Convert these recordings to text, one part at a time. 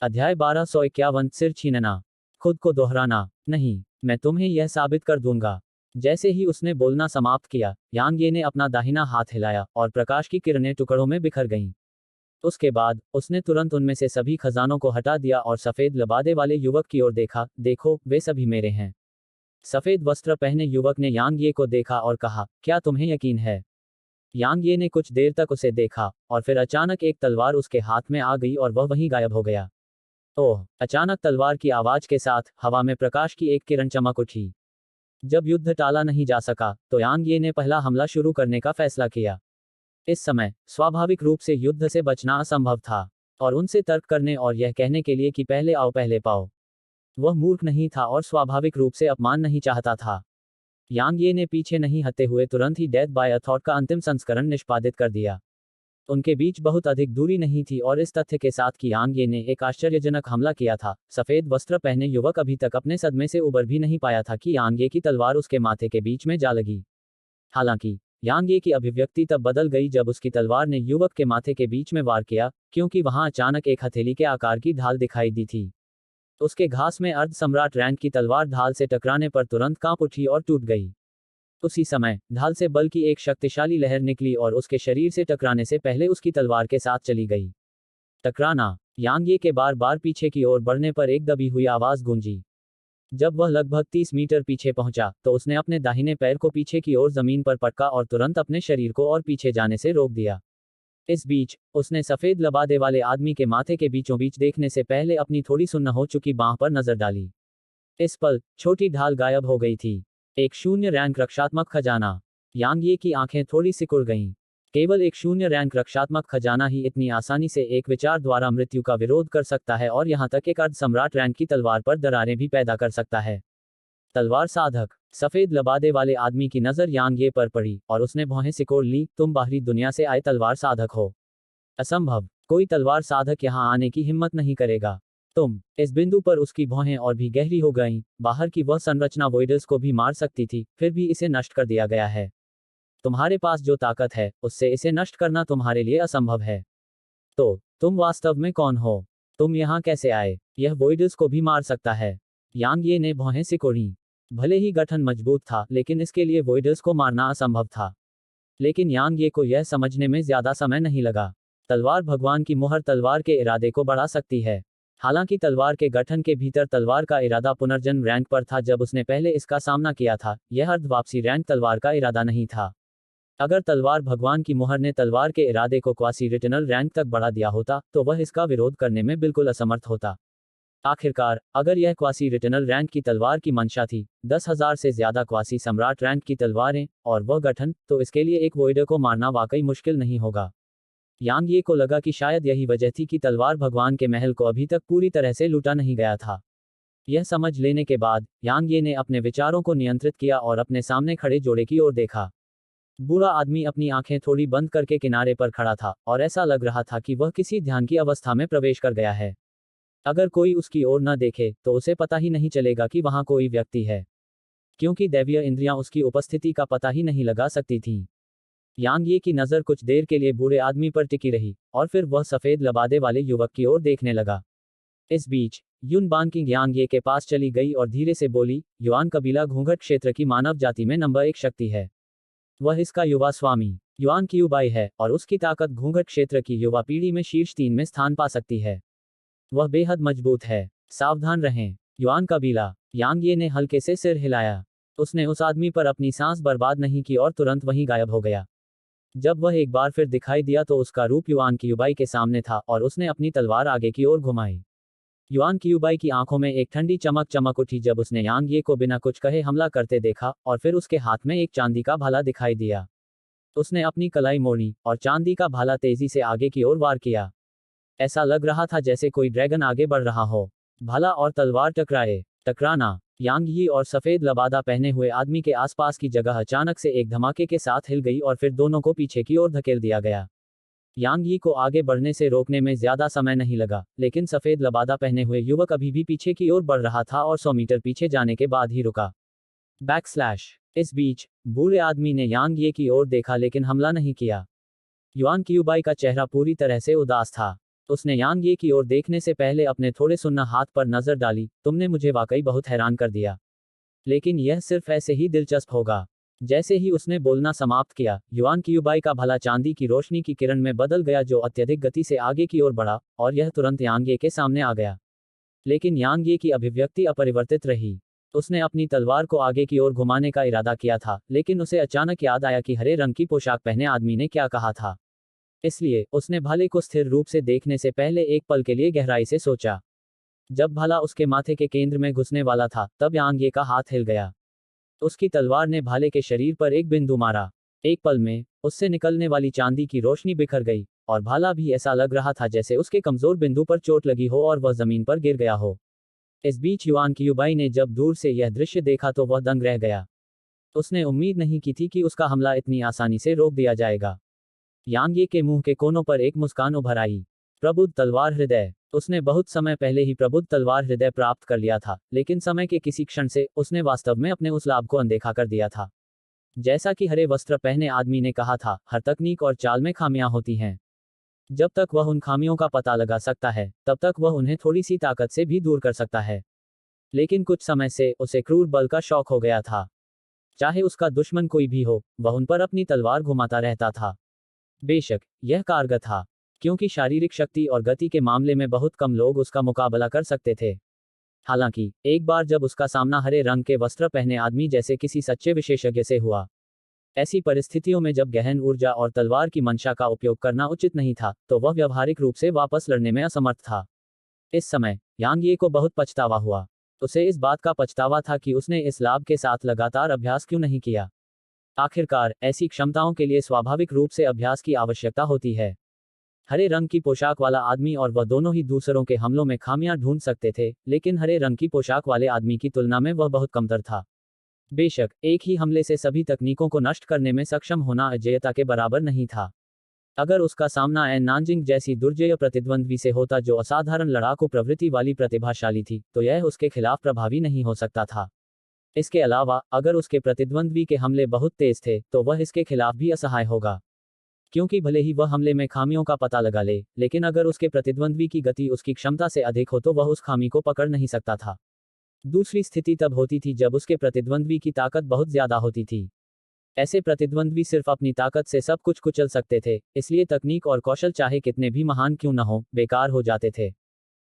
अध्याय 1251 सिर छीनना। खुद को दोहराना। नहीं, मैं तुम्हें यह साबित कर दूंगा। जैसे ही उसने बोलना समाप्त किया, यांग ये ने अपना दाहिना हाथ हिलाया और प्रकाश की किरणें टुकड़ों में बिखर गईं। उसके बाद उसने तुरंत उनमें से सभी खजानों को हटा दिया और सफेद लबादे वाले युवक की ओर देखा। देखो, वे सभी मेरे हैं। सफेद वस्त्र पहने युवक ने यांग ये को देखा और कहा, क्या तुम्हें यकीन है? यांग ये ने कुछ देर तक उसे देखा और फिर अचानक एक तलवार उसके हाथ में आ गई और वह वहीं गायब हो गया। ओह! अचानक तलवार की आवाज के साथ हवा में प्रकाश की एक किरण चमक उठी। जब युद्ध टाला नहीं जा सका, तो यांग ये ने पहला हमला शुरू करने का फैसला किया। इस समय स्वाभाविक रूप से युद्ध से बचना असंभव था, और उनसे तर्क करने और यह कहने के लिए कि पहले आओ पहले पाओ। वह मूर्ख नहीं था और स्वाभाविक रूप से अपमान नहीं चाहता था। यांग ये ने पीछे नहीं हटते हुए तुरंत ही डेथ बाय अ थॉट का अंतिम संस्करण निष्पादित कर दिया। उनके बीच बहुत अधिक दूरी नहीं थी और इस तथ्य के साथ कि यांग ये ने एक आश्चर्यजनक हमला किया था, सफेद वस्त्र पहने युवक अभी तक अपने सदमे से उबर भी नहीं पाया था कि यांग ये की तलवार उसके माथे के बीच में जा लगी। हालांकि यांग ये की अभिव्यक्ति तब बदल गई जब उसकी तलवार ने युवक के माथे के बीच में वार किया, क्योंकि वहां अचानक एक हथेली के आकार की ढाल दिखाई दी थी। उसके घास में अर्ध सम्राट रैंक की तलवार ढाल से टकराने पर तुरंत कांप उठी और टूट गई। उसी समय ढाल से बल की एक शक्तिशाली लहर निकली और उसके शरीर से टकराने से पहले उसकी तलवार के साथ चली गई। टकराना। यांग ये के बार बार पीछे की ओर बढ़ने पर एक दबी हुई आवाज गूंजी। जब वह लगभग 30 मीटर पीछे पहुंचा, तो उसने अपने दाहिने पैर को पीछे की ओर जमीन पर पटका और तुरंत अपने शरीर को और पीछे जाने से रोक दिया। इस बीच उसने सफेद लबादे वाले आदमी के माथे के बीचों बीच देखने से पहले अपनी थोड़ी सुन्न हो चुकी बांह पर नजर डाली। इस पल छोटी ढाल गायब हो गई थी। एक शून्य रैंक रक्षात्मक खजाना। यांग ये की आंखें थोड़ी सिकुड़ गईं। केवल एक शून्य रैंक रक्षात्मक खजाना ही इतनी आसानी से एक विचार द्वारा मृत्यु का विरोध कर सकता है और यहां तक एक अर्ध सम्राट रैंक की तलवार पर दरारें भी पैदा कर सकता है। तलवार साधक। सफेद लबादे वाले आदमी की नजर यांग ये पर पड़ी और उसने भौहें सिकोड़ ली। तुम बाहरी दुनिया से आए तलवार साधक हो। असंभव। कोई तलवार साधक यहां आने की हिम्मत नहीं करेगा। तुम। इस बिंदु पर उसकी भौहें और भी गहरी हो गईं। बाहर की वह संरचना वोइडर्स को भी मार सकती थी, फिर भी इसे नष्ट कर दिया गया है। तुम्हारे पास जो ताकत है, उससे इसे नष्ट करना तुम्हारे लिए असंभव है। तो तुम वास्तव में कौन हो? तुम यहाँ कैसे आए? यह वोइडर्स को भी मार सकता है। यांग ये ने भौहें सिकोड़ी। भले ही गठन मजबूत था, लेकिन इसके लिए वोइडर्स को मारना असंभव था। लेकिन यांग ये को यह समझने में ज्यादा समय नहीं लगा। तलवार भगवान की मुहर तलवार के इरादे को बढ़ा सकती है। हालांकि तलवार के गठन के भीतर तलवार का इरादा पुनर्जन्म रैंक पर था जब उसने पहले इसका सामना किया था, यह अर्ध वापसी रैंक तलवार का इरादा नहीं था। अगर तलवार भगवान की मुहर ने तलवार के इरादे को क्वासी रिटर्नल रैंक तक बढ़ा दिया होता, तो वह इसका विरोध करने में बिल्कुल असमर्थ होता। आखिरकार, अगर यह क्वासी रिटर्नल रैंक की तलवार की मंशा थी, 10,000 से ज्यादा क्वासी सम्राट रैंक की तलवारें, और वह गठन, तो इसके लिए एक वोइडर को मारना वाकई मुश्किल नहीं होगा। यांग ये को लगा कि शायद यही वजह थी कि तलवार भगवान के महल को अभी तक पूरी तरह से लूटा नहीं गया था। यह समझ लेने के बाद यांग ये ने अपने विचारों को नियंत्रित किया और अपने सामने खड़े जोड़े की ओर देखा। बूढ़ा आदमी अपनी आंखें थोड़ी बंद करके किनारे पर खड़ा था और ऐसा लग रहा था कि वह किसी ध्यान की अवस्था में प्रवेश कर गया है। अगर कोई उसकी ओर न देखे, तो उसे पता ही नहीं चलेगा कि वहां कोई व्यक्ति है, क्योंकि दैवीय इंद्रियां उसकी उपस्थिति का पता ही नहीं लगा सकती थीं। यांग ये की नजर कुछ देर के लिए बूढ़े आदमी पर टिकी रही, और फिर वह सफेद लबादे वाले युवक की ओर देखने लगा। इस बीच युन बानकिंग यांग ये के पास चली गई और धीरे से बोली, युआन कबीला घूंघट क्षेत्र की मानव जाति में नंबर 1 शक्ति है। वह इसका युवा स्वामी युआन क्यूबाई है, और उसकी ताकत घूंघट क्षेत्र की युवा पीढ़ी में शीर्ष 3 में स्थान पा सकती है। वह बेहद मजबूत है। सावधान रहें। युआन कबीला। यांग ये ने हल्के से सिर हिलाया। उसने उस आदमी पर अपनी सांस बर्बाद नहीं की और तुरंत वहीं गायब हो गया। जब वह एक बार फिर दिखाई दिया तो उसका रूप युआन क्यूबाई के सामने था और उसने अपनी तलवार आगे की ओर घुमाई। युआन क्यूबाई की आंखों में एक ठंडी चमक उठी जब उसने यांग ये को बिना कुछ कहे हमला करते देखा, और फिर उसके हाथ में एक चांदी का भाला दिखाई दिया। उसने अपनी कलाई मोड़ी और चांदी का भाला तेजी से आगे की ओर वार किया। ऐसा लग रहा था जैसे कोई ड्रैगन आगे बढ़ रहा हो। भाला और तलवार टकराए। टकराना। यांग यी और सफेद लबादा पहने हुए आदमी के आसपास की जगह अचानक से एक धमाके के साथ हिल गई और फिर दोनों को पीछे की ओर धकेल दिया गया। यांग यी को आगे बढ़ने से रोकने में ज्यादा समय नहीं लगा, लेकिन सफेद लबादा पहने हुए युवक अभी भी पीछे की ओर बढ़ रहा था और 100 मीटर पीछे जाने के बाद ही रुका। बैकस्लैश। इस बीच बूढ़े आदमी ने यांग ये की ओर देखा लेकिन हमला नहीं किया। युआन क्यूबाई का चेहरा पूरी तरह से उदास था। उसने यांग ये की ओर देखने से पहले अपने थोड़े सुन्ना हाथ पर नजर डाली। तुमने मुझे वाकई बहुत हैरान कर दिया। लेकिन यह सिर्फ ऐसे ही दिलचस्प होगा। जैसे ही उसने बोलना समाप्त किया, युआन क्यूबाई का भला चांदी की रोशनी की किरण में बदल गया जो अत्यधिक गति से आगे की ओर बढ़ा, और यह तुरंत यांग ये के सामने आ गया। लेकिन यांग ये की अभिव्यक्ति अपरिवर्तित रही। उसने अपनी तलवार को आगे की ओर घुमाने का इरादा किया था, लेकिन उसे अचानक याद आया कि हरे रंग की पोशाक पहने आदमी ने क्या कहा था। इसलिए उसने भाले को स्थिर रूप से देखने से पहले एक पल के लिए गहराई से सोचा। जब भाला उसके माथे के केंद्र में घुसने वाला था, तब यांग ये का हाथ हिल गया। उसकी तलवार ने भाले के शरीर पर एक बिंदु मारा। एक पल में उससे निकलने वाली चांदी की रोशनी बिखर गई, और भाला भी ऐसा लग रहा था जैसे उसके कमजोर बिंदु पर चोट लगी हो और वह जमीन पर गिर गया हो। इस बीच युआन क्यूबाई ने जब दूर से यह दृश्य देखा तो वह दंग रह गया। उसने उम्मीद नहीं की थी कि उसका हमला इतनी आसानी से रोक दिया जाएगा। यांग ये के मुंह के कोनों पर एक मुस्कान उभर आई। प्रबुद्ध तलवार हृदय। उसने बहुत समय पहले ही प्रबुद्ध तलवार हृदय प्राप्त कर लिया था, लेकिन समय के किसी क्षण से उसने वास्तव में अपने उस लाभ को अनदेखा कर दिया था। जैसा कि हरे वस्त्र पहने आदमी ने कहा था, हर तकनीक और चाल में खामियां होती हैं। जब तक वह उन खामियों का पता लगा सकता है, तब तक वह उन्हें थोड़ी सी ताकत से भी दूर कर सकता है। लेकिन कुछ समय से उसे क्रूर बल का शौक हो गया था। चाहे उसका दुश्मन कोई भी हो, वह उन पर अपनी तलवार घुमाता रहता था। बेशक यह कारगर था, क्योंकि शारीरिक शक्ति और गति के मामले में बहुत कम लोग उसका मुकाबला कर सकते थे। हालांकि एक बार जब उसका सामना हरे रंग के वस्त्र पहने आदमी जैसे किसी सच्चे विशेषज्ञ से हुआ, ऐसी परिस्थितियों में जब गहन ऊर्जा और तलवार की मंशा का उपयोग करना उचित नहीं था, तो वह व्यवहारिक रूप से वापस लड़ने में असमर्थ था। इस समय यांग ये को बहुत पछतावा हुआ। उसे इस बात का पछतावा था कि उसने इस लाभ के साथ लगातार अभ्यास क्यों नहीं किया। आखिरकार ऐसी क्षमताओं के लिए स्वाभाविक रूप से अभ्यास की आवश्यकता होती है। हरे रंग की पोशाक वाला आदमी और वह दोनों ही दूसरों के हमलों में खामियां ढूंढ सकते थे, लेकिन हरे रंग की पोशाक वाले आदमी की तुलना में वह बहुत कमतर था। बेशक एक ही हमले से सभी तकनीकों को नष्ट करने में सक्षम होना अजेयता के बराबर नहीं था। अगर उसका सामना एन नानजिंग जैसी दुर्जेय प्रतिद्वंद्वी से होता जो असाधारण लड़ाकू प्रवृत्ति वाली प्रतिभाशाली थी, तो यह उसके खिलाफ प्रभावी नहीं हो सकता था। इसके अलावा अगर उसके प्रतिद्वंद्वी के हमले बहुत तेज थे, तो वह इसके खिलाफ भी असहाय होगा। क्योंकि भले ही वह हमले में खामियों का पता लगा ले, लेकिन अगर उसके प्रतिद्वंद्वी की गति उसकी क्षमता से अधिक हो तो वह उस खामी को पकड़ नहीं सकता था। दूसरी स्थिति तब होती थी जब उसके प्रतिद्वंद्वी की ताकत बहुत ज्यादा होती थी। ऐसे प्रतिद्वंद्वी सिर्फ अपनी ताकत से सब कुछ कुचल सकते थे, इसलिए तकनीक और कौशल चाहे कितने भी महान क्यों न हो, बेकार हो जाते थे।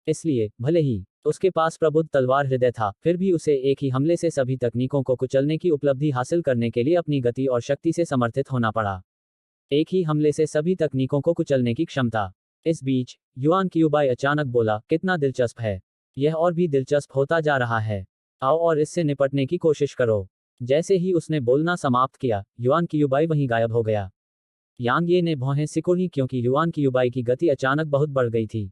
इसलिए भले ही उसके पास प्रबुद्ध तलवार हृदय था, फिर भी उसे एक ही हमले से सभी तकनीकों को कुचलने की उपलब्धि हासिल करने के लिए अपनी गति और शक्ति से समर्थित होना पड़ा। एक ही हमले से सभी तकनीकों को कुचलने की क्षमता। इस बीच युआन क्यूबाई अचानक बोला, कितना दिलचस्प है। यह और भी दिलचस्प होता जा रहा है। आओ और इससे निपटने की कोशिश करो। जैसे ही उसने बोलना समाप्त किया, युआन क्यूबाई वहीं गायब हो गया। यांग ये ने भौहें सिकुड़ी क्योंकि युआन क्यूबाई की गति अचानक बहुत बढ़ गई थी।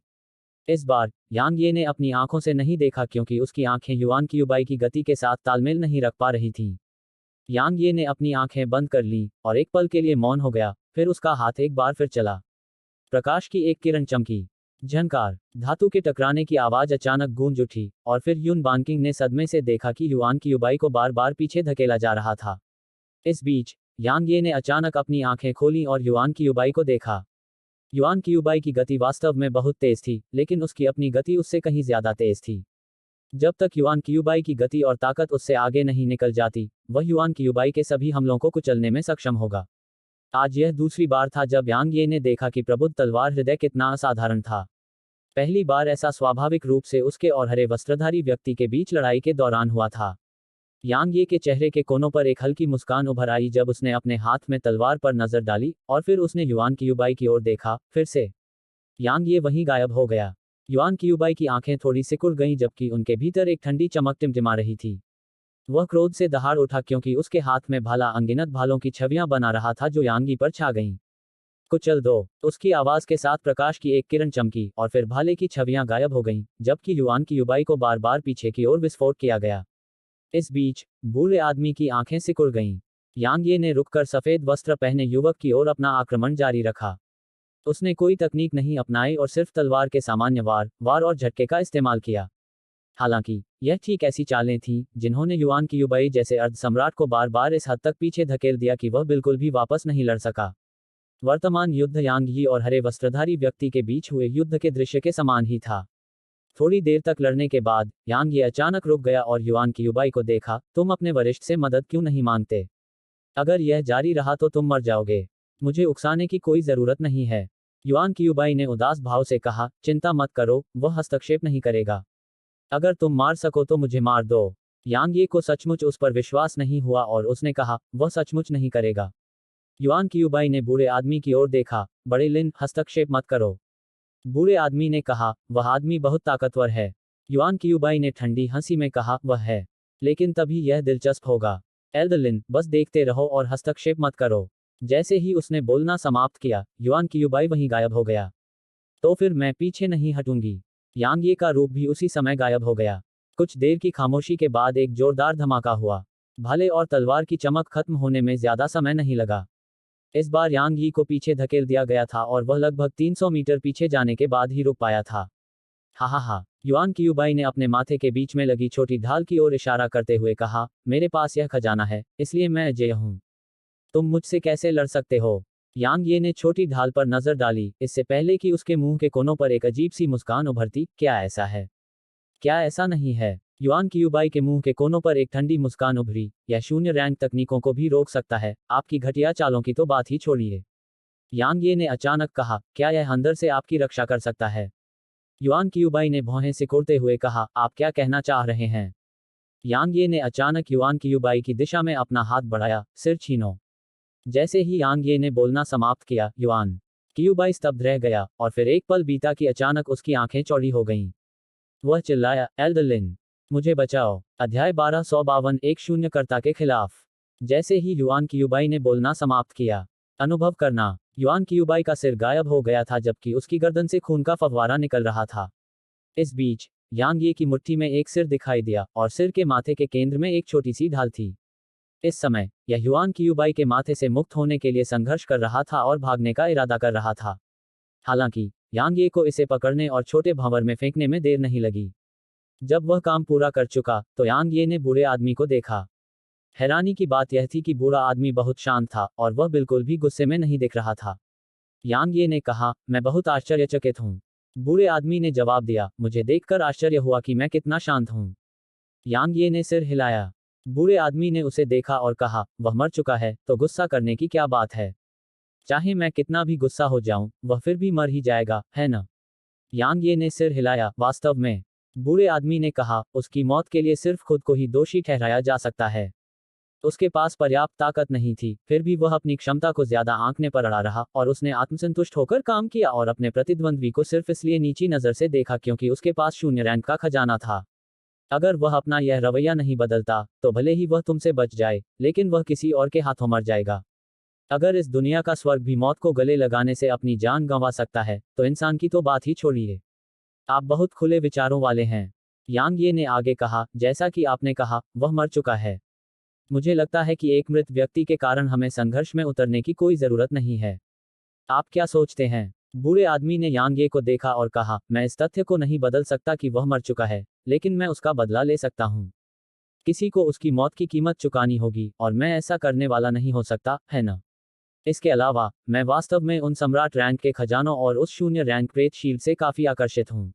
इस बार यांग ये ने अपनी आंखों से नहीं देखा क्योंकि उसकी आंखें युआन क्यूबाई की गति के साथ तालमेल नहीं रख पा रही थीं। यांग ये ने अपनी आंखें बंद कर लीं और एक पल के लिए मौन हो गया, फिर उसका हाथ एक बार फिर चला। प्रकाश की एक किरण चमकी। झनकार, धातु के टकराने की आवाज अचानक गूंज उठी, और फिर युन बानकिंग ने सदमे से देखा कि युआन क्यूबाई को बार बार पीछे धकेला जा रहा था। इस बीच यांग ये ने अचानक अपनी आंखें खोलीं और युआन क्यूबाई को देखा। युआन क्यूबाई की गति वास्तव में बहुत तेज थी, लेकिन उसकी अपनी गति उससे कहीं ज्यादा तेज थी। जब तक युआन क्यूबाई की गति और ताकत उससे आगे नहीं निकल जाती, वह युआन क्यूबाई के सभी हमलों को कुचलने में सक्षम होगा। आज यह दूसरी बार था जब यांग ये ने देखा कि प्रबुद्ध तलवार हृदय कितना असाधारण था। पहली बार ऐसा स्वाभाविक रूप से उसके और हरे वस्त्रधारी व्यक्ति के बीच लड़ाई के दौरान हुआ था। यांग ये के चेहरे के कोनों पर एक हल्की मुस्कान उभर आई जब उसने अपने हाथ में तलवार पर नजर डाली, और फिर उसने युआन क्यूबाई की ओर देखा। फिर से यांग ये वहीं गायब हो गया। युआन क्यूबाई की आंखें थोड़ी सिकुड़ गईं जबकि उनके भीतर एक ठंडी चमक टिमटिमा रही थी। वह क्रोध से दहाड़ उठा क्योंकि उसके हाथ में भाला अनगिनत भालों की छवियां बना रहा था जो यांगी पर छा गईं। कुचल दो, उसकी आवाज के साथ प्रकाश की एक किरण चमकी और फिर भाले की छवियां गायब हो गईं, जबकि युआन क्यूबाई को बार बार पीछे की ओर विस्फोट किया गया। इस बीच बूढ़े आदमी की आंखें सिकुड़ गईं। यांग ये ने रुककर सफेद वस्त्र पहने युवक की ओर अपना आक्रमण जारी रखा। उसने कोई तकनीक नहीं अपनाई और सिर्फ तलवार के सामान्य वार और झटके का इस्तेमाल किया। हालांकि यह ठीक ऐसी चालें थीं जिन्होंने युआन क्यूबाई जैसे अर्ध सम्राट को बार बार इस हद तक पीछे धकेल दिया कि वह बिल्कुल भी वापस नहीं लड़ सका। वर्तमान युद्ध यांग यी और हरे वस्त्रधारी व्यक्ति के बीच हुए युद्ध के दृश्य के समान ही था। थोड़ी देर तक लड़ने के बाद यांग ये अचानक रुक गया और युआन क्यूबाई को देखा, तुम अपने वरिष्ठ से मदद क्यों नहीं मांगते? अगर यह जारी रहा तो तुम मर जाओगे। मुझे उकसाने की कोई जरूरत नहीं है। युआन क्यूबाई ने उदास भाव से कहा, चिंता मत करो, वह हस्तक्षेप नहीं करेगा। अगर तुम मार सको तो मुझे मार दो। यांग ये को सचमुच उस पर विश्वास नहीं हुआ और उसने कहा, वह सचमुच नहीं करेगा। युआन क्यूबाई ने बूढ़े आदमी की ओर देखा, बड़े लिन, हस्तक्षेप मत करो। बूढ़े आदमी ने कहा, वह आदमी बहुत ताकतवर है। युआन क्यूबाई ने ठंडी हंसी में कहा, वह है। लेकिन तभी यह दिलचस्प होगा। एल्डलिन, बस देखते रहो और हस्तक्षेप मत करो। जैसे ही उसने बोलना समाप्त किया, युआन क्यूबाई वहीं गायब हो गया। तो फिर मैं पीछे नहीं हटूंगी। यांग ये का रूप भी उसी समय गायब हो गया। कुछ देर की खामोशी के बाद एक जोरदार धमाका हुआ। भाले और तलवार की चमक खत्म होने में ज्यादा समय नहीं लगा। इस बार यांग यी को पीछे धकेल दिया गया था और वह लगभग 300 मीटर पीछे जाने के बाद ही रुक पाया था। हा हा हा। युआन क्यूबाई ने अपने माथे के बीच में लगी छोटी ढाल की ओर इशारा करते हुए कहा, मेरे पास यह खजाना है, इसलिए मैं अजेय हूं। तुम मुझसे कैसे लड़ सकते हो? यांग ये ने छोटी ढाल पर नजर डाली, इससे पहले कि उसके मुंह के कोनों पर एक अजीब सी मुस्कान उभरती। क्या ऐसा है? क्या ऐसा नहीं है? युआन क्यूबाई के मुंह के कोनों पर एक ठंडी मुस्कान उभरी। यह शून्य रैंक तकनीकों को भी रोक सकता है, आपकी घटिया चालों की तो बात ही छोड़िए। यांग ये ने अचानक कहा, क्या यह अंदर से आपकी रक्षा कर सकता है? युआन क्यूबाई ने भौहें सिकोड़ते हुए कहा, आप क्या कहना चाह रहे हैं? यांग ये ने अचानक युआन क्यूबाई की दिशा में अपना हाथ बढ़ाया, सिर छीनो। जैसे ही यांग ये ने बोलना समाप्त किया, युआन क्यूबाई स्तब्ध रह गया, और फिर एक पल बीता कि अचानक उसकी आंखें चौड़ी हो गईं। वह चिल्लाया, एल्डलिन, मुझे बचाओ। अध्याय 1252, एक शून्यकर्ता के खिलाफ। जैसे ही युआन क्यूबाई ने बोलना समाप्त किया, अनुभव करना, युआन क्यूबाई का सिर गायब हो गया था जबकि उसकी गर्दन से खून का फव्वारा निकल रहा था। इस बीच यांग ये की मुट्ठी में एक सिर दिखाई दिया और सिर के माथे के केंद्र में एक छोटी सी ढाल थी। इस समय यह युआन क्यूबाई के माथे से मुक्त होने के लिए संघर्ष कर रहा था और भागने का इरादा कर रहा था। हालांकि यांग ये को इसे पकड़ने और छोटे भंवर में फेंकने में देर नहीं लगी। जब वह काम पूरा कर चुका तो यांग ये ने बूढ़े आदमी को देखा। हैरानी की बात यह थी कि बूढ़ा आदमी बहुत शांत था और वह बिल्कुल भी गुस्से में नहीं दिख रहा था। यांग ये ने कहा, मैं बहुत आश्चर्यचकित हूँ। बूढ़े आदमी ने जवाब दिया, मुझे देखकर आश्चर्य हुआ कि मैं कितना शांत हूँ। यांग ये ने सिर हिलाया। बूढ़े आदमी ने उसे देखा और कहा, वह मर चुका है, तो गुस्सा करने की क्या बात है? चाहे मैं कितना भी गुस्सा हो जाऊं, वह फिर भी मर ही जाएगा, है न? यांग ये ने सिर हिलाया, वास्तव में? बूढ़े आदमी ने कहा, उसकी मौत के लिए सिर्फ खुद को ही दोषी ठहराया जा सकता है। उसके पास पर्याप्त ताकत नहीं थी, फिर भी वह अपनी क्षमता को ज्यादा आंकने पर अड़ा रहा और उसने आत्मसंतुष्ट होकर काम किया और अपने प्रतिद्वंद्वी को सिर्फ इसलिए नीची नजर से देखा क्योंकि उसके पास शून्य रैंक का खजाना था। अगर वह अपना यह रवैया नहीं बदलता तो भले ही वह तुमसे बच जाए, लेकिन वह किसी और के हाथों मर जाएगा। अगर इस दुनिया का स्वर्ग भी मौत को गले लगाने से अपनी जान गंवा सकता है, तो इंसान की तो बात ही छोड़िए। आप बहुत खुले विचारों वाले हैं। यांग ये ने आगे कहा, जैसा कि आपने कहा, वह मर चुका है। मुझे लगता है कि एक मृत व्यक्ति के कारण हमें संघर्ष में उतरने की कोई जरूरत नहीं है। आप क्या सोचते हैं? बूढ़े आदमी ने यांग ये को देखा और कहा, मैं इस तथ्य को नहीं बदल सकता कि वह मर चुका है, लेकिन मैं उसका बदला ले सकता हूँ। किसी को उसकी मौत की कीमत चुकानी होगी और मैं ऐसा करने वाला नहीं हो सकता, है न? इसके अलावा मैं वास्तव में उन सम्राट रैंक के खजानों और उस शून्य रैंक प्रेत शील्ड से काफी आकर्षित हूँ।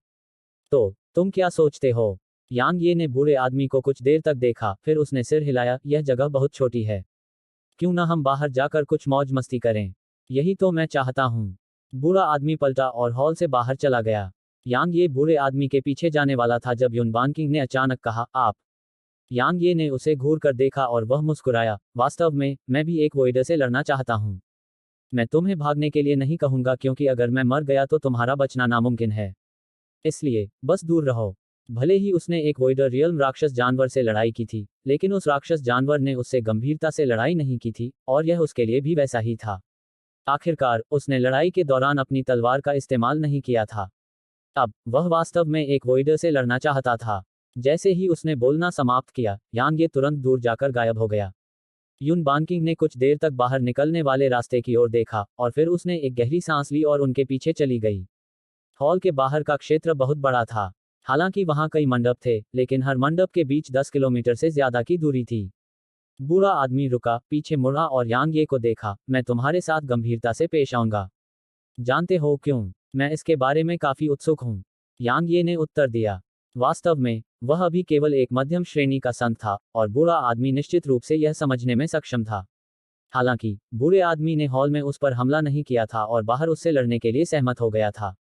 तो तुम क्या सोचते हो? यांग ये ने बूढ़े आदमी को कुछ देर तक देखा, फिर उसने सिर हिलाया, यह जगह बहुत छोटी है। क्यों ना हम बाहर जाकर कुछ मौज मस्ती करें? यही तो मैं चाहता हूँ। बूढ़ा आदमी पलटा और हॉल से बाहर चला गया। यांग ये बूढ़े आदमी के पीछे जाने वाला था जब युन बानकिंग ने अचानक कहा, आप? यांग ये ने उसे घूर कर देखा और वह मुस्कुराया, वास्तव में मैं भी एक वोइडर से लड़ना चाहता हूँ। मैं तुम्हें भागने के लिए नहीं कहूंगा क्योंकि अगर मैं मर गया तो तुम्हारा बचना नामुमकिन है। इसलिए बस दूर रहो। भले ही उसने एक वोइडर रियल्म राक्षस जानवर से लड़ाई की थी, लेकिन उस राक्षस जानवर ने उससे गंभीरता से लड़ाई नहीं की थी, और यह उसके लिए भी वैसा ही था। आखिरकार उसने लड़ाई के दौरान अपनी तलवार का इस्तेमाल नहीं किया था। अब वह वास्तव में एक वोइडर से लड़ना चाहता था। जैसे ही उसने बोलना समाप्त किया, यांग ये तुरंत दूर जाकर गायब हो गया। युन बानकिंग ने कुछ देर तक बाहर निकलने वाले रास्ते की ओर देखा और फिर उसने एक गहरी सांस ली और उनके पीछे चली गई। हॉल के बाहर का क्षेत्र बहुत बड़ा था। हालांकि वहां कई मंडप थे, लेकिन हर मंडप के बीच 10 किलोमीटर से ज्यादा की दूरी थी। बूढ़ा आदमी रुका, पीछे मुड़ा और यांग ये को देखा। मैं तुम्हारे साथ गंभीरता से पेश आऊंगा। जानते हो क्यों? मैं इसके बारे में काफी उत्सुक हूं, यांग ये ने उत्तर दिया। वास्तव में वह अभी केवल एक मध्यम श्रेणी का संत था, और बूढ़ा आदमी निश्चित रूप से यह समझने में सक्षम था। हालांकि बूढ़े आदमी ने हॉल में उस पर हमला नहीं किया था और बाहर उससे लड़ने के लिए सहमत हो गया था।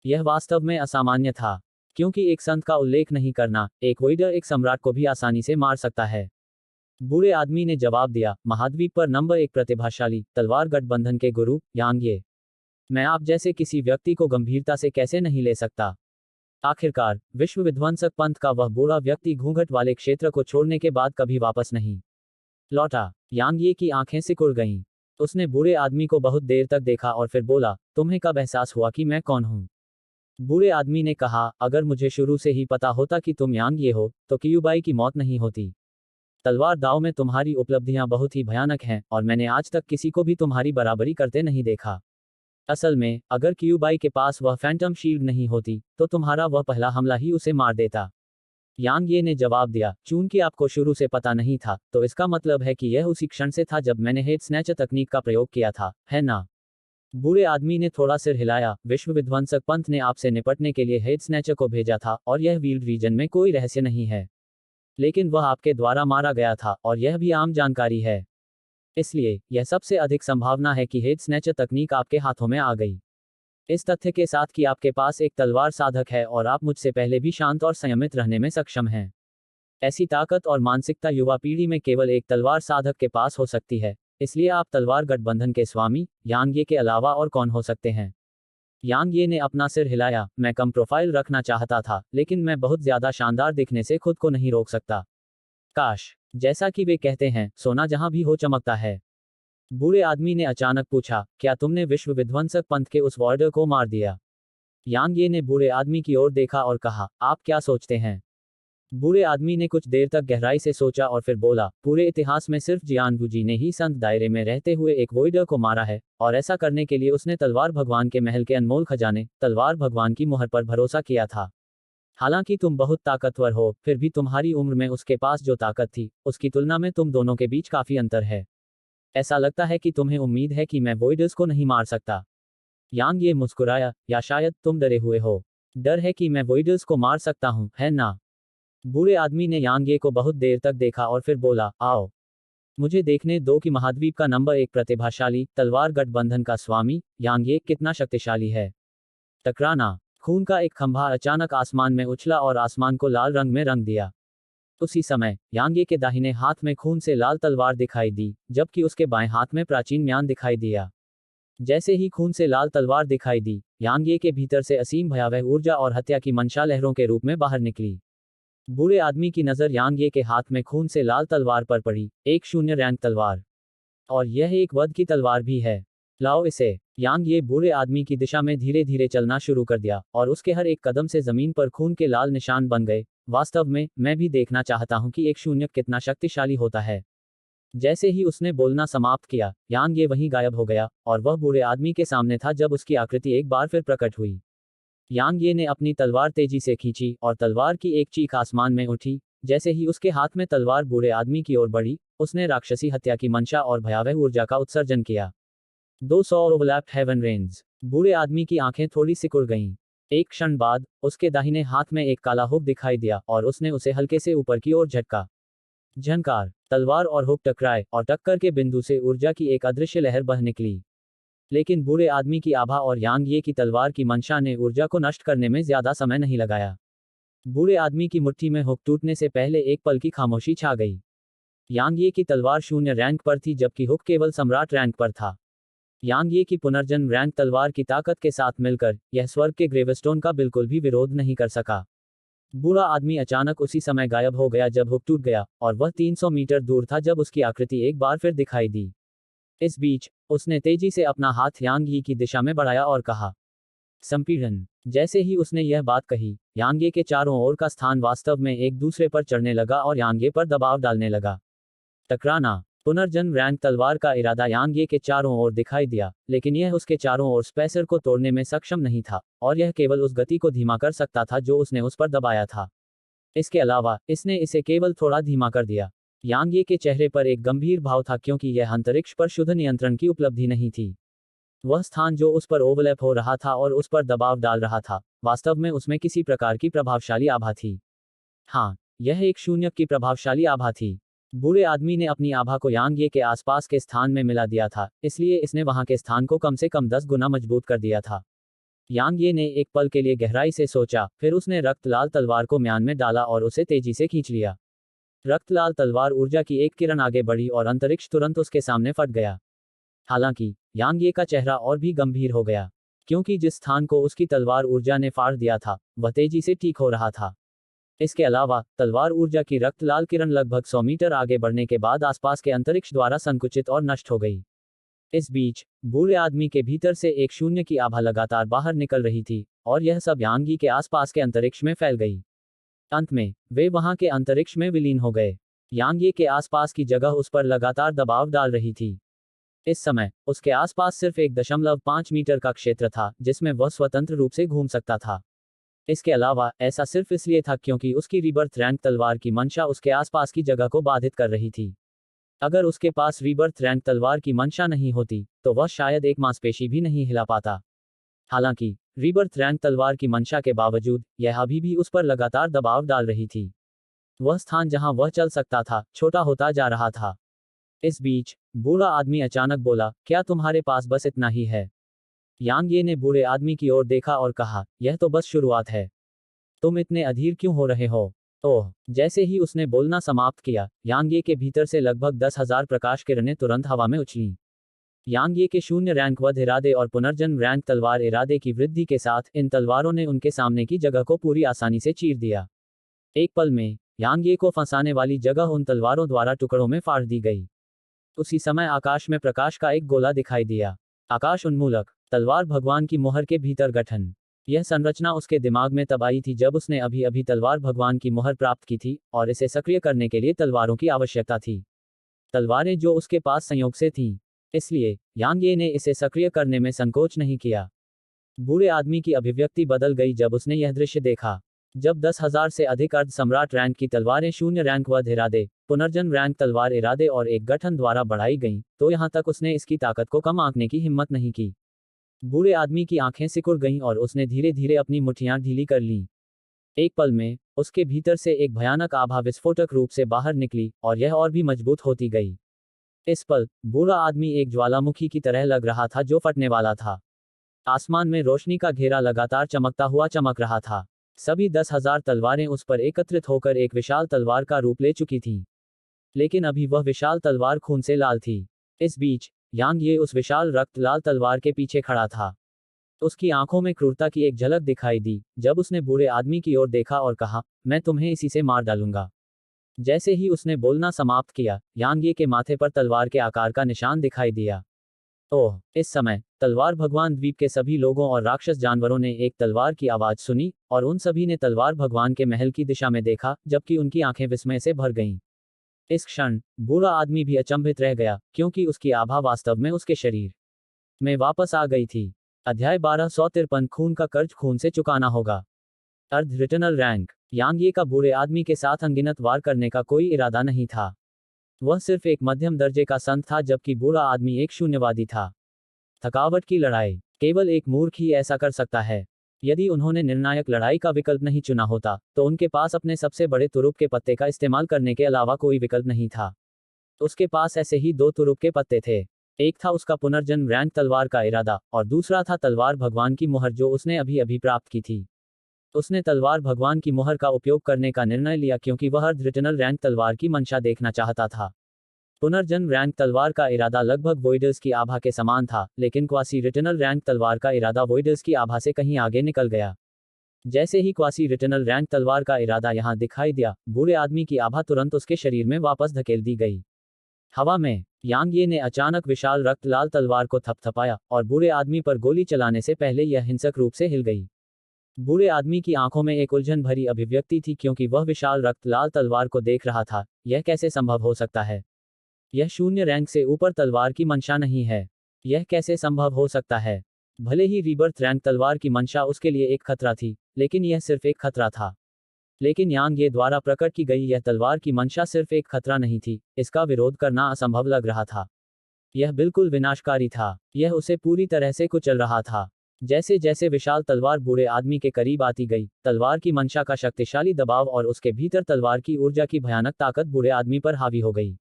यह वास्तव में असामान्य था, क्योंकि एक संत का उल्लेख नहीं करना, एक वोइडर एक सम्राट को भी आसानी से मार सकता है। बूढ़े आदमी ने जवाब दिया, महाद्वीप पर नंबर 1 प्रतिभाशाली तलवार गठबंधन के गुरु यांग ये। मैं आप जैसे किसी व्यक्ति को गंभीरता से कैसे नहीं ले सकता। आखिरकार विश्व विध्वंसक पंथ का वह बूढ़ा व्यक्ति घूंघट वाले क्षेत्र को छोड़ने के बाद कभी वापस नहीं लौटा। यांग ये की आंखें सिकुड़ गईं। उसने बूढ़े आदमी को बहुत देर तक देखा और फिर बोला, तुम्हें कब एहसास हुआ कि मैं कौन हूं? बूढ़े आदमी ने कहा, अगर मुझे शुरू से ही पता होता कि तुम यांग ये हो, तो क्यूबाई की मौत नहीं होती। तलवार दाव में तुम्हारी उपलब्धियां बहुत ही भयानक हैं, और मैंने आज तक किसी को भी तुम्हारी बराबरी करते नहीं देखा। असल में अगर क्यूबाई के पास वह फैंटम शील्ड नहीं होती, तो तुम्हारा वह पहला हमला ही उसे मार देता। यांग ये ने जवाब दिया, चूंकि आपको शुरू से पता नहीं था, तो इसका मतलब है कि यह उसी क्षण से था जब मैंने हेड स्नैचर तकनीक का प्रयोग किया था, है ना? बूढ़े आदमी ने थोड़ा सिर हिलाया। विश्व विध्वंसक पंथ ने आपसे निपटने के लिए हेड स्नैचर को भेजा था, और यह वील्ड रीजन में कोई रहस्य नहीं है। लेकिन वह आपके द्वारा मारा गया था, और यह भी आम जानकारी है। इसलिए यह सबसे अधिक संभावना है कि हेड स्नैचर तकनीक आपके हाथों में आ गई। इस तथ्य के साथ कि आपके पास एक तलवार साधक है और आप मुझसे पहले भी शांत और संयमित रहने में सक्षम हैं। ऐसी ताकत और मानसिकता युवा पीढ़ी में केवल एक तलवार साधक के पास हो सकती है। इसलिए आप तलवार गठबंधन के स्वामी यांग ये के अलावा और कौन हो सकते हैं? यांग ये ने अपना सिर हिलाया। मैं कम प्रोफाइल रखना चाहता था, लेकिन मैं बहुत ज्यादा शानदार दिखने से खुद को नहीं रोक सकता। काश, जैसा कि वे कहते हैं, सोना जहां भी हो चमकता है। बूढ़े आदमी ने अचानक पूछा, क्या तुमने विश्व विध्वंसक पंथ के उस वॉर्डर को मार दिया? यांग ये ने बूढ़े आदमी की ओर देखा और कहा, आप क्या सोचते हैं? बूढ़े आदमी ने कुछ देर तक गहराई से सोचा और फिर बोला, पूरे इतिहास में सिर्फ जियानगुजी ने ही संत दायरे में रहते हुए एक वोइडर को मारा है, और ऐसा करने के लिए उसने तलवार भगवान के महल के अनमोल खजाने, तलवार भगवान की मुहर पर भरोसा किया था। हालांकि तुम बहुत ताकतवर हो, फिर भी तुम्हारी उम्र में उसके पास जो ताकत थी, उसकी तुलना में तुम दोनों के बीच काफी अंतर है। ऐसा लगता है कि तुम्हें उम्मीद है कि मैं वोइडर्स को नहीं मार सकता। यांग ये मुस्कुराया, या शायद तुम डरे हुए हो। डर है कि मैं वोइडर्स को मार सकता हूं, है ना? बूढ़े आदमी ने यांग ये को बहुत देर तक देखा और फिर बोला, आओ मुझे देखने दो कि महाद्वीप का नंबर 1 प्रतिभाशाली तलवार गठबंधन का स्वामी यांग ये कितना शक्तिशाली है। टकराना। खून का एक खंभा अचानक आसमान में उछला और आसमान को लाल रंग में रंग दिया। उसी समय यांग ये के दाहिने हाथ में खून से लाल तलवार दिखाई दी, जबकि उसके बाएं हाथ में प्राचीन म्यान दिखाई दिया। जैसे ही खून से लाल तलवार दिखाई दी, यांग ये के भीतर से असीम भयावह ऊर्जा और हत्या की मंशा लहरों के रूप में बाहर निकली। बूढ़े आदमी की नजर यांग ये के हाथ में खून से लाल तलवार पर पड़ी, एक 0 रैंक तलवार। और यह एक वध की तलवार भी है। लाओ इसे। यांग ये बूढ़े आदमी की दिशा में धीरे धीरे चलना शुरू कर दिया, और उसके हर एक कदम से जमीन पर खून के लाल निशान बन गए। वास्तव में मैं भी देखना चाहता हूं कि एक 0 कितना शक्तिशाली होता है। जैसे ही उसने बोलना समाप्त किया, यांग ये वहीं गायब हो गया, और वह बूढ़े आदमी के सामने था जब उसकी आकृति एक बार फिर प्रकट हुई। यांग ये ने अपनी तलवार तेजी से खींची, और तलवार की एक चीख आसमान में उठी। जैसे ही उसके हाथ में तलवार बूढ़े आदमी की ओर बढ़ी, उसने राक्षसी हत्या की मंशा और भयावह ऊर्जा का उत्सर्जन किया। 200 ओवरलैप्ड हेवन रेंज। बूढ़े आदमी की आंखें थोड़ी सिकुड़ गईं। एक क्षण बाद उसके दाहिने हाथ में एक काला हुक दिखाई दिया, और उसने उसे हल्के से ऊपर की ओर झटका। झनकार। तलवार और हुक टकराए, और टक्कर के बिंदु से ऊर्जा की एक अदृश्य लहर बह निकली। लेकिन बूढ़े आदमी की आभा और यांग ये की तलवार की मंशा ने ऊर्जा को नष्ट करने में ज्यादा समय नहीं लगाया। बूढ़े आदमी की मुट्ठी में हुक टूटने से पहले एक पल की खामोशी छा गई। यांग ये की तलवार 0 रैंक पर थी, जबकि हुक केवल सम्राट रैंक पर था। यांग ये की पुनर्जन्म रैंक तलवार की ताकत के साथ मिलकर यह स्वर्ग के ग्रेवस्टोन का बिल्कुल भी विरोध नहीं कर सका। बूढ़ा आदमी अचानक उसी समय गायब हो गया जब हुक टूट गया, और वह 300 मीटर दूर था जब उसकी आकृति एक बार फिर दिखाई दी। इस बीच उसने तेजी से अपना हाथ यांग ये की दिशा में बढ़ाया और कहा, संपीड़न। जैसे ही उसने यह बात कही, यांग ये के चारों ओर का स्थान वास्तव में एक दूसरे पर चढ़ने लगा और यांग ये पर दबाव डालने लगा। टकराना। पुनर्जन्म रैंक तलवार का इरादा यांग ये के चारों ओर दिखाई दिया, लेकिन यह उसके चारों ओर स्पेसर को तोड़ने में सक्षम नहीं था, और यह केवल उस गति को धीमा कर सकता था जो उसने उस पर दबाया था। इसके अलावा इसने इसे केवल थोड़ा धीमा कर दिया। यांग ये के चेहरे पर एक गंभीर भाव था क्योंकि यह अंतरिक्ष पर शुद्ध नियंत्रण की उपलब्धि नहीं थी। वह स्थान जो उस पर ओवरलैप हो रहा था और उस पर दबाव डाल रहा था, वास्तव में उसमें किसी प्रकार की प्रभावशाली आभा थी। हाँ, यह एक शून्य की प्रभावशाली आभा थी। बूढ़े आदमी ने अपनी आभा को यांग ये के आसपास के स्थान में मिला दिया था, इसलिए इसने वहां के स्थान को कम से कम 10 गुना मजबूत कर दिया था। यांग ये ने एक पल के लिए गहराई से सोचा, फिर उसने रक्त लाल तलवार को म्यान में डाला और उसे तेजी से खींच लिया। रक्त लाल तलवार ऊर्जा की एक किरण आगे बढ़ी और अंतरिक्ष तुरंत उसके सामने फट गया। हालांकि यांग ये का चेहरा और भी गंभीर हो गया, क्योंकि जिस स्थान को उसकी तलवार ऊर्जा ने फाड़ दिया था, वह तेजी से ठीक हो रहा था। इसके अलावा तलवार ऊर्जा की रक्त लाल किरण लगभग 100 मीटर आगे बढ़ने के बाद आसपास के अंतरिक्ष द्वारा संकुचित और नष्ट हो गई। इस बीच बूढ़े आदमी के भीतर से एक शून्य की आभा लगातार बाहर निकल रही थी, और यह सब यांगी के आसपास के अंतरिक्ष में फैल गई। अंत में वे वहां के अंतरिक्ष में विलीन हो गए। यांगी के आसपास की जगह उस पर लगातार दबाव डाल रही थी। इस समय उसके आसपास सिर्फ 1.5 मीटर का क्षेत्र था जिसमें वह स्वतंत्र रूप से घूम सकता था। इसके अलावा ऐसा सिर्फ इसलिए था क्योंकि उसकी रीबर्थ रैंक तलवार की मंशा उसके आसपास की जगह को बाधित कर रही थी। अगर उसके पास रीबर्थ रैंक तलवार की मंशा नहीं होती, तो वह शायद एक मांसपेशी भी नहीं हिला पाता। हालांकि रीबर्थ रैंक तलवार की मंशा के बावजूद यह अभी भी उस पर लगातार दबाव डाल रही थी। वह स्थान जहां वह चल सकता था, छोटा होता जा रहा था। इस बीच बूढ़ा आदमी अचानक बोला, क्या तुम्हारे पास बस इतना ही है? यांग ये ने बूढ़े आदमी की ओर देखा और कहा, यह तो बस शुरुआत है। तुम इतने अधीर क्यों हो रहे हो? ओह! जैसे ही उसने बोलना समाप्त किया, यांग ये के भीतर से लगभग 10,000 प्रकाश किरणें तुरंत हवा में उछलीं। यांग ये के शून्य रैंक वध इरादे और पुनर्जन्म रैंक तलवार इरादे की वृद्धि के साथ इन तलवारों ने उनके सामने की जगह को पूरी आसानी से चीर दिया। एक पल में यांग ये को फंसाने वाली जगह उन तलवारों द्वारा टुकड़ों में फाड़ दी गई। उसी समय आकाश में प्रकाश का एक गोला दिखाई दिया। आकाश उन्मूलक तलवार भगवान की मुहर के भीतर गठन। यह संरचना उसके दिमाग में तब आई थी जब उसने अभी अभी तलवार भगवान की मुहर प्राप्त की थी और इसे सक्रिय करने के लिए तलवारों की आवश्यकता थी। तलवारें जो उसके पास संयोग से थीं। इसलिए यांग ये ने इसे सक्रिय करने में संकोच नहीं किया। बूढ़े आदमी की अभिव्यक्ति बदल गई जब उसने यह दृश्य देखा। जब 10,000 से अधिक अर्ध सम्राट रैंक की तलवारें शून्य रैंक वध इरादे, पुनर्जन्म रैंक तलवार इरादे और एक गठन द्वारा बढ़ाई गईं, तो यहां तक उसने इसकी ताकत को कम आंकने की हिम्मत नहीं की। बूढ़े आदमी की आंखें सिकुड़ गईं और उसने धीरे धीरे अपनी मुट्ठियां ढीली कर लीं। एक पल में उसके भीतर से एक भयानक आभा विस्फोटक रूप से बाहर निकली और यह और भी मजबूत होती गई। इस पल बूढ़ा आदमी एक ज्वालामुखी की तरह लग रहा था जो फटने वाला था। आसमान में रोशनी का घेरा लगातार चमकता हुआ चमक रहा था। सभी 10,000 तलवारें उस पर एकत्रित होकर एक विशाल तलवार का रूप ले चुकी थीं। लेकिन अभी वह विशाल तलवार खून से लाल थी। इस बीच यांग ये उस विशाल रक्त लाल तलवार के पीछे खड़ा था। उसकी आंखों में क्रूरता की एक झलक दिखाई दी जब उसने बूढ़े आदमी की ओर देखा और कहा, मैं तुम्हें इसी से मार डालूंगा। जैसे ही उसने बोलना समाप्त किया, यांग ये के माथे पर तलवार के आकार का निशान दिखाई दिया। ओह! इस समय तलवार भगवान द्वीप के सभी लोगों और राक्षस जानवरों ने एक तलवार की आवाज सुनी और उन सभी ने तलवार भगवान के महल की दिशा में देखा, जबकि उनकी आंखें विस्मय से भर गईं। इस क्षण बूढ़ा आदमी भी अचंभित रह गया, क्योंकि उसकी आभा वास्तव में उसके शरीर में वापस आ गई थी। अध्याय 1253 खून का कर्ज खून से चुकाना होगा। अर्ध रिटर्नल रैंक। यांग ये का बूढ़े आदमी के साथ अनगिनत वार करने का कोई इरादा नहीं था। वह सिर्फ एक मध्यम दर्जे का संत था, जबकि बूढ़ा आदमी एक शून्यवादी था। थकावट की लड़ाई। केवल एक मूर्ख ही ऐसा कर सकता है। यदि उन्होंने निर्णायक लड़ाई का विकल्प नहीं चुना होता, तो उनके पास अपने सबसे बड़े तुरुप के पत्ते का इस्तेमाल करने के अलावा कोई विकल्प नहीं था। उसके पास ऐसे ही 2 तुरुप के पत्ते थे। एक था उसका पुनर्जन्म रैंक तलवार का इरादा और दूसरा था तलवार भगवान की मुहर जो उसने अभी अभी प्राप्त की थी। उसने तलवार भगवान की मुहर का उपयोग करने का निर्णय लिया क्योंकि वह अर्ध रिटर्नल रैंक तलवार की मंशा देखना चाहता था। पुनर्जन्म रैंक तलवार का इरादा लगभग वोइडर्स की आभा के समान था, लेकिन क्वासी रिटर्नल रैंक तलवार का इरादा वोइडर्स की आभा से कहीं आगे निकल गया। जैसे ही क्वासी रिटर्नल रैंक तलवार का इरादा यहां दिखाई दिया, बूढ़े आदमी की आभा तुरंत उसके शरीर में वापस धकेल दी गई। हवा में यांग ये ने अचानक विशाल रक्त लाल तलवार को थपथपाया और बूढ़े आदमी पर गोली चलाने से पहले यह हिंसक रूप से हिल गई। बूढ़े आदमी की आंखों में एक उलझन भरी अभिव्यक्ति थी क्योंकि वह विशाल रक्त लाल तलवार को देख रहा था। यह कैसे संभव हो सकता है? यह शून्य रैंक से ऊपर तलवार की मंशा नहीं है। यह कैसे संभव हो सकता है? भले ही रीबर्थ रैंक तलवार की मंशा उसके लिए एक खतरा थी, लेकिन यह सिर्फ एक खतरा था। लेकिन यांग ये द्वारा प्रकट की गई यह तलवार की मंशा सिर्फ एक खतरा नहीं थी, इसका विरोध करना असंभव लग रहा था। यह बिल्कुल विनाशकारी था, यह उसे पूरी तरह से कुचल रहा था। जैसे जैसे विशाल तलवार बूढ़े आदमी के करीब आती गई, तलवार की मंशा का शक्तिशाली दबाव और उसके भीतर तलवार की ऊर्जा की भयानक ताकत बूढ़े आदमी पर हावी हो गई।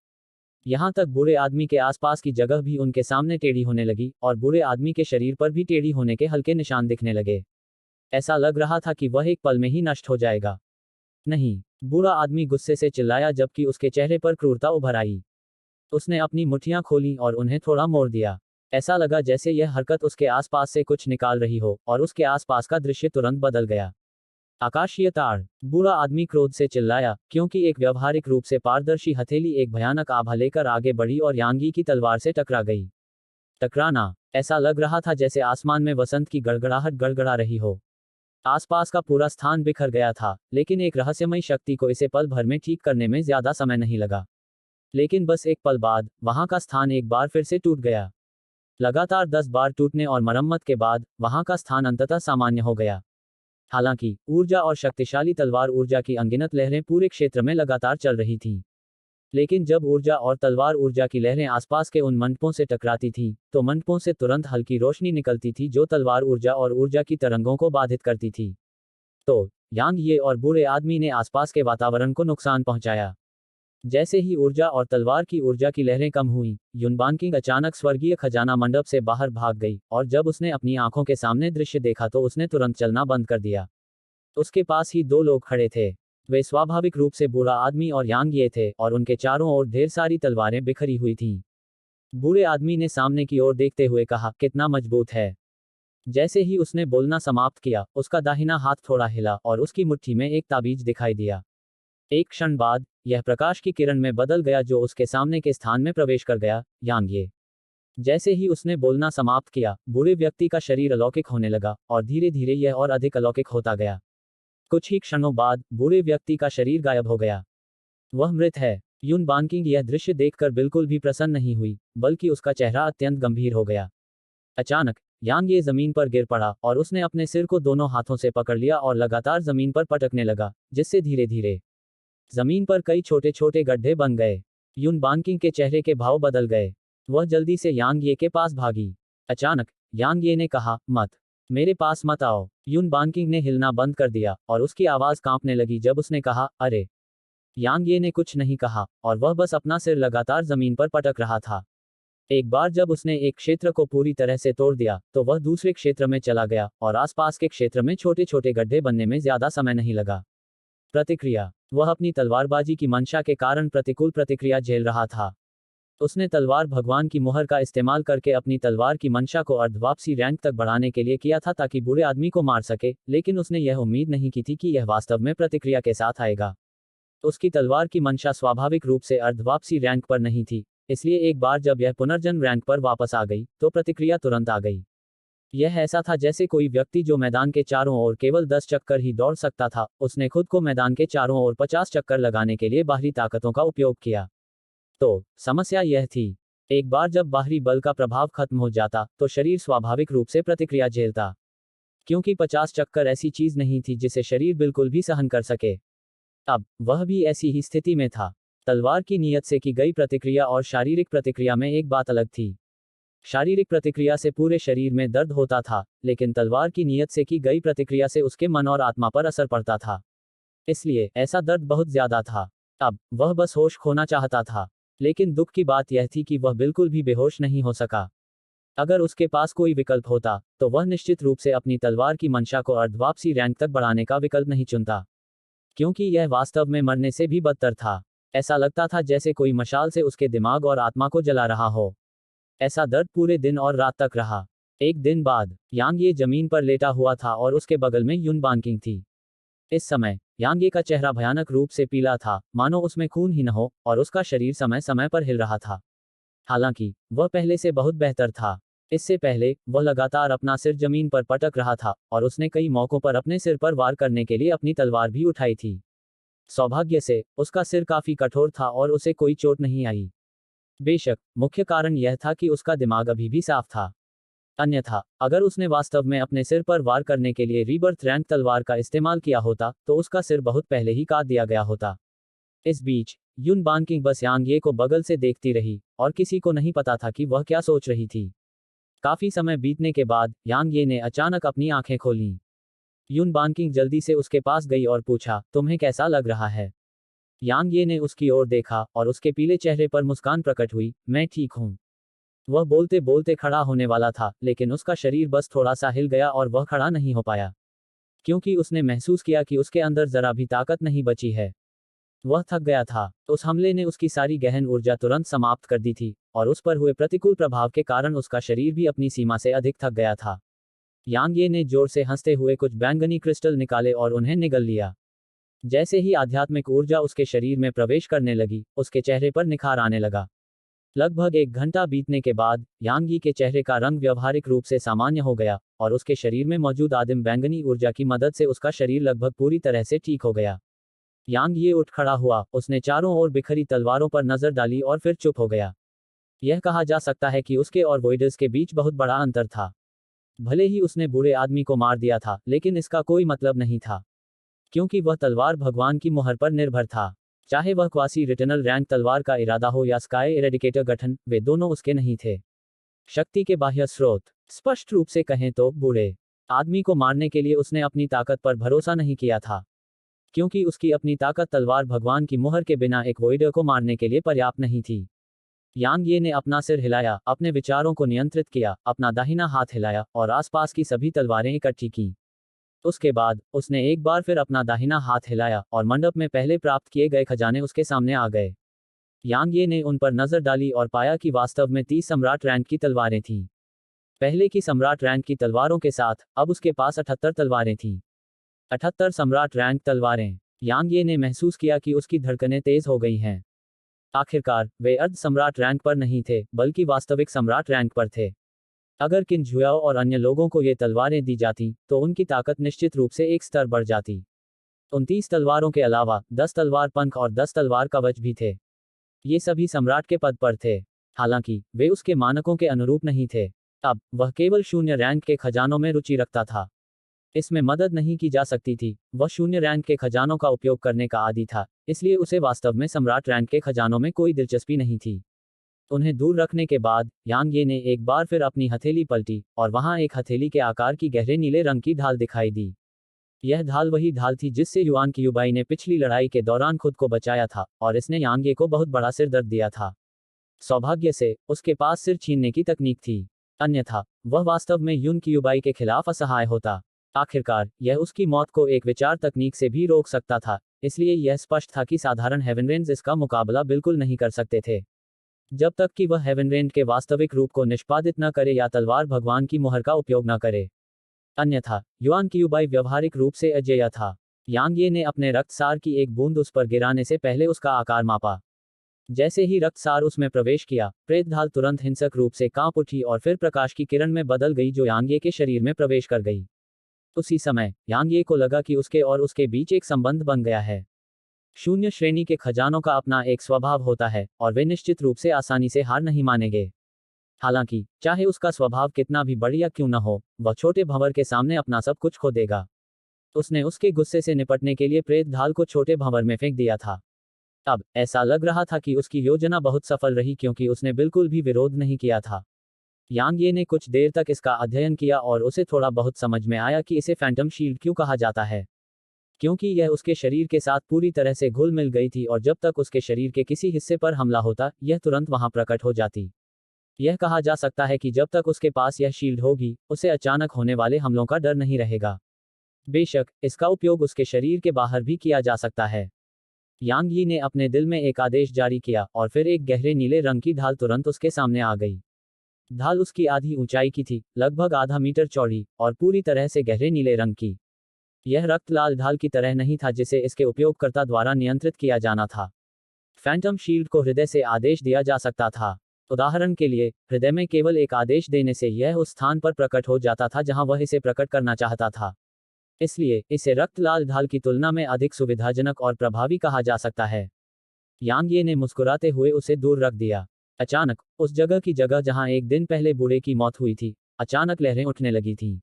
यहाँ तक बूढ़े आदमी के आसपास की जगह भी उनके सामने टेढ़ी होने लगी और बूढ़े आदमी के शरीर पर भी टेढ़ी होने के हल्के निशान दिखने लगे। ऐसा लग रहा था कि वह एक पल में ही नष्ट हो जाएगा। नहीं, बूढ़ा आदमी गुस्से से चिल्लाया जबकि उसके चेहरे पर क्रूरता उभर आई। उसने अपनी मुट्ठियां खोली और उन्हें थोड़ा मोड़ दिया। ऐसा लगा जैसे यह हरकत उसके आसपास से कुछ निकाल रही हो और उसके आसपास का दृश्य तुरंत बदल गया। आकाशीय तार, बूढ़ा आदमी क्रोध से चिल्लाया, क्योंकि एक व्यवहारिक रूप से पारदर्शी हथेली एक भयानक आभा लेकर आगे बढ़ी और यांगी की तलवार से टकरा गई। टकराना, ऐसा लग रहा था जैसे आसमान में वसंत की गड़गड़ाहट गड़गड़ा रही हो। आसपास का पूरा स्थान बिखर गया था, लेकिन एक रहस्यमयी शक्ति को इसे पल भर में ठीक करने में ज्यादा समय नहीं लगा। लेकिन बस एक पल बाद, वहां का स्थान एक बार फिर से टूट गया। लगातार 10 बार टूटने और मरम्मत के बाद, वहां का स्थान अंततः सामान्य हो गया। हालांकि, ऊर्जा और शक्तिशाली तलवार ऊर्जा की अनगिनत लहरें पूरे क्षेत्र में लगातार चल रही थीं। लेकिन जब ऊर्जा और तलवार ऊर्जा की लहरें आसपास के उन मंडपों से टकराती थीं, तो मंडपों से तुरंत हल्की रोशनी निकलती थी जो तलवार ऊर्जा और ऊर्जा की तरंगों को बाधित करती थी। तो यांग ये और बूढ़े आदमी ने आसपास के वातावरण को नुकसान पहुंचाया। जैसे ही ऊर्जा और तलवार की ऊर्जा की लहरें कम हुई, युनबानकिंग अचानक स्वर्गीय खजाना मंडप से बाहर भाग गई और जब उसने अपनी आंखों के सामने दृश्य देखा तो उसने तुरंत चलना बंद कर दिया। उसके पास ही दो लोग खड़े थे। वे स्वाभाविक रूप से बूढ़ा आदमी और यांग ये थे और उनके चारों ओर ढेर सारी तलवारें बिखरी हुई थीं। बूढ़े आदमी ने सामने की ओर देखते हुए कहा, कितना मजबूत है। जैसे ही उसने बोलना समाप्त किया, उसका दाहिना हाथ थोड़ा हिला और उसकी मुट्ठी में एक ताबीज दिखाई दिया। एक क्षण बाद, यह प्रकाश की किरण में बदल गया जो उसके सामने के स्थान में प्रवेश कर गया। यांग ये। जैसे ही उसने बोलना समाप्त किया, बूढ़े व्यक्ति का शरीर अलौकिक होने लगा और धीरे धीरे यह और अधिक अलौकिक होता गया। कुछ ही क्षणों बाद, बूढ़े व्यक्ति का शरीर गायब हो गया। वह मृत है। यून बानकिंग यह दृश्य देखकर बिल्कुल भी प्रसन्न नहीं हुई, बल्कि उसका चेहरा अत्यंत गंभीर हो गया। अचानक, यांग ये जमीन पर गिर पड़ा और उसने अपने सिर को दोनों हाथों से पकड़ लिया और लगातार जमीन पर पटकने लगा, जिससे धीरे धीरे जमीन पर कई छोटे छोटे गड्ढे बन गए। यून बानकिंग के चेहरे के भाव बदल गए। वह जल्दी से यांग ये के पास भागी। अचानक, यांग ये ने कहा, मत, मेरे पास मत आओ। यून बानकिंग ने हिलना बंद कर दिया और उसकी आवाज कांपने लगी जब उसने कहा, अरे। यांग ये ने कुछ नहीं कहा और वह बस अपना सिर लगातार जमीन पर पटक रहा था। एक बार जब उसने एक क्षेत्र को पूरी तरह से तोड़ दिया, तो वह दूसरे क्षेत्र में चला गया और आसपास के क्षेत्र में छोटे छोटे गड्ढे बनने में ज्यादा समय नहीं लगा। प्रतिक्रिया, वह अपनी तलवारबाजी की मंशा के कारण प्रतिकूल प्रतिक्रिया झेल रहा था। उसने तलवार भगवान की मुहर का इस्तेमाल करके अपनी तलवार की मंशा को अर्धवापसी रैंक तक बढ़ाने के लिए किया था ताकि बूढ़े आदमी को मार सके, लेकिन उसने यह उम्मीद नहीं की थी कि यह वास्तव में प्रतिक्रिया के साथ आएगा। उसकी तलवार की मंशा स्वाभाविक रूप से अर्धवापसी रैंक पर नहीं थी, इसलिए एक बार जब यह पुनर्जन्म रैंक पर वापस आ गई, तो प्रतिक्रिया तुरंत आ गई। यह ऐसा था जैसे कोई व्यक्ति जो मैदान के चारों ओर केवल 10 चक्कर ही दौड़ सकता था, उसने खुद को मैदान के चारों ओर 50 चक्कर लगाने के लिए बाहरी ताकतों का उपयोग किया। तो समस्या यह थी, एक बार जब बाहरी बल का प्रभाव खत्म हो जाता, तो शरीर स्वाभाविक रूप से प्रतिक्रिया झेलता। क्योंकि 50 चक्कर ऐसी चीज नहीं थी जिसे शरीर बिल्कुल भी सहन कर सके। अब वह भी ऐसी ही स्थिति में था। तलवार की नीयत से की गई प्रतिक्रिया और शारीरिक प्रतिक्रिया में एक बात अलग थी। शारीरिक प्रतिक्रिया से पूरे शरीर में दर्द होता था, लेकिन तलवार की नीयत से की गई प्रतिक्रिया से उसके मन और आत्मा पर असर पड़ता था। इसलिए ऐसा दर्द बहुत ज्यादा था। अब वह बस होश खोना चाहता था, लेकिन दुख की बात यह थी कि वह बिल्कुल भी बेहोश नहीं हो सका। अगर उसके पास कोई विकल्प होता, तो वह निश्चित रूप से अपनी तलवार की मंशा को अर्धवापसी रैंक तक बढ़ाने का विकल्प नहीं चुनता, क्योंकि यह वास्तव में मरने से भी बदतर था। ऐसा लगता था जैसे कोई मशाल से उसके दिमाग और आत्मा को जला रहा हो। ऐसा दर्द पूरे दिन और रात तक रहा। एक दिन बाद, यांग ये जमीन पर लेटा हुआ था और उसके बगल में यून बानकिंग थी। इस समय, यांग ये का चेहरा भयानक रूप से पीला था, मानो उसमें खून ही न हो, और उसका शरीर समय समय पर हिल रहा था। हालांकि, वह पहले से बहुत बेहतर था। इससे पहले, वह लगातार अपना सिर जमीन पर पटक रहा था, और उसने कई मौकों पर अपने सिर पर वार करने के लिए अपनी तलवार भी उठाई थी। सौभाग्य से, उसका सिर काफी कठोर था और उसे कोई चोट नहीं आई। बेशक, मुख्य कारण यह था कि उसका दिमाग अभी भी साफ था। अन्यथा अगर उसने वास्तव में अपने सिर पर वार करने के लिए रीबर्थ रैंक तलवार का इस्तेमाल किया होता तो उसका सिर बहुत पहले ही काट दिया गया होता। इस बीच युन बानकिंग बस यांग ये को बगल से देखती रही और किसी को नहीं पता था कि वह क्या सोच रही थी। काफी समय बीतने के बाद यांग ये ने अचानक अपनी आंखें खोलीं। युन बानकिंग जल्दी से उसके पास गई और पूछा, तुम्हें कैसा लग रहा है? यांग ये ने उसकी ओर देखा और उसके पीले चेहरे पर मुस्कान प्रकट हुई, मैं ठीक हूं। वह बोलते बोलते खड़ा होने वाला था, लेकिन उसका शरीर बस थोड़ा सा हिल गया और वह खड़ा नहीं हो पाया, क्योंकि उसने महसूस किया कि उसके अंदर जरा भी ताकत नहीं बची है। वह थक गया था। उस हमले ने उसकी सारी गहन ऊर्जा तुरंत समाप्त कर दी थी, और उस पर हुए प्रतिकूल प्रभाव के कारण उसका शरीर भी अपनी सीमा से अधिक थक गया था। यांग ये ने जोर से हंसते हुए कुछ बैंगनी क्रिस्टल निकाले और उन्हें निगल लिया। जैसे ही आध्यात्मिक ऊर्जा उसके शरीर में प्रवेश करने लगी, उसके चेहरे पर निखार आने लगा। लगभग 1 घंटा बीतने के बाद यांग यी के चेहरे का रंग व्यवहारिक रूप से सामान्य हो गया, और उसके शरीर में मौजूद आदिम बैंगनी ऊर्जा की मदद से उसका शरीर लगभग पूरी तरह से ठीक हो गया। यांग ये उठ खड़ा हुआ, उसने चारों ओर बिखरी तलवारों पर नजर डाली और फिर चुप हो गया। यह कहा जा सकता है कि उसके और वोइडर्स के बीच बहुत बड़ा अंतर था। भले ही उसने बूढ़े आदमी को मार दिया था, लेकिन इसका कोई मतलब नहीं था, क्योंकि वह तलवार भगवान की मुहर पर निर्भर था। चाहे वह क्वासी रिटर्नल रैंक तलवार का इरादा हो या स्काई इरेडिकेटर गठन, वे दोनों उसके नहीं थे। शक्ति के बाह्य स्रोत, स्पष्ट रूप से कहें तो बूढ़े आदमी को मारने के लिए उसने अपनी ताकत पर भरोसा नहीं किया था, क्योंकि उसकी अपनी ताकत तलवार भगवान की मुहर के बिना एक वोइडर को मारने के लिए पर्याप्त नहीं थी। यांग ये ने अपना सिर हिलाया, अपने विचारों को नियंत्रित किया, अपना दाहिना हाथ हिलाया और आसपास की सभी तलवारें इकट्ठी की। उसके बाद उसने एक बार फिर अपना दाहिना हाथ हिलाया और मंडप में पहले प्राप्त किए गए खजाने उसके सामने आ गए। यांग ये ने उन पर नजर डाली और पाया कि वास्तव में 30 सम्राट रैंक की तलवारें थीं। पहले की सम्राट रैंक की तलवारों के साथ अब उसके पास 78 तलवारें थीं। 78 सम्राट रैंक तलवारें। यांग ये ने महसूस किया कि उसकी धड़कनें तेज हो गई हैं। आखिरकार वे अर्ध सम्राट रैंक पर नहीं थे, बल्कि वास्तविक सम्राट रैंक पर थे। अगर किन झुयाओ और अन्य लोगों को ये तलवारें दी जाती तो उनकी ताकत निश्चित रूप से एक स्तर बढ़ जाती। उन 30 तलवारों के अलावा 10 तलवार पंख और 10 तलवार कवच भी थे। ये सभी सम्राट के पद पर थे, हालांकि वे उसके मानकों के अनुरूप नहीं थे। अब वह केवल शून्य रैंक के खजानों में रुचि रखता था। इसमें मदद नहीं की जा सकती थी, वह शून्य रैंक के खजानों का उपयोग करने का आदी था, इसलिए उसे वास्तव में सम्राट रैंक के खजानों में कोई दिलचस्पी नहीं थी। उन्हें दूर रखने के बाद यांग ये ने एक बार फिर अपनी हथेली पलटी और वहां एक हथेली के आकार की गहरे नीले रंग की ढाल दिखाई दी। यह ढाल वही ढाल थी जिससे युआन क्यूबाई ने पिछली लड़ाई के दौरान खुद को बचाया था, और इसने यांग ये को बहुत बड़ा सिर दर्द दिया था। सौभाग्य से उसके पास सिर छीनने की तकनीक थी, अन्यथा वह वास्तव में युन क्यूबाई के खिलाफ असहाय होता। आखिरकार यह उसकी मौत को एक विचार तकनीक से भी रोक सकता था, इसलिए यह स्पष्ट था कि साधारण हेवनरेंज इसका मुकाबला बिल्कुल नहीं कर सकते थे, जब तक कि वह हेवनरेंड के वास्तविक रूप को निष्पादित न करे या तलवार भगवान की मुहर का उपयोग न करे। अन्यथा युआन क्यूबाई व्यवहारिक रूप से अजेय था। यांग ये ने अपने रक्तसार की एक बूंद उस पर गिराने से पहले उसका आकार मापा। जैसे ही रक्तसार उसमें प्रवेश किया, प्रेत ढाल तुरंत हिंसक रूप से कांप उठी और फिर प्रकाश की किरण में बदल गई जो यांग ये के शरीर में प्रवेश कर गई। उसी समय यांग ये को लगा कि उसके और उसके बीच एक संबंध बन गया है। शून्य श्रेणी के खजानों का अपना एक स्वभाव होता है, और वे निश्चित रूप से आसानी से हार नहीं मानेंगे। हालांकि चाहे उसका स्वभाव कितना भी बढ़िया क्यों न हो, वह छोटे भंवर के सामने अपना सब कुछ खो देगा। उसने उसके गुस्से से निपटने के लिए प्रेत ढाल को छोटे भंवर में फेंक दिया था। अब ऐसा लग रहा था कि उसकी योजना बहुत सफल रही, क्योंकि उसने बिल्कुल भी विरोध नहीं किया था। यांग ये ने कुछ देर तक इसका अध्ययन किया और उसे थोड़ा बहुत समझ में आया कि इसे फैंटम शील्ड क्यों कहा जाता है, क्योंकि यह उसके शरीर के साथ पूरी तरह से घुल मिल गई थी और जब तक उसके शरीर के किसी हिस्से पर हमला होता, यह तुरंत वहां प्रकट हो जाती। यह कहा जा सकता है कि जब तक उसके पास यह शील्ड होगी, उसे अचानक होने वाले हमलों का डर नहीं रहेगा। बेशक इसका उपयोग उसके शरीर के बाहर भी किया जा सकता है। यांग यी ने अपने दिल में एक आदेश जारी किया और फिर एक गहरे नीले रंग की ढाल तुरंत उसके सामने आ गई। ढाल उसकी आधी ऊंचाई की थी, लगभग आधा मीटर चौड़ी और पूरी तरह से गहरे नीले रंग की। यह रक्त लाल ढाल की तरह नहीं था जिसे इसके उपयोगकर्ता द्वारा नियंत्रित किया जाना था। फैंटम शील्ड को हृदय से आदेश दिया जा सकता था। उदाहरण के लिए, हृदय में केवल एक आदेश देने से यह उस स्थान पर प्रकट हो जाता था जहां वह इसे प्रकट करना चाहता था। इसलिए इसे रक्त लाल ढाल की तुलना में अधिक सुविधाजनक और प्रभावी कहा जा सकता है। यांग ये ने मुस्कुराते हुए उसे दूर रख दिया। अचानक उस जगह की जगह जहां एक दिन पहले बूढ़े की मौत हुई थी, अचानक लहरें उठने लगी थीं।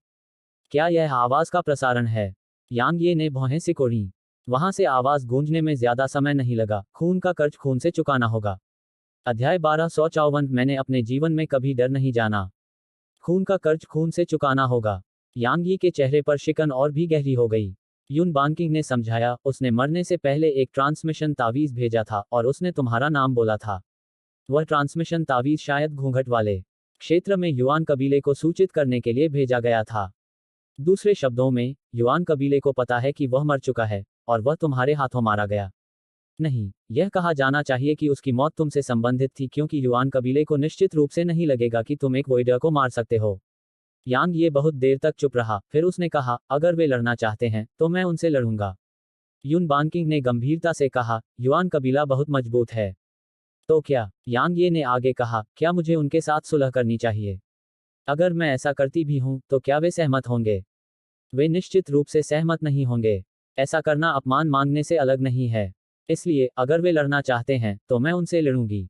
क्या यह आवाज का प्रसारण है? यांग ये ने भौहें सिकोड़ी। वहां से आवाज गूंजने में ज्यादा समय नहीं लगा। खून का कर्ज खून से चुकाना होगा। अध्याय 1254। मैंने अपने जीवन में कभी डर नहीं जाना। खून का कर्ज खून से चुकाना होगा। यांग यी के चेहरे पर शिकन और भी गहरी हो गई। यून बांकिंग ने समझाया, उसने मरने से पहले एक ट्रांसमिशन तावीज भेजा था और उसने तुम्हारा नाम बोला था। वह ट्रांसमिशन तावीज शायद घूंघट वाले क्षेत्र में युआन कबीले को सूचित करने के लिए भेजा गया था। दूसरे शब्दों में, युआन कबीले को पता है कि वह मर चुका है और वह तुम्हारे हाथों मारा गया। नहीं, यह कहा जाना चाहिए कि उसकी मौत तुमसे संबंधित थी, क्योंकि युआन कबीले को निश्चित रूप से नहीं लगेगा कि तुम एक वोइडर को मार सकते हो। यांग ये बहुत देर तक चुप रहा, फिर उसने कहा, अगर वे लड़ना चाहते हैं तो मैं उनसे लड़ूंगा। यून बांकिंग ने गंभीरता से कहा, युआन कबीला बहुत मजबूत है। तो क्या? यांग ये ने आगे कहा, क्या मुझे उनके साथ सुलह करनी चाहिए? अगर मैं ऐसा करती भी हूं, तो क्या वे सहमत होंगे? वे निश्चित रूप से सहमत नहीं होंगे। ऐसा करना अपमान मांगने से अलग नहीं है। इसलिए, अगर वे लड़ना चाहते हैं, तो मैं उनसे लड़ूंगी।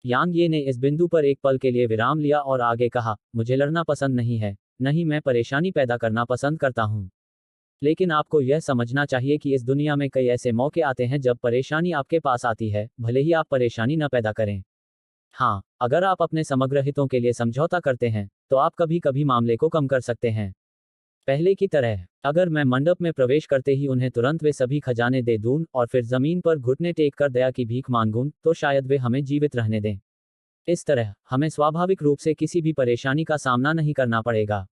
यांग ये ने इस बिंदु पर एक पल के लिए विराम लिया और आगे कहा, मुझे लड़ना पसंद नहीं है, नहीं मैं परेशानी पैदा करना पसंद करता हूं। लेकिन आपको यह समझना चाहिए कि इस दुनिया में कई ऐसे मौके आते हैं जब परेशानी आपके पास आती है, भले ही आप परेशानी न पैदा करें। हाँ, अगर आप अपने समग्र हितों के लिए समझौता करते हैं, तो आप कभी कभी मामले को कम कर सकते हैं। पहले की तरह, अगर मैं मंडप में प्रवेश करते ही उन्हें तुरंत वे सभी खजाने दे दूं और फिर जमीन पर घुटने टेक कर दया की भीख मांगूं, तो शायद वे हमें जीवित रहने दें। इस तरह, हमें स्वाभाविक रूप से किसी भी परेशानी का सामना नहीं करना पड़ेगा।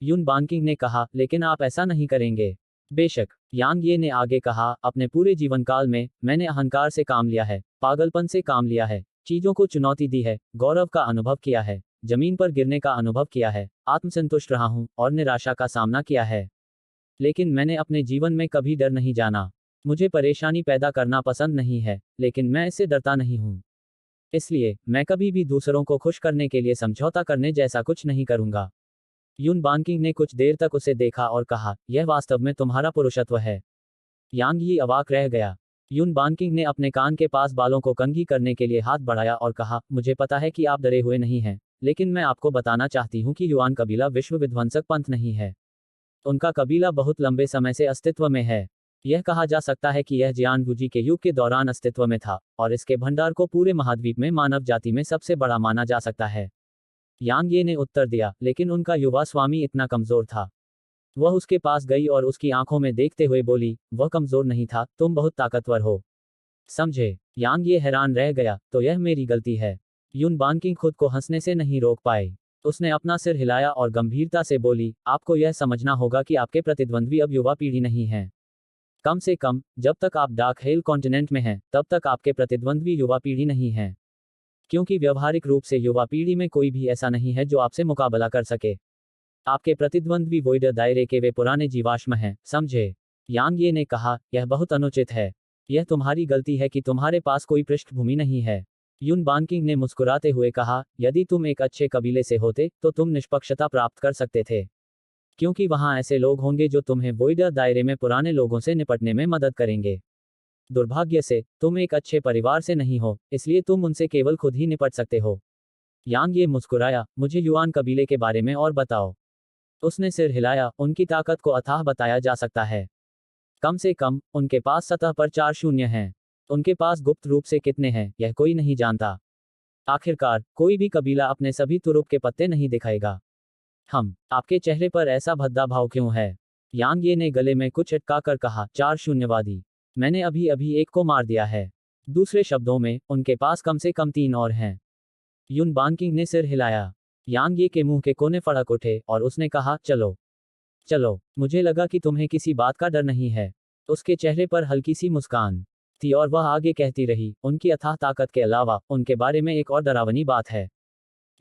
यून बांकिंग ने कहा, लेकिन आप ऐसा नहीं करेंगे। बेशक, यांग ये ने आगे कहा, अपने पूरे जीवन काल में, मैंने अहंकार से काम लिया है, पागलपन से काम लिया है, चीजों को चुनौती दी है, गौरव का अनुभव किया है, जमीन पर गिरने का अनुभव किया है, आत्मसंतुष्ट रहा हूं और निराशा का सामना किया है। लेकिन मैंने अपने जीवन में कभी डर नहीं जाना। मुझे परेशानी पैदा करना पसंद नहीं है, लेकिन मैं इससे डरता नहीं हूं। इसलिए, मैं कभी भी दूसरों को खुश करने के लिए समझौता करने जैसा कुछ नहीं करूंगा। यून बांकिंग ने कुछ देर तक उसे देखा और कहा, यह वास्तव में तुम्हारा पुरुषत्व है। यांग यी अवाक रह गया। यून बांकिंग ने अपने कान के पास बालों को कंघी करने के लिए हाथ बढ़ाया और कहा, मुझे पता है कि आप डरे हुए नहीं हैं, लेकिन मैं आपको बताना चाहती हूं कि युआन कबीला विश्व विध्वंसक पंथ नहीं है। उनका कबीला बहुत लंबे समय से अस्तित्व में है। यह कहा जा सकता है कि यह जियानगुजी के युग के दौरान अस्तित्व में था, और इसके भंडार को पूरे महाद्वीप में मानव जाति में सबसे बड़ा माना जा सकता है। यांग ये ने उत्तर दिया, लेकिन उनका युवा स्वामी इतना कमजोर था। वह उसके पास गई और उसकी आंखों में देखते हुए बोली, वह कमजोर नहीं था, तुम बहुत ताकतवर हो। समझे? यांग ये हैरान रह गया, तो यह मेरी गलती है। यून बांकिंग खुद को हंसने से नहीं रोक पाए। उसने अपना सिर हिलाया और गंभीरता से बोली, आपको यह समझना होगा कि आपके प्रतिद्वंद्वी अब युवा पीढ़ी नहीं है। कम से कम, जब तक आप डार्क हेल कॉन्टिनेंट में हैं, तब तक आपके प्रतिद्वंद्वी युवा पीढ़ी नहीं है। क्योंकि व्यवहारिक रूप से युवा पीढ़ी में कोई भी ऐसा नहीं है जो आपसे मुकाबला कर सके। आपके प्रतिद्वंद्वी वोइडर दायरे के वे पुराने जीवाश्म हैं, समझे? यांग ये ने कहा, यह बहुत अनुचित है। यह तुम्हारी गलती है कि तुम्हारे पास कोई पृष्ठभूमि नहीं है। यून बांकिंग ने मुस्कुराते हुए कहा, यदि तुम एक अच्छे कबीले से होते, तो तुम निष्पक्षता प्राप्त कर सकते थे। क्योंकि वहां ऐसे लोग होंगे जो तुम्हें वोइडर दायरे में पुराने लोगों से निपटने में मदद करेंगे। दुर्भाग्य से, तुम एक अच्छे परिवार से नहीं हो, इसलिए तुम उनसे केवल खुद ही निपट सकते हो। यांग ये मुस्कुराया, मुझे युआन कबीले के बारे में और बताओ। उसने सिर हिलाया, उनकी ताकत को अथाह बताया जा सकता है। कम से कम, उनके पास सतह पर 4 शून्य हैं। उनके पास गुप्त रूप से कितने हैं, यह कोई नहीं जानता। आखिरकार, कोई भी कबीला अपने सभी तुरुप के पत्ते नहीं दिखाएगा। आपके चेहरे पर ऐसा भद्दा भाव क्यों है? यांग ये ने गले में कुछ अटका कर कहा, 4 शून्यवादी। मैंने अभी अभी एक को मार दिया है। दूसरे शब्दों में, उनके पास कम से कम 3 और हैं। यून बांकिंग ने सिर हिलाया। यांग ये के मुंह के कोने फड़क उठे और उसने कहा, चलो चलो, मुझे लगा कि तुम्हें किसी बात का डर नहीं है। उसके चेहरे पर हल्की सी मुस्कान थी और वह आगे कहती रही, उनकी अथाह ताकत के अलावा, उनके बारे में एक और डरावनी बात है।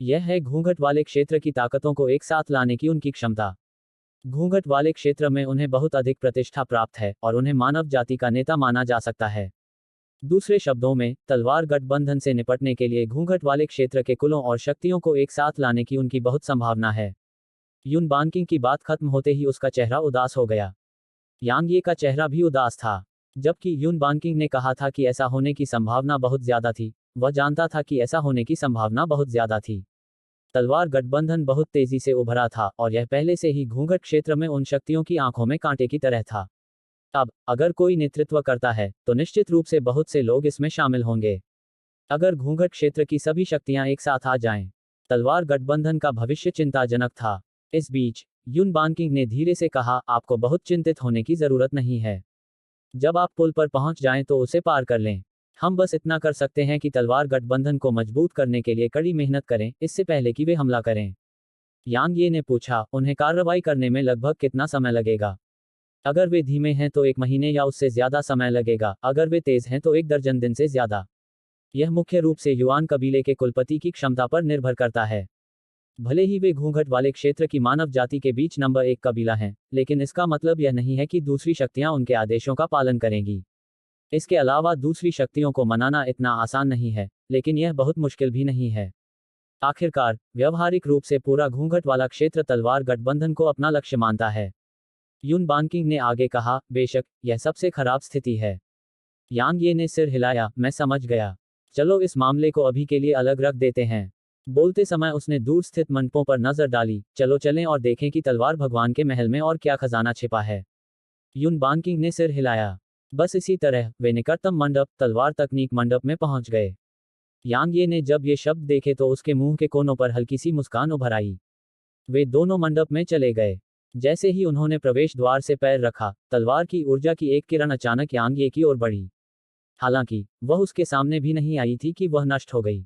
यह है घूंघट वाले क्षेत्र की ताकतों को एक साथ लाने की उनकी क्षमता। घूंघट वाले क्षेत्र में उन्हें बहुत अधिक प्रतिष्ठा प्राप्त है और उन्हें मानव जाति का नेता माना जा सकता है। दूसरे शब्दों में, तलवार गठबंधन से निपटने के लिए घूंघट वाले क्षेत्र के कुलों और शक्तियों को एक साथ लाने की उनकी बहुत संभावना है। यून बांकिंग की बात खत्म होते ही उसका चेहरा उदास हो गया। यांग ये का चेहरा भी उदास था। जबकि यून बांकिंग ने कहा था कि ऐसा होने की संभावना बहुत ज्यादा थी, वह जानता था कि ऐसा होने की संभावना बहुत ज्यादा थी। तलवार गठबंधन बहुत तेजी से उभरा था और यह पहले से ही घूंघट क्षेत्र में उन शक्तियों की आंखों में कांटे की तरह था। अब अगर कोई नेतृत्व करता है तो निश्चित रूप से बहुत से लोग इसमें शामिल होंगे। अगर घूंघट क्षेत्र की सभी शक्तियां एक साथ आ जाएं, तलवार गठबंधन का भविष्य चिंताजनक था। इस बीच युन बानकिंग ने धीरे से कहा, आपको बहुत चिंतित होने की जरूरत नहीं है। जब आप पुल पर पहुंच जाएं तो उसे पार कर लें। हम बस इतना कर सकते हैं कि तलवार गठबंधन को मजबूत करने के लिए कड़ी मेहनत करें, इससे पहले कि वे हमला करें। यांग ये ने पूछा, उन्हें कार्रवाई करने में लगभग कितना समय लगेगा? अगर वे धीमे हैं तो 1 महीने या उससे ज्यादा समय लगेगा, अगर वे तेज हैं तो 1 दर्जन दिन से ज्यादा। यह मुख्य रूप से युआन कबीले के कुलपति की क्षमता पर निर्भर करता है। भले ही वे घूंघट वाले क्षेत्र की मानव जाति के बीच नंबर 1 कबीला हैं, लेकिन इसका मतलब यह नहीं है कि दूसरी शक्तियां उनके आदेशों का पालन करेंगी। इसके अलावा दूसरी शक्तियों को मनाना इतना आसान नहीं है, लेकिन यह बहुत मुश्किल भी नहीं है। आखिरकार व्यवहारिक रूप से पूरा घूंघट वाला क्षेत्र तलवार गठबंधन को अपना लक्ष्य मानता है। युन बानकिंग ने आगे कहा, बेशक यह सबसे खराब स्थिति है। यांग ये ने सिर हिलाया, मैं समझ गया। चलो इस मामले को अभी के लिए अलग रख देते हैं। बोलते समय उसने दूर स्थित मंडपों पर नजर डाली। चलो चलें और देखें कि तलवार भगवान के महल में और क्या खजाना छिपा है। युन बानकिंग ने सिर हिलाया। बस इसी तरह वे निकटतम मंडप, तलवार तकनीक मंडप में पहुंच गए। यांग ये ने जब ये शब्द देखे तो उसके मुंह के कोनों पर हल्की सी मुस्कान उभर आई। वे दोनों मंडप में चले गए। जैसे ही उन्होंने प्रवेश द्वार से पैर रखा, तलवार की ऊर्जा की एक किरण अचानक यांग ये की ओर बढ़ी। हालांकि वह उसके सामने भी नहीं आई थी कि वह नष्ट हो गई।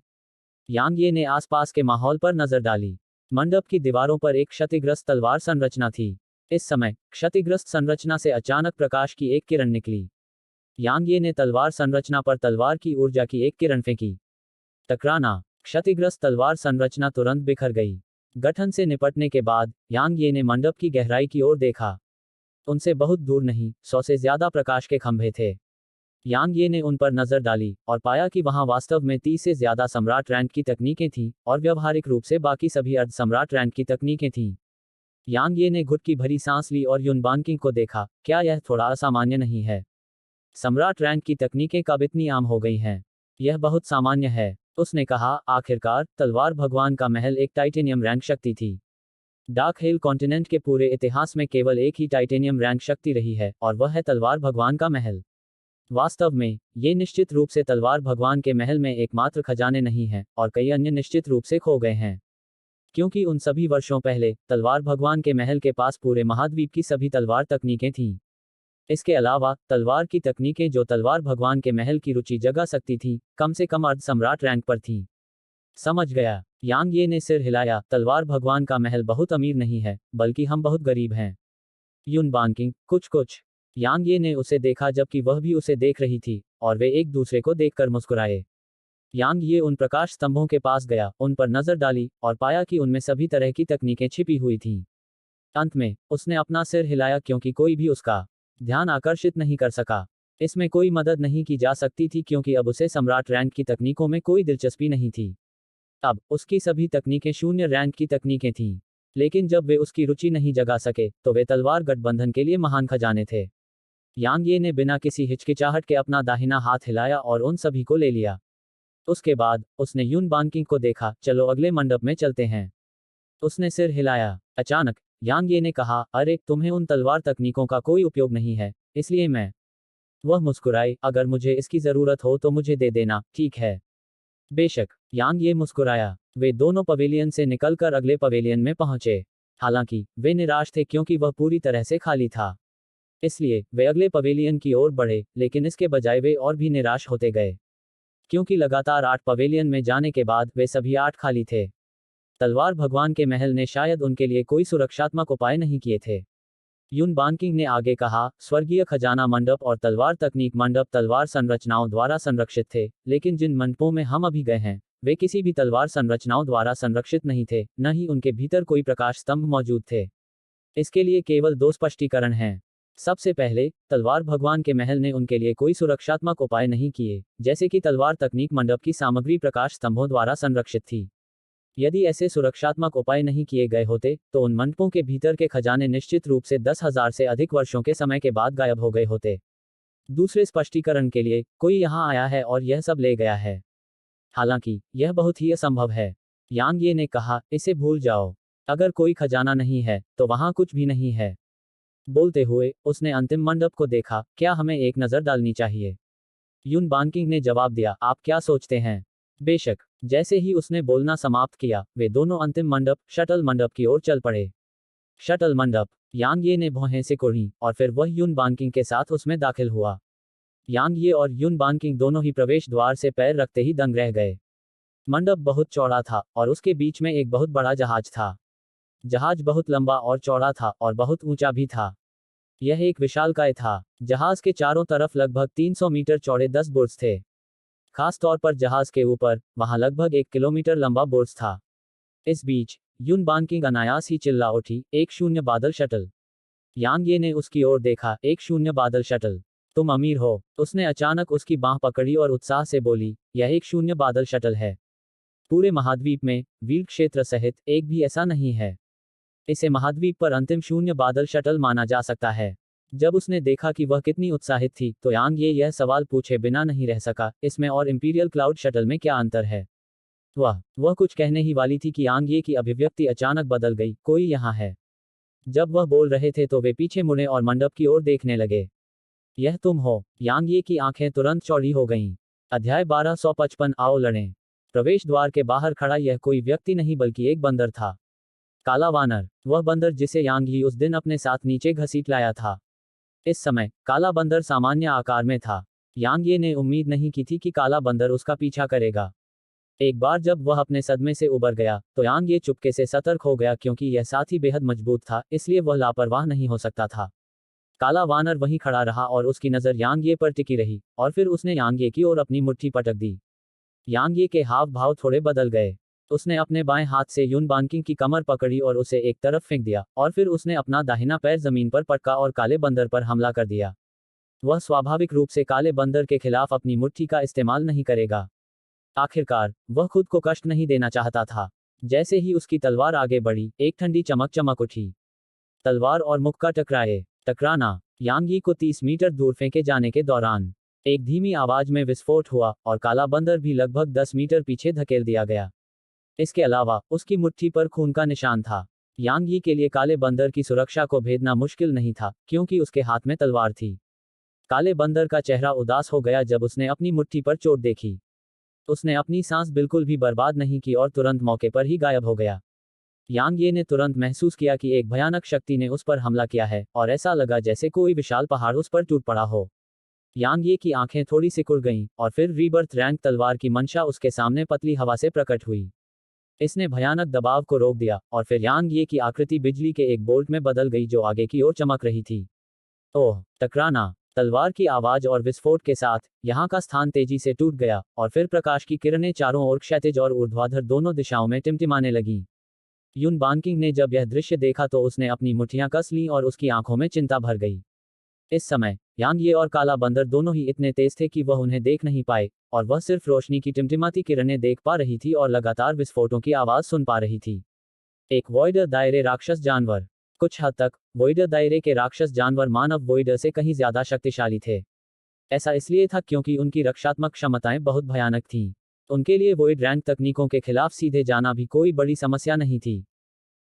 यांग ये ने आसपास के माहौल पर नजर डाली। मंडप की दीवारों पर एक क्षतिग्रस्त तलवार संरचना थी। इस समय क्षतिग्रस्त संरचना से अचानक प्रकाश की एक किरण निकली। यांग ये ने तलवार संरचना पर तलवार की ऊर्जा की एक किरण फेंकी। टकराना, क्षतिग्रस्त तलवार संरचना तुरंत बिखर गई। गठन से निपटने के बाद यांग ये ने मंडप की गहराई की ओर देखा। उनसे बहुत दूर नहीं, 100 से ज्यादा प्रकाश के खंभे थे। यांग ये ने उन पर नजर डाली और पाया कि वहां वास्तव में 30 से ज्यादा सम्राट रैंक की तकनीकें थीं और व्यवहारिक रूप से बाकी सभी अर्ध सम्राट रैंक की तकनीकें थीं। यांग ये ने घुट की भरी सांस ली और युन बानकिंग को देखा, क्या यह थोड़ा असामान्य नहीं है? सम्राट रैंक की तकनीकें कब इतनी आम हो गई हैं? यह बहुत सामान्य है, उसने कहा। आखिरकार तलवार भगवान का महल एक टाइटेनियम रैंक शक्ति थी। डार्क हेल कॉन्टिनेंट के पूरे इतिहास में केवल एक ही टाइटेनियम रैंक शक्ति रही है और वह है तलवार भगवान का महल। वास्तव में ये निश्चित रूप से तलवार भगवान के महल में एकमात्र खजाने नहीं हैं और कई अन्य निश्चित रूप से खो गए हैं, क्योंकि उन सभी वर्षों पहले तलवार भगवान के महल के पास पूरे महाद्वीप की सभी तलवार तकनीकें थीं। इसके अलावा तलवार की तकनीकें जो तलवार भगवान के महल की रुचि जगा सकती थीं, कम से कम अर्ध सम्राट रैंक पर थीं। समझ गया। यांग ये ने सिर हिलाया। तलवार भगवान का महल बहुत अमीर नहीं है, बल्कि हम बहुत गरीब हैं। युन बानकिंग, कुछ। यांग ये ने उसे देखा जबकि वह भी उसे देख रही थी, और वे एक दूसरे को देखकर मुस्कुराए। यांग ये उन प्रकाश स्तंभों के पास गया, उन पर नजर डाली और पाया कि उनमें सभी तरह की तकनीकें छिपी हुई थीं। अंत में उसने अपना सिर हिलाया क्योंकि कोई भी उसका ध्यान आकर्षित नहीं कर सका। इसमें कोई मदद नहीं की जा सकती थी क्योंकि अब उसे सम्राट रैंक की तकनीकों में कोई दिलचस्पी नहीं थी। अब उसकी सभी तकनीकें शून्य रैंक की तकनीकें थीं। लेकिन जब वे उसकी रुचि नहीं जगा सके तो वे तलवार गठबंधन के लिए महान खजाने थे। यांग ये ने बिना किसी हिचकिचाहट के अपना दाहिना हाथ हिलाया और उन सभी को ले लिया। उसके बाद उसने युन बानकिंग को देखा, चलो अगले मंडप में चलते हैं। उसने सिर हिलाया। अचानक यांग ये ने कहा, अरे तुम्हें उन तलवार तकनीकों का कोई उपयोग नहीं है, इसलिए मैं। वह मुस्कुराई, अगर मुझे इसकी जरूरत हो तो मुझे दे देना, ठीक है? बेशक, यांग ये मुस्कुराया। वे दोनों पवेलियन से निकलकर अगले पवेलियन में पहुंचे। हालांकि वे निराश थे क्योंकि वह पूरी तरह से खाली था। इसलिए वे अगले पवेलियन की ओर बढ़े, लेकिन इसके बजाय वे और भी निराश होते गए, क्योंकि लगातार 8 पवेलियन में जाने के बाद वे सभी 8 खाली थे। तलवार भगवान के महल ने शायद उनके लिए कोई सुरक्षात्मक उपाय नहीं किए थे। युन बानकिंग ने आगे कहा, स्वर्गीय खजाना मंडप और तलवार तकनीक मंडप तलवार संरचनाओं द्वारा संरक्षित थे, लेकिन जिन मंडपों में हम अभी गए हैं, वे किसी भी तलवार संरचनाओं द्वारा संरक्षित नहीं थे, न ही उनके भीतर कोई प्रकाश स्तंभ मौजूद थे। इसके लिए केवल 2 स्पष्टीकरण हैं। सबसे पहले, तलवार भगवान के महल ने उनके लिए कोई सुरक्षात्मक उपाय नहीं किए, जैसे कि तलवार तकनीक मंडप की सामग्री प्रकाश स्तंभों द्वारा संरक्षित थी। यदि ऐसे सुरक्षात्मक उपाय नहीं किए गए होते, तो उन मंडपों के भीतर के खजाने निश्चित रूप से 10,000 से अधिक वर्षों के समय के बाद गायब हो गए होते। दूसरे स्पष्टीकरण के लिए, कोई यहां आया है और यह सब ले गया है। हालांकि यह बहुत ही असंभव है। यांग ये ने कहा, इसे भूल जाओ। अगर कोई खजाना नहीं है तो वहां कुछ भी नहीं है। बोलते हुए उसने अंतिम मंडप को देखा, क्या हमें एक नजर डालनी चाहिए? यून बानकिंग ने जवाब दिया, आप क्या सोचते हैं? बेशक। जैसे ही उसने बोलना समाप्त किया, वे दोनों अंतिम मंडप, शटल मंडप की ओर चल पड़े। शटल मंडप। यांग ये ने भौहें सिकोड़ी और फिर वह यून बानकिंग के साथ उसमें दाखिल हुआ। यांग ये और यून बानकिंग दोनों ही प्रवेश द्वार से पैर रखते ही दंग रह गए। मंडप बहुत चौड़ा था और उसके बीच में एक बहुत बड़ा जहाज था। जहाज बहुत लंबा और चौड़ा था और बहुत ऊंचा भी था। यह एक विशालकाय था। जहाज के चारों तरफ लगभग 300 मीटर चौड़े 10 बुर्ज थे। खास तौर पर जहाज के ऊपर, वहां लगभग 1 किलोमीटर लंबा बुर्ज था। इस बीच यून बानकिंग अनायास ही चिल्ला उठी, एक शून्य बादल शटल। यांग ये ने उसकी ओर देखा, एक शून्य बादल शटल। तुम अमीर हो। उसने अचानक उसकी बांह पकड़ी और उत्साह से बोली, यह एक शून्य बादल शटल है। पूरे महाद्वीप में, वील क्षेत्र सहित, एक भी ऐसा नहीं है। इसे महाद्वीप पर अंतिम शून्य बादल शटल माना जा सकता है। जब उसने देखा कि वह कितनी उत्साहित थी, तो यांग ये यह सवाल पूछे बिना नहीं रह सका, इसमें और इंपीरियल क्लाउड शटल में क्या अंतर है? वह कुछ कहने ही वाली थी कि यांग ये की अभिव्यक्ति अचानक बदल गई, कोई यहाँ है। जब वह बोल रहे थे तो वे पीछे मुड़े और मंडप की ओर देखने लगे। यह तुम हो? यांग ये की आंखें तुरंत चौड़ी हो गईं। अध्याय 1255, आओ लड़ें। प्रवेश द्वार के बाहर खड़ा यह कोई व्यक्ति नहीं बल्कि एक बंदर था। काला वानर। वह बंदर जिसे यांग ही उस दिन अपने साथ नीचे घसीट लाया था। इस समय काला बंदर सामान्य आकार में था। यांग ये ने उम्मीद नहीं की थी कि काला बंदर उसका पीछा करेगा। एक बार जब वह अपने सदमे से उबर गया, तो यांग ये चुपके से सतर्क हो गया क्योंकि यह साथी बेहद मजबूत था, इसलिए वह लापरवाह नहीं हो सकता था। काला वानर वहीं खड़ा रहा और उसकी नजर यांग ये पर टिकी रही, और फिर उसने यांग ये की ओर अपनी मुट्ठी पटक दी। यांग ये के हाव भाव थोड़े बदल गए। उसने अपने बाएं हाथ से यून बानकिंग की कमर पकड़ी और उसे एक तरफ फेंक दिया, और फिर उसने अपना दाहिना पैर जमीन पर पटका और काले बंदर पर हमला कर दिया। वह स्वाभाविक रूप से काले बंदर के खिलाफ अपनी मुट्ठी का इस्तेमाल नहीं करेगा। आखिरकार वह खुद को कष्ट नहीं देना चाहता था। जैसे ही उसकी तलवार आगे बढ़ी, एक ठंडी चमक चमक उठी। तलवार और मुक्का टकराना। यांग यी को 30 मीटर दूर फेंके जाने के दौरान एक धीमी आवाज में विस्फोट हुआ और काला बंदर भी लगभग 10 मीटर पीछे धकेल दिया गया। इसके अलावा उसकी मुट्ठी पर खून का निशान था। यांग यी के लिए काले बंदर की सुरक्षा को भेदना मुश्किल नहीं था, क्योंकि उसके हाथ में तलवार थी। काले बंदर का चेहरा उदास हो गया जब उसने अपनी मुट्ठी पर चोट देखी। उसने अपनी सांस बिल्कुल भी बर्बाद नहीं की और तुरंत मौके पर ही गायब हो गया। यांग ये ने तुरंत महसूस किया कि एक भयानक शक्ति ने उस पर हमला किया है, और ऐसा लगा जैसे कोई विशाल पहाड़ उस पर टूट पड़ा हो। यांग ये की आंखें थोड़ी सिकुड़ गईं, और फिर रीबर्थ रैंक तलवार की मंशा उसके सामने पतली हवा से प्रकट हुई। इसने भयानक दबाव को रोक दिया, और फिर यांग ये की आकृति बिजली के एक बोल्ट में बदल गई जो आगे की ओर चमक रही थी। ओह! टकराना। तलवार की आवाज और विस्फोट के साथ यहाँ का स्थान तेजी से टूट गया, और फिर प्रकाश की किरणें चारों ओर क्षैतिज और ऊर्ध्वाधर दोनों दिशाओं में टिमटिमाने लगीं। यून बानकिंग ने जब यह दृश्य देखा तो उसने अपनी मुट्ठियां कस लीं और उसकी आंखों में चिंता भर गई। इस समय यांग ये और काला बंदर दोनों ही इतने तेज थे कि वह उन्हें देख नहीं पाए, और वह सिर्फ रोशनी की टिमटिमाती किरणें देख पा रही थी और लगातार विस्फोटों की आवाज सुन पा रही थी। एक वॉइडर दायरे राक्षस जानवर। कुछ हद तक वॉइडर दायरे के राक्षस जानवर मानव वॉइडर से कहीं ज्यादा शक्तिशाली थे। ऐसा इसलिए था क्योंकि उनकी रक्षात्मक क्षमताएं बहुत भयानक थीं। उनके लिए वॉइड रैंक तकनीकों के खिलाफ सीधे जाना भी कोई बड़ी समस्या नहीं थी।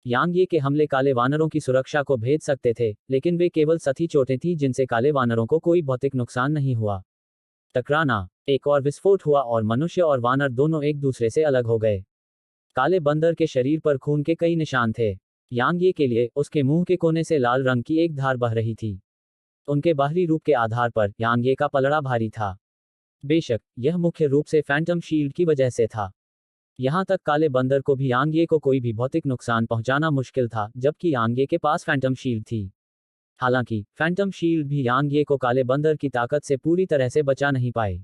यांग ये के हमले काले वानरों की सुरक्षा को भेद सकते थे, लेकिन वे केवल सतही चोटें थीं जिनसे काले वानरों को कोई भौतिक नुकसान नहीं हुआ। टकराना। एक और विस्फोट हुआ और मनुष्य और वानर दोनों एक दूसरे से अलग हो गए। काले बंदर के शरीर पर खून के कई निशान थे। यांग ये के लिए उसके मुंह के कोने से लाल रंग की एक धार बह रही थी। उनके बाहरी रूप के आधार पर यांग ये का पलड़ा भारी था। बेशक यह मुख्य रूप से फैंटम शील्ड की वजह से था। यहाँ तक काले बंदर को भी यांग ये को कोई भी भौतिक नुकसान पहुंचाना मुश्किल था, जबकि यांग ये के पास फैंटम शील्ड थी। हालांकि फैंटम शील्ड भी यांग ये को काले बंदर की ताकत से पूरी तरह से बचा नहीं पाए।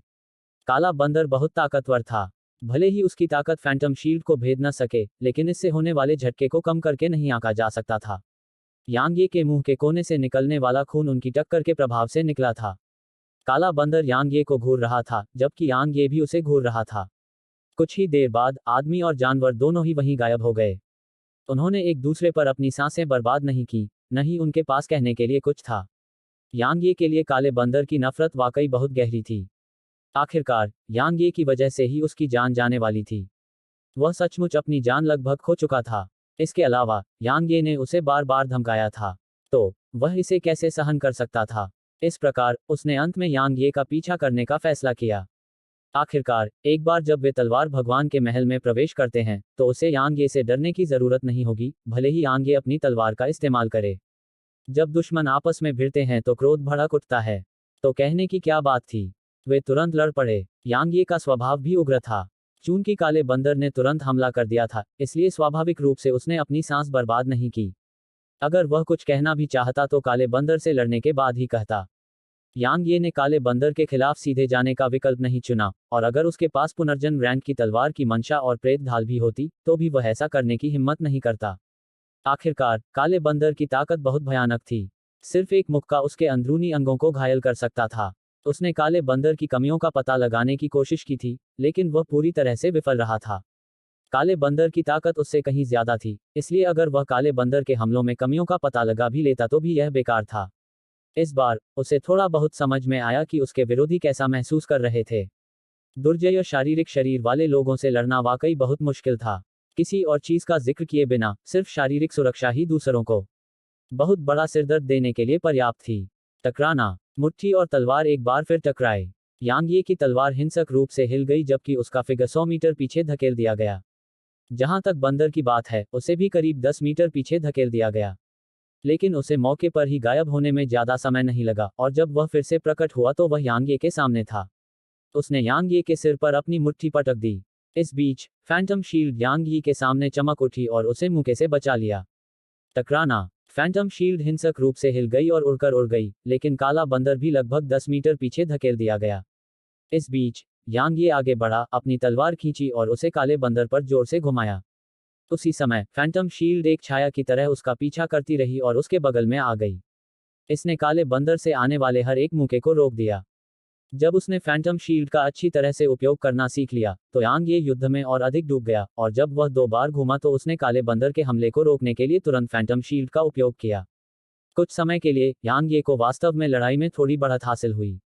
काला बंदर बहुत ताकतवर था। भले ही उसकी ताकत फैंटम शील्ड को भेद न सके, लेकिन इससे होने वाले झटके को कम करके नहीं आंका जा सकता था। यांग ये के मुंह के कोने से निकलने वाला खून उनकी टक्कर के प्रभाव से निकला था। काला बंदर यांग ये को घूर रहा था, जबकि यांग ये भी उसे घूर रहा था। कुछ ही देर बाद आदमी और जानवर दोनों ही वहीं गायब हो गए। उन्होंने एक दूसरे पर अपनी सांसें बर्बाद नहीं की, न ही उनके पास कहने के लिए कुछ था। यांग ये के लिए काले बंदर की नफरत वाकई बहुत गहरी थी। आखिरकार यांग ये की वजह से ही उसकी जान जाने वाली थी। वह सचमुच अपनी जान लगभग खो चुका था। इसके अलावा यांग ये ने उसे बार बार धमकाया था, तो वह इसे कैसे सहन कर सकता था। इस प्रकार उसने अंत में यांग ये का पीछा करने का फैसला किया। आखिरकार एक बार जब वे तलवार भगवान के महल में प्रवेश करते हैं तो उसे यांग ये से डरने की जरूरत नहीं होगी, भले ही यांग ये अपनी तलवार का इस्तेमाल करे। जब दुश्मन आपस में भिड़ते हैं तो क्रोध भड़क उठता है। तो कहने की क्या बात थी, वे तुरंत लड़ पड़े। यांग ये का स्वभाव भी उग्र था। चूंकि काले बंदर ने तुरंत हमला कर दिया था, इसलिए स्वाभाविक रूप से उसने अपनी सांस बर्बाद नहीं की। अगर वह कुछ कहना भी चाहता तो काले बंदर से लड़ने के बाद ही कहता। यांग ये ने काले बंदर के खिलाफ सीधे जाने का विकल्प नहीं चुना, और अगर उसके पास पुनर्जन्म रैंक की तलवार की मंशा और प्रेत ढाल भी होती तो भी वह ऐसा करने की हिम्मत नहीं करता। आखिरकार काले बंदर की ताकत बहुत भयानक थी। सिर्फ एक मुक्का उसके अंदरूनी अंगों को घायल कर सकता था। उसने काले बंदर की कमियों का पता लगाने की कोशिश की थी, लेकिन वह पूरी तरह से विफल रहा था। काले बंदर की ताकत उससे कहीं ज्यादा थी, इसलिए अगर वह काले बंदर के हमलों में कमियों का पता लगा भी लेता तो भी यह बेकार था। इस बार उसे थोड़ा बहुत समझ में आया कि उसके विरोधी कैसा महसूस कर रहे थे। दुर्जय शारीरिक शरीर वाले लोगों से लड़ना वाकई बहुत मुश्किल था। किसी और चीज का जिक्र किए बिना सिर्फ शारीरिक सुरक्षा ही दूसरों को बहुत बड़ा सिरदर्द देने के लिए पर्याप्त थी। टकराना। मुट्ठी और तलवार एक बार फिर टकराए। यांग ये की तलवार हिंसक रूप से हिल गई जबकि उसका फिगर 100 मीटर पीछे धकेल दिया गया। जहां तक बंदर की बात है, उसे भी करीब 10 मीटर पीछे धकेल दिया गया। लेकिन उसे मौके पर ही गायब होने में ज्यादा समय नहीं लगा, और जब वह फिर से प्रकट हुआ तो वह यांग ये के सामने था। उसने यांग ये के सिर पर अपनी मुट्ठी पटक दी। इस बीच फैंटम शील्ड यांग ये के सामने चमक उठी और उसे मुक्के से बचा लिया। टकराना। फैंटम शील्ड हिंसक रूप से हिल गई और उड़कर उड़ गई, लेकिन काला बंदर भी लगभग 10 मीटर पीछे धकेल दिया गया। इस बीच यांग ये आगे बढ़ा, अपनी तलवार खींची और उसे काले बंदर पर जोर से घुमाया। उसी समय फैंटम शील्ड एक छाया की तरह उसका पीछा करती रही और उसके बगल में आ गई। इसने काले बंदर से आने वाले हर एक मुक्के को रोक दिया। जब उसने फैंटम शील्ड का अच्छी तरह से उपयोग करना सीख लिया तो यांग ये युद्ध में और अधिक डूब गया, और जब वह 2 बार घूमा तो उसने काले बंदर के हमले को रोकने के लिए तुरंत फैंटम शील्ड का उपयोग किया। कुछ समय के लिए यांग ये को वास्तव में लड़ाई में थोड़ी बढ़त हासिल हुई।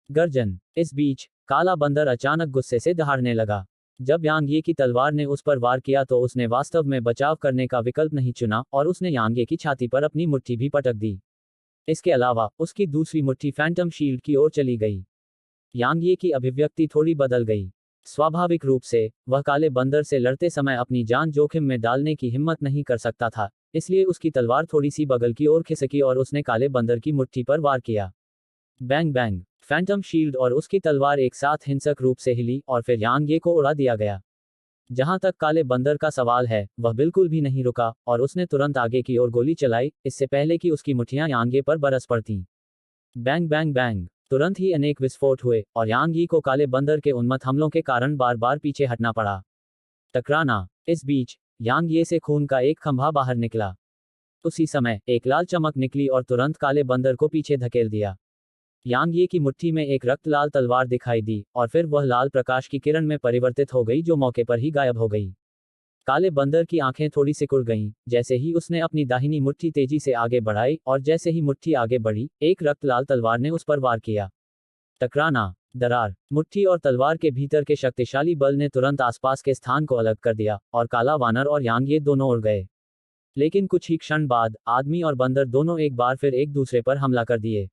गर्जन। इस बीच काला बंदर अचानक गुस्से से दहाड़ने लगा। जब यांग ये की तलवार ने उस पर वार किया तो उसने वास्तव में बचाव करने का विकल्प नहीं चुना और उसने यांग ये की छाती पर अपनी मुट्ठी भी पटक दी। इसके अलावा उसकी दूसरी मुट्ठी फैंटम शील्ड की ओर चली गई। यांग ये की अभिव्यक्ति थोड़ी बदल गई। स्वाभाविक रूप से वह काले बंदर से लड़ते समय अपनी जान जोखिम में डालने की हिम्मत नहीं कर सकता था, इसलिए उसकी तलवार थोड़ी सी बगल की ओर खिसकी और उसने काले बंदर की मुट्ठी पर वार किया। Bang bang. फैंटम शील्ड और उसकी तलवार एक साथ हिंसक रूप से हिली और फिर यांग ये को उड़ा दिया गया। जहां तक काले बंदर का सवाल है, वह बिल्कुल भी नहीं रुका और उसने तुरंत आगे की ओर गोली चलाई, इससे पहले कि उसकी मुट्ठियां यांग ये पर बरस पड़तीं। Bang bang bang. तुरंत ही अनेक विस्फोट हुए और यांग ये को काले बंदर के उन्मत्त हमलों के कारण बार बार पीछे हटना पड़ा। टकराना। इस बीच यांग ये से खून का एक खंभा बाहर निकला। उसी समय एक लाल चमक निकली और तुरंत काले बंदर को पीछे धकेल दिया। यांग ये की मुट्ठी में एक रक्त लाल तलवार दिखाई दी और फिर वह लाल प्रकाश की किरण में परिवर्तित हो गई जो मौके पर ही गायब हो गई। काले बंदर की आंखें थोड़ी सिकुड़ गईं जैसे ही उसने अपनी दाहिनी मुट्ठी तेजी से आगे बढ़ाई, और जैसे ही मुट्ठी आगे बढ़ी एक रक्त लाल तलवार ने उस पर वार किया। टकराना। दरार। मुट्ठी और तलवार के भीतर के शक्तिशाली बल ने तुरंत आसपास के स्थान को अलग कर दिया और काला वानर और यांग ये दोनों उड़ गए। लेकिन कुछ ही क्षण बाद आदमी और बंदर दोनों एक बार फिर एक दूसरे पर हमला कर दिए।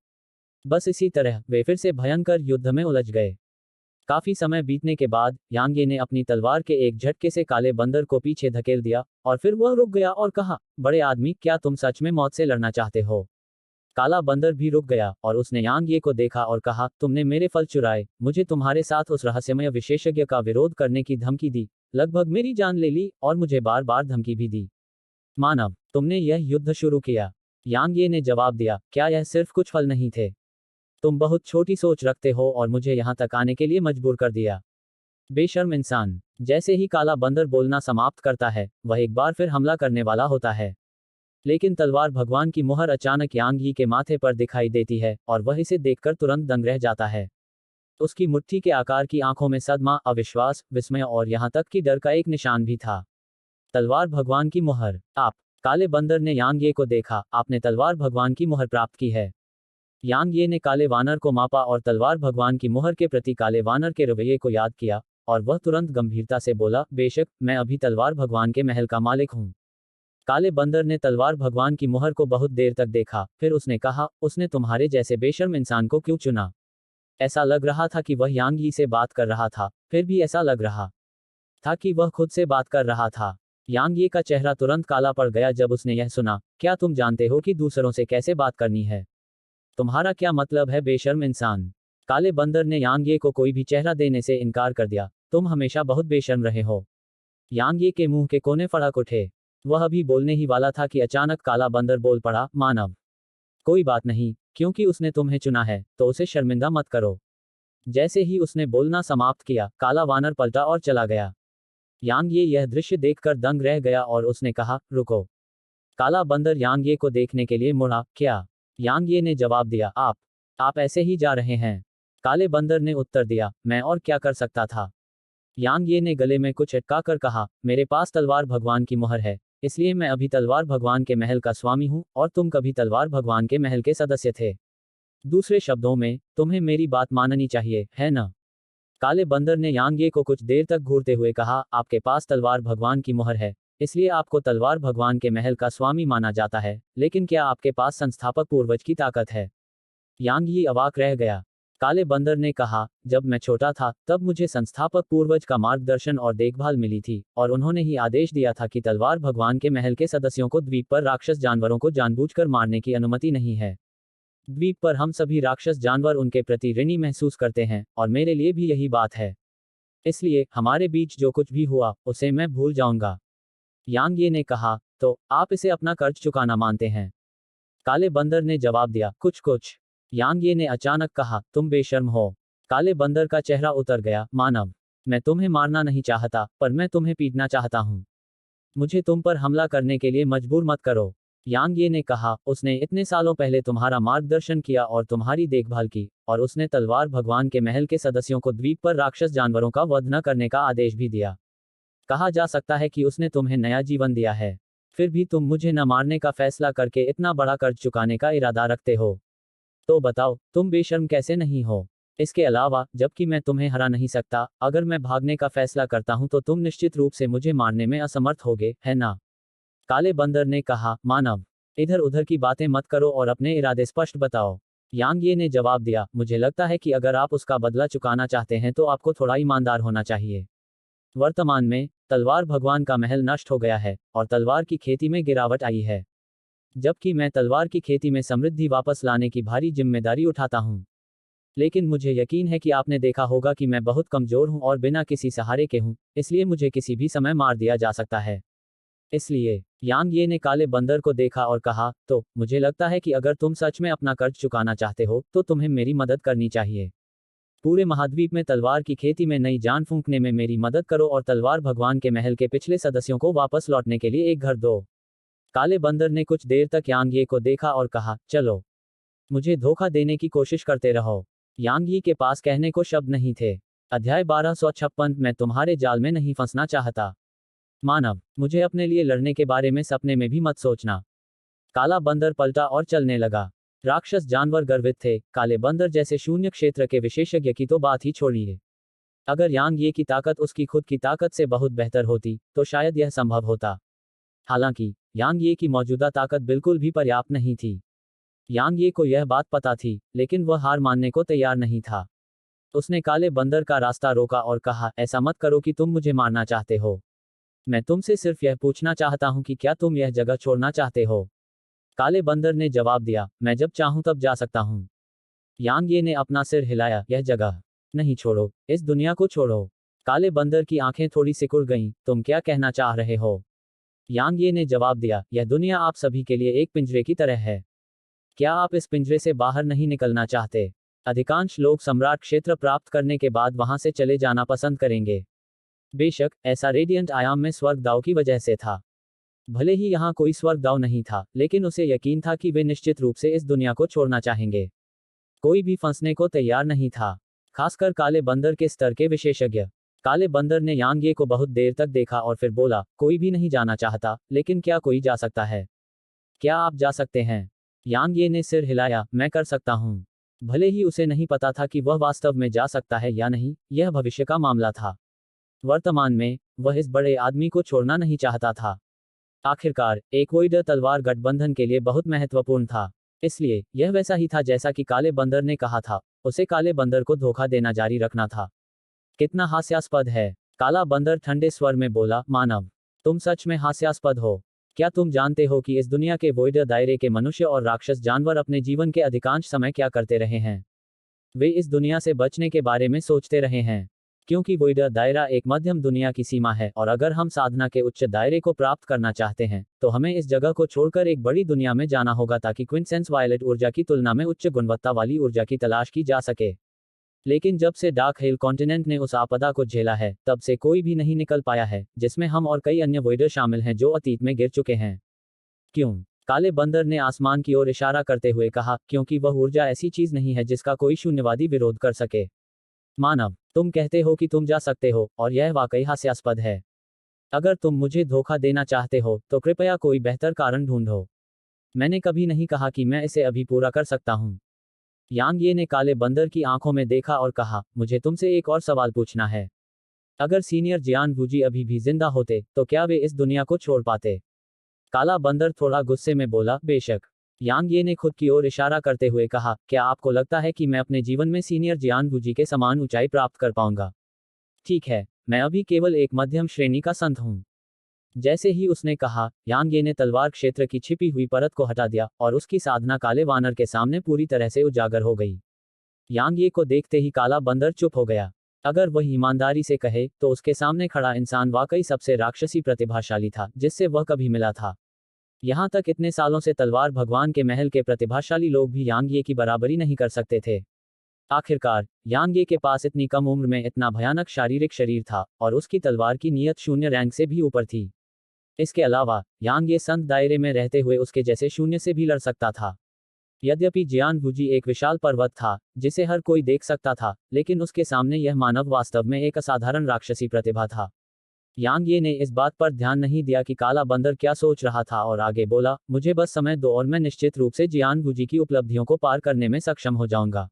बस इसी तरह वे फिर से भयंकर युद्ध में उलझ गए। काफी समय बीतने के बाद यांग ये ने अपनी तलवार के एक झटके से काले बंदर को पीछे धकेल दिया और फिर वह रुक गया और कहा, बड़े आदमी, क्या तुम सच में मौत से लड़ना चाहते हो? काला बंदर भी रुक गया और उसने यांग ये को देखा और कहा, तुमने मेरे फल चुराए, मुझे तुम्हारे साथ उस रहस्यमय विशेषज्ञ का विरोध करने की धमकी दी, लगभग मेरी जान ले ली और मुझे बार बार धमकी भी दी। मानव, तुमने यह युद्ध शुरू किया। यांग ये ने जवाब दिया, क्या यह सिर्फ कुछ फल नहीं थे? तुम बहुत छोटी सोच रखते हो और मुझे यहां तक आने के लिए मजबूर कर दिया। बेशर्म इंसान। जैसे ही काला बंदर बोलना समाप्त करता है, वह एक बार फिर हमला करने वाला होता है। लेकिन तलवार भगवान की मुहर अचानक यांग ये के माथे पर दिखाई देती है और वह इसे देखकर तुरंत दंग रह जाता है। उसकी मुट्ठी के आकार की आंखों में सदमा, अविश्वास, विस्मय और यहां तक कि डर का एक निशान भी था। तलवार भगवान की मुहर। आप। काले बंदर ने यांग ये को देखा, आपने तलवार भगवान की मुहर प्राप्त की है। यांग ये ने काले वानर को मापा और तलवार भगवान की मुहर के प्रति काले वानर के रवैये को याद किया, और वह तुरंत गंभीरता से बोला, बेशक, मैं अभी तलवार भगवान के महल का मालिक हूँ। काले बंदर ने तलवार भगवान की मुहर को बहुत देर तक देखा, फिर उसने कहा, उसने तुम्हारे जैसे बेशर्म इंसान को क्यों चुना? ऐसा लग रहा था कि वह यांग यी से बात कर रहा था, फिर भी ऐसा लग रहा था कि वह खुद से बात कर रहा था। यांग ये का चेहरा तुरंत काला पड़ गया जब उसने यह सुना। क्या तुम जानते हो कि दूसरों से कैसे बात करनी है? तुम्हारा क्या मतलब है, बेशर्म इंसान? काले बंदर ने यांग ये को कोई भी चेहरा देने से इनकार कर दिया। तुम हमेशा बहुत बेशर्म रहे हो। यांग ये के मुंह के कोने फड़क उठे। वह अभी बोलने ही वाला था कि अचानक काला बंदर बोल पड़ा, मानव, कोई बात नहीं, क्योंकि उसने तुम्हें चुना है, तो उसे शर्मिंदा मत करो। जैसे ही उसने बोलना समाप्त किया, काला वानर पलटा और चला गया। यांग ये यह दृश्य देखकर दंग रह गया और उसने कहा, रुको। काला बंदर यांग ये को देखने के लिए मुड़ा। क्या? यांग ये ने जवाब दिया, आप ऐसे ही जा रहे हैं? काले बंदर ने उत्तर दिया, मैं और क्या कर सकता था? यांग ये ने गले में कुछ अटका कर कहा, मेरे पास तलवार भगवान की मुहर है, इसलिए मैं अभी तलवार भगवान के महल का स्वामी हूँ, और तुम कभी तलवार भगवान के महल के सदस्य थे। दूसरे शब्दों में, तुम्हें मेरी बात माननी चाहिए, है ना? काले बंदर ने यांग ये को कुछ देर तक घूरते हुए कहा, आपके पास तलवार भगवान की मुहर है, इसलिए आपको तलवार भगवान के महल का स्वामी माना जाता है, लेकिन क्या आपके पास संस्थापक पूर्वज की ताकत है? यांग ये अवाक रह गया। काले बंदर ने कहा, जब मैं छोटा था, तब मुझे संस्थापक पूर्वज का मार्गदर्शन और देखभाल मिली थी, और उन्होंने ही आदेश दिया था कि तलवार भगवान के महल के सदस्यों को द्वीप पर राक्षस जानवरों को जानबूझकर मारने की अनुमति नहीं है। द्वीप पर हम सभी राक्षस जानवर उनके प्रति ऋणी महसूस करते हैं, और मेरे लिए भी यही बात है। इसलिए, हमारे बीच जो कुछ भी हुआ, उसे मैं भूल जाऊंगा। यांग ये ने कहा, तो, आप इसे अपना कर्ज चुकाना मानते हैं? काले बंदर ने जवाब दिया, कुछ कुछ। यांग ये ने अचानक कहा, तुम बेशर्म हो। काले बंदर का चेहरा उतर गया, मानव, मैं तुम्हें मारना नहीं चाहता, पर मैं तुम्हें पीटना चाहता हूँ। मुझे तुम पर हमला करने के लिए मजबूर मत करो। यांग ये ने कहा, उसने इतने सालों पहले तुम्हारा मार्गदर्शन किया और तुम्हारी देखभाल की, और उसने तलवार भगवान के महल के सदस्यों को द्वीप पर राक्षस जानवरों का वध न करने का आदेश भी दिया। कहा जा सकता है कि उसने तुम्हें नया जीवन दिया है। फिर भी तुम मुझे न मारने का फैसला करके इतना बड़ा कर्ज चुकाने का इरादा रखते हो। तो बताओ, तुम बेशर्म कैसे नहीं हो? इसके अलावा, जबकि मैं तुम्हें हरा नहीं सकता, अगर मैं भागने का फैसला करता हूं तो तुम निश्चित रूप से मुझे मारने में असमर्थ होगे, है ना? काले बंदर ने कहा, मानव, इधर उधर की बातें मत करो और अपने इरादे स्पष्ट बताओ। यांग ये ने जवाब दिया, मुझे लगता है कि अगर आप उसका बदला चुकाना चाहते हैं तो आपको थोड़ा ईमानदार होना चाहिए। वर्तमान में, तलवार भगवान का महल नष्ट हो गया है, और तलवार की खेती में गिरावट आई है। जबकि मैं तलवार की खेती में समृद्धि वापस लाने की भारी जिम्मेदारी उठाता हूँ। लेकिन मुझे यकीन है कि आपने देखा होगा कि मैं बहुत कमजोर हूँ और बिना किसी सहारे के हूँ, इसलिए मुझे किसी भी समय मार दिया जा सकता है। इसलिए, यांग ये ने काले बंदर को देखा और कहा, तो, मुझे लगता है कि अगर तुम सच में अपना कर्ज चुकाना चाहते हो, तो तुम्हें मेरी मदद करनी चाहिए। पूरे महाद्वीप में तलवार की खेती में नई जान फूंकने में मेरी मदद करो और तलवार भगवान के महल के पिछले सदस्यों को वापस लौटने के लिए एक घर दो। काले बंदर ने कुछ देर तक यांग ये को देखा और कहा, चलो, मुझे धोखा देने की कोशिश करते रहो। यांग ये के पास कहने को शब्द नहीं थे। अध्याय 1256, मैं तुम्हारे जाल में नहीं फंसना चाहता। मानव, मुझे अपने लिए लड़ने के बारे में सपने में भी मत सोचना। काला बंदर पलटा और चलने लगा। राक्षस जानवर गर्वित थे, काले बंदर जैसे शून्य क्षेत्र के विशेषज्ञ की तो बात ही छोड़िए। अगर यांग ये की ताकत उसकी खुद की ताकत से बहुत बेहतर होती, तो शायद यह संभव होता। हालांकि, यांग ये की मौजूदा ताकत बिल्कुल भी पर्याप्त नहीं थी। यांग ये को यह बात पता थी, लेकिन वह हार मानने को तैयार नहीं था। उसने काले बंदर का रास्ता रोका और कहा, ऐसा मत करो कि तुम मुझे मारना चाहते हो। मैं तुमसे सिर्फ यह पूछना चाहता हूं कि क्या तुम यह जगह छोड़ना चाहते हो? काले बंदर ने जवाब दिया, मैं जब चाहूं तब जा सकता हूं। यांग ये ने अपना सिर हिलाया, यह जगह नहीं छोड़ो, इस दुनिया को छोड़ो। काले बंदर की आंखें थोड़ी सिकुड़ गईं, तुम क्या कहना चाह रहे हो? यांग ये ने जवाब दिया, यह दुनिया आप सभी के लिए एक पिंजरे की तरह है। क्या आप इस पिंजरे से बाहर नहीं निकलना चाहते? अधिकांश लोग सम्राट क्षेत्र प्राप्त करने के बाद वहां से चले जाना पसंद करेंगे। बेशक, ऐसा रेडियंट आयाम में स्वर्गदाव की वजह से था। भले ही यहाँ कोई स्वर्गदाव नहीं था, लेकिन उसे यकीन था कि वे निश्चित रूप से इस दुनिया को छोड़ना चाहेंगे। कोई भी फंसने को तैयार नहीं था, खासकर काले बंदर के स्तर के विशेषज्ञ। काले बंदर ने यांग ये को बहुत देर तक देखा और फिर बोला, कोई भी नहीं जाना चाहता, लेकिन क्या कोई जा सकता है? क्या आप जा सकते हैं? यांग ये ने सिर हिलाया, मैं कर सकता हूँ। भले ही उसे नहीं पता था कि वह वास्तव में जा सकता है या नहीं, यह भविष्य का मामला था। वर्तमान में वह इस बड़े आदमी को छोड़ना नहीं चाहता था। आखिरकार एक वोइडर तलवार गठबंधन के लिए बहुत महत्वपूर्ण था। इसलिए यह वैसा ही था जैसा कि काले बंदर ने कहा था, उसे काले बंदर को धोखा देना जारी रखना था। कितना हास्यास्पद है, काला बंदर ठंडे स्वर में बोला, मानव, तुम सच में हास्यास्पद हो। क्या तुम जानते हो कि इस दुनिया के वोइडर दायरे के मनुष्य और राक्षस जानवर अपने जीवन के अधिकांश समय क्या करते रहे हैं? वे इस दुनिया से बचने के बारे में सोचते रहे हैं। क्योंकि वोइडर दायरा एक मध्यम दुनिया की सीमा है, और अगर हम साधना के उच्च दायरे को प्राप्त करना चाहते हैं, तो हमें इस जगह को छोड़कर एक बड़ी दुनिया में जाना होगा ताकि क्विंसेंस वायलेट ऊर्जा की तुलना में उच्च गुणवत्ता वाली ऊर्जा की तलाश की जा सके। लेकिन जब से डार्क हिल कॉन्टिनेंट ने उस आपदा को झेला है, तब से कोई भी नहीं निकल पाया है, जिसमें हम और कई अन्य वोइडर शामिल हैं जो अतीत में गिर चुके हैं। क्यों? काले बंदर ने आसमान की ओर इशारा करते हुए कहा, क्योंकि वह ऊर्जा ऐसी चीज नहीं है जिसका कोई शून्यवादी विरोध कर सके। मानव, तुम कहते हो कि तुम जा सकते हो, और यह वाकई हास्यास्पद है। अगर तुम मुझे धोखा देना चाहते हो, तो कृपया कोई बेहतर कारण ढूंढो। मैंने कभी नहीं कहा कि मैं इसे अभी पूरा कर सकता हूँ। यांग ये ने काले बंदर की आंखों में देखा और कहा, मुझे तुमसे एक और सवाल पूछना है। अगर सीनियर जियान वूजी अभी भी जिंदा होते, तो क्या वे इस दुनिया को छोड़ पाते? काला बंदर थोड़ा गुस्से में बोला, बेशक। यांग ये ने खुद की ओर इशारा करते हुए कहा, क्या आपको लगता है कि मैं अपने जीवन में सीनियर जियान वूजी के समान ऊंचाई प्राप्त कर पाऊंगा? ठीक है, मैं अभी केवल एक मध्यम श्रेणी का संत हूँ। जैसे ही उसने कहा, यांग ये ने तलवार क्षेत्र की छिपी हुई परत को हटा दिया, और उसकी साधना काले वानर के सामने पूरी तरह से उजागर हो गई। यांग ये को देखते ही काला बंदर चुप हो गया। अगर वह ईमानदारी से कहे, तो उसके सामने खड़ा इंसान वाकई सबसे राक्षसी प्रतिभाशाली था जिससे वह कभी मिला था। यहाँ तक इतने सालों से तलवार भगवान के महल के प्रतिभाशाली लोग भी यांग ये की बराबरी नहीं कर सकते थे। आखिरकार यांग ये के पास इतनी कम उम्र में इतना भयानक शारीरिक शरीर था, और उसकी तलवार की नीयत शून्य रैंक से भी ऊपर थी। इसके अलावा यांग ये संत दायरे में रहते हुए उसके जैसे शून्य से भी लड़ सकता था। यद्यपि जियान वूजी एक विशाल पर्वत था जिसे हर कोई देख सकता था, लेकिन उसके सामने यह मानव वास्तव में एक असाधारण राक्षसी प्रतिभा था। यांग ये ने इस बात पर ध्यान नहीं दिया कि काला बंदर क्या सोच रहा था, और आगे बोला, मुझे बस समय दो और मैं निश्चित रूप से जियान वूजी की उपलब्धियों को पार करने में सक्षम हो जाऊंगा।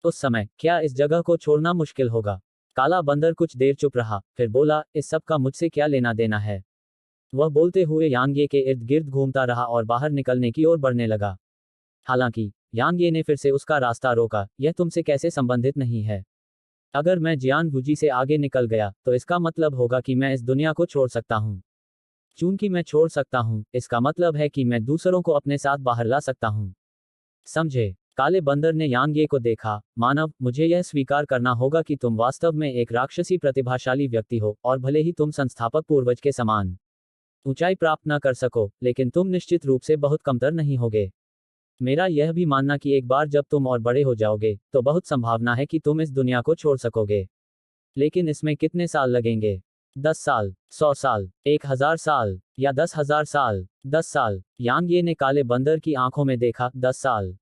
उस समय क्या इस जगह को छोड़ना मुश्किल होगा? काला बंदर कुछ देर चुप रहा, फिर बोला, इस सब का मुझसे क्या लेना देना है? वह बोलते हुए यांग ये के इर्द गिर्द घूमता रहा और बाहर निकलने की ओर बढ़ने लगा। हालांकि यांग ये ने फिर से उसका रास्ता रोका, यह तुमसे कैसे संबंधित नहीं है। अगर मैं जियान वूजी से आगे निकल गया, तो इसका मतलब होगा कि मैं इस दुनिया को छोड़ सकता हूँ। चूंकि मैं छोड़ सकता हूँ, इसका मतलब है कि मैं दूसरों को अपने साथ बाहर ला सकता हूँ। समझे? काले बंदर ने यांग ये को देखा, मानव, मुझे यह स्वीकार करना होगा कि तुम वास्तव में एक राक्षसी प्रतिभाशाली व्यक्ति हो, और भले ही तुम संस्थापक पूर्वज के समान ऊंचाई प्राप्त न कर सको, लेकिन तुम निश्चित रूप से बहुत कमतर नहीं होगे। मेरा यह भी मानना कि एक बार जब तुम और बड़े हो जाओगे, तो बहुत संभावना है कि तुम इस दुनिया को छोड़ सकोगे। लेकिन इसमें कितने साल लगेंगे? 10 साल, 100 साल, 1000 साल, या 10,000 साल? 10 साल। यांग ये ने काले बंदर की आंखों में देखा, 10 साल।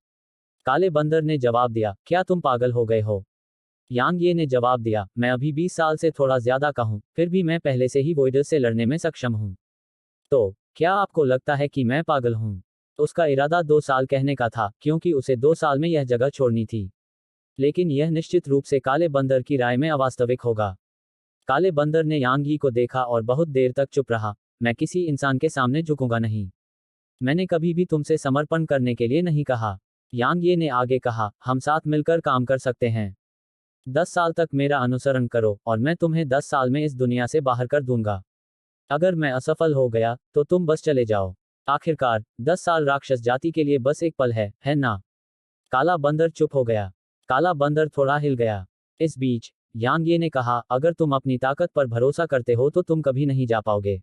काले बंदर ने जवाब दिया, क्या तुम पागल हो गए हो? यांग ये ने जवाब दिया, मैं अभी 20 साल से थोड़ा ज्यादा का हूं, फिर भी मैं पहले से ही वोइडर से लड़ने में सक्षम हूं। तो क्या आपको लगता है कि मैं पागल हूं? उसका इरादा 2 साल कहने का था, क्योंकि उसे 2 साल में यह जगह छोड़नी थी। लेकिन यह निश्चित रूप से काले बंदर की राय में अवास्तविक होगा। काले बंदर ने यांग यी को देखा और बहुत देर तक चुप रहा। मैं किसी इंसान के सामने झुकूंगा नहीं। मैंने कभी भी तुमसे समर्पण करने के लिए नहीं कहा। यांग ये ने आगे कहा, हम साथ मिलकर काम कर सकते हैं। 10 साल तक मेरा अनुसरण करो, और मैं तुम्हें 10 साल में इस दुनिया से बाहर कर दूंगा। अगर मैं असफल हो गया, तो तुम बस चले जाओ। आखिरकार 10 साल राक्षस जाति के लिए बस एक पल है ना? काला बंदर चुप हो गया। काला बंदर थोड़ा हिल गया। इस बीच यांग ये ने कहा, अगर तुम अपनी ताकत पर भरोसा करते हो तो तुम कभी नहीं जा पाओगे।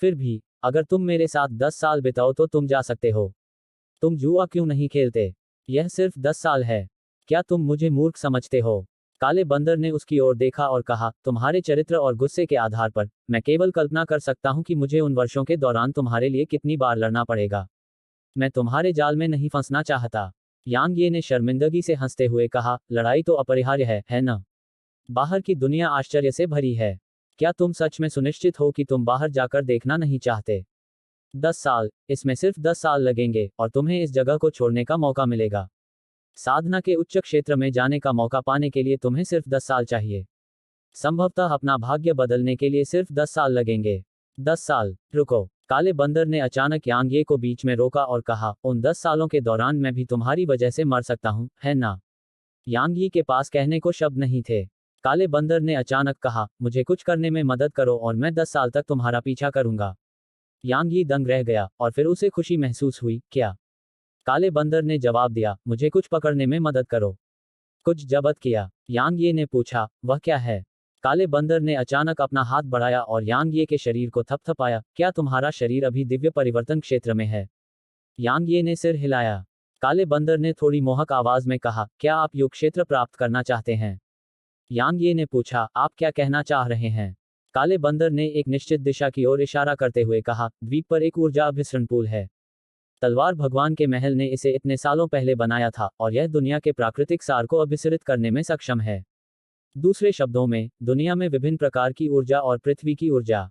फिर भी अगर तुम मेरे साथ 10 साल बिताओ तो तुम जा सकते हो। तुम जुआ क्यों नहीं खेलते? यह सिर्फ 10 साल है। क्या तुम मुझे मूर्ख समझते हो? काले बंदर ने उसकी ओर देखा और कहा, तुम्हारे चरित्र और गुस्से के आधार पर मैं केवल कल्पना कर सकता हूं कि मुझे उन वर्षों के दौरान तुम्हारे लिए कितनी बार लड़ना पड़ेगा। मैं तुम्हारे जाल में नहीं फंसना चाहता। यांग ये ने शर्मिंदगी से हंसते हुए कहा, लड़ाई तो अपरिहार्य है ना? बाहर की दुनिया आश्चर्य से भरी है। क्या तुम सच में सुनिश्चित हो कि तुम बाहर जाकर देखना नहीं चाहते? 10 साल, इसमें सिर्फ 10 साल लगेंगे, और तुम्हें इस जगह को छोड़ने का मौका मिलेगा। साधना के उच्च क्षेत्र में जाने का मौका पाने के लिए तुम्हें सिर्फ 10 साल चाहिए। संभवतः अपना भाग्य बदलने के लिए सिर्फ 10 साल लगेंगे। 10 साल? रुको। काले बंदर ने अचानक यांग ये को बीच में रोका और कहा, उन 10 सालों के दौरान मैं भी तुम्हारी वजह से मर सकता हूँ, है ना? यांग यी के पास कहने को शब्द नहीं थे। काले बंदर ने अचानक कहा, मुझे कुछ करने में मदद करो और मैं 10 साल तक तुम्हारा पीछा करूंगा। यांग यी दंग रह गया और फिर उसे खुशी महसूस हुई। क्या? काले बंदर ने जवाब दिया, मुझे कुछ पकड़ने में मदद करो। कुछ जब्त किया? यांग ये ने पूछा, वह क्या है? काले बंदर ने अचानक अपना हाथ बढ़ाया और यांग ये के शरीर को थपथपाया। क्या तुम्हारा शरीर अभी दिव्य परिवर्तन क्षेत्र में है? यांग ये ने सिर हिलाया। काले बंदर ने थोड़ी मोहक आवाज में कहा, क्या आप युग क्षेत्र प्राप्त करना चाहते हैं? यांग ये ने पूछा, आप क्या कहना चाह रहे हैं? काले बंदर ने एक निश्चित दिशा की ओर इशारा करते हुए कहा, द्वीप पर एक ऊर्जा अभिसरण पूल है। तलवार भगवान के महल ने इसे इतने सालों पहले बनाया था और यह दुनिया के प्राकृतिक सार को अभिसरित करने में सक्षम है। दूसरे शब्दों में, दुनिया में विभिन्न प्रकार की ऊर्जा और पृथ्वी की ऊर्जा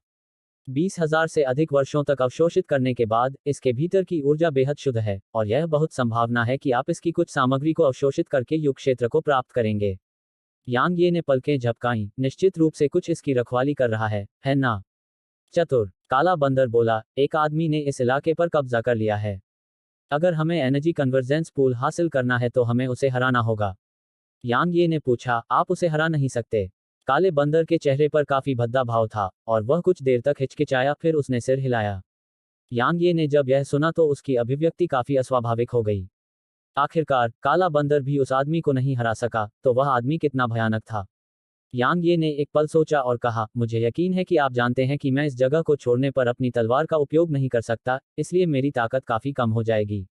20,000 से अधिक वर्षों तक अवशोषित करने के बाद इसके भीतर की ऊर्जा बेहद शुद्ध है और यह बहुत संभावना है कि आप इसकी कुछ सामग्री को अवशोषित करके युग क्षेत्र को प्राप्त करेंगे। यांग ये ने पलकें झपकाईं, निश्चित रूप से कुछ इसकी रखवाली कर रहा है ना? चतुर, काला बंदर बोला, एक आदमी ने इस इलाके पर कब्जा कर लिया है। अगर हमें एनर्जी कन्वर्जेंस पूल हासिल करना है तो हमें उसे हराना होगा। यांग ये ने पूछा, आप उसे हरा नहीं सकते? काले बंदर के चेहरे पर काफी भद्दा भाव था और वह कुछ देर तक हिचकिचाया, फिर उसने सिर हिलाया। यांग ये ने जब यह सुना तो उसकी अभिव्यक्ति काफी अस्वाभाविक हो गई। आखिरकार काला बंदर भी उस आदमी को नहीं हरा सका, तो वह आदमी कितना भयानक था। यांग ये ने एक पल सोचा और कहा, मुझे यकीन है कि आप जानते हैं कि मैं इस जगह को छोड़ने पर अपनी तलवार का उपयोग नहीं कर सकता, इसलिए मेरी ताकत काफी कम हो जाएगी।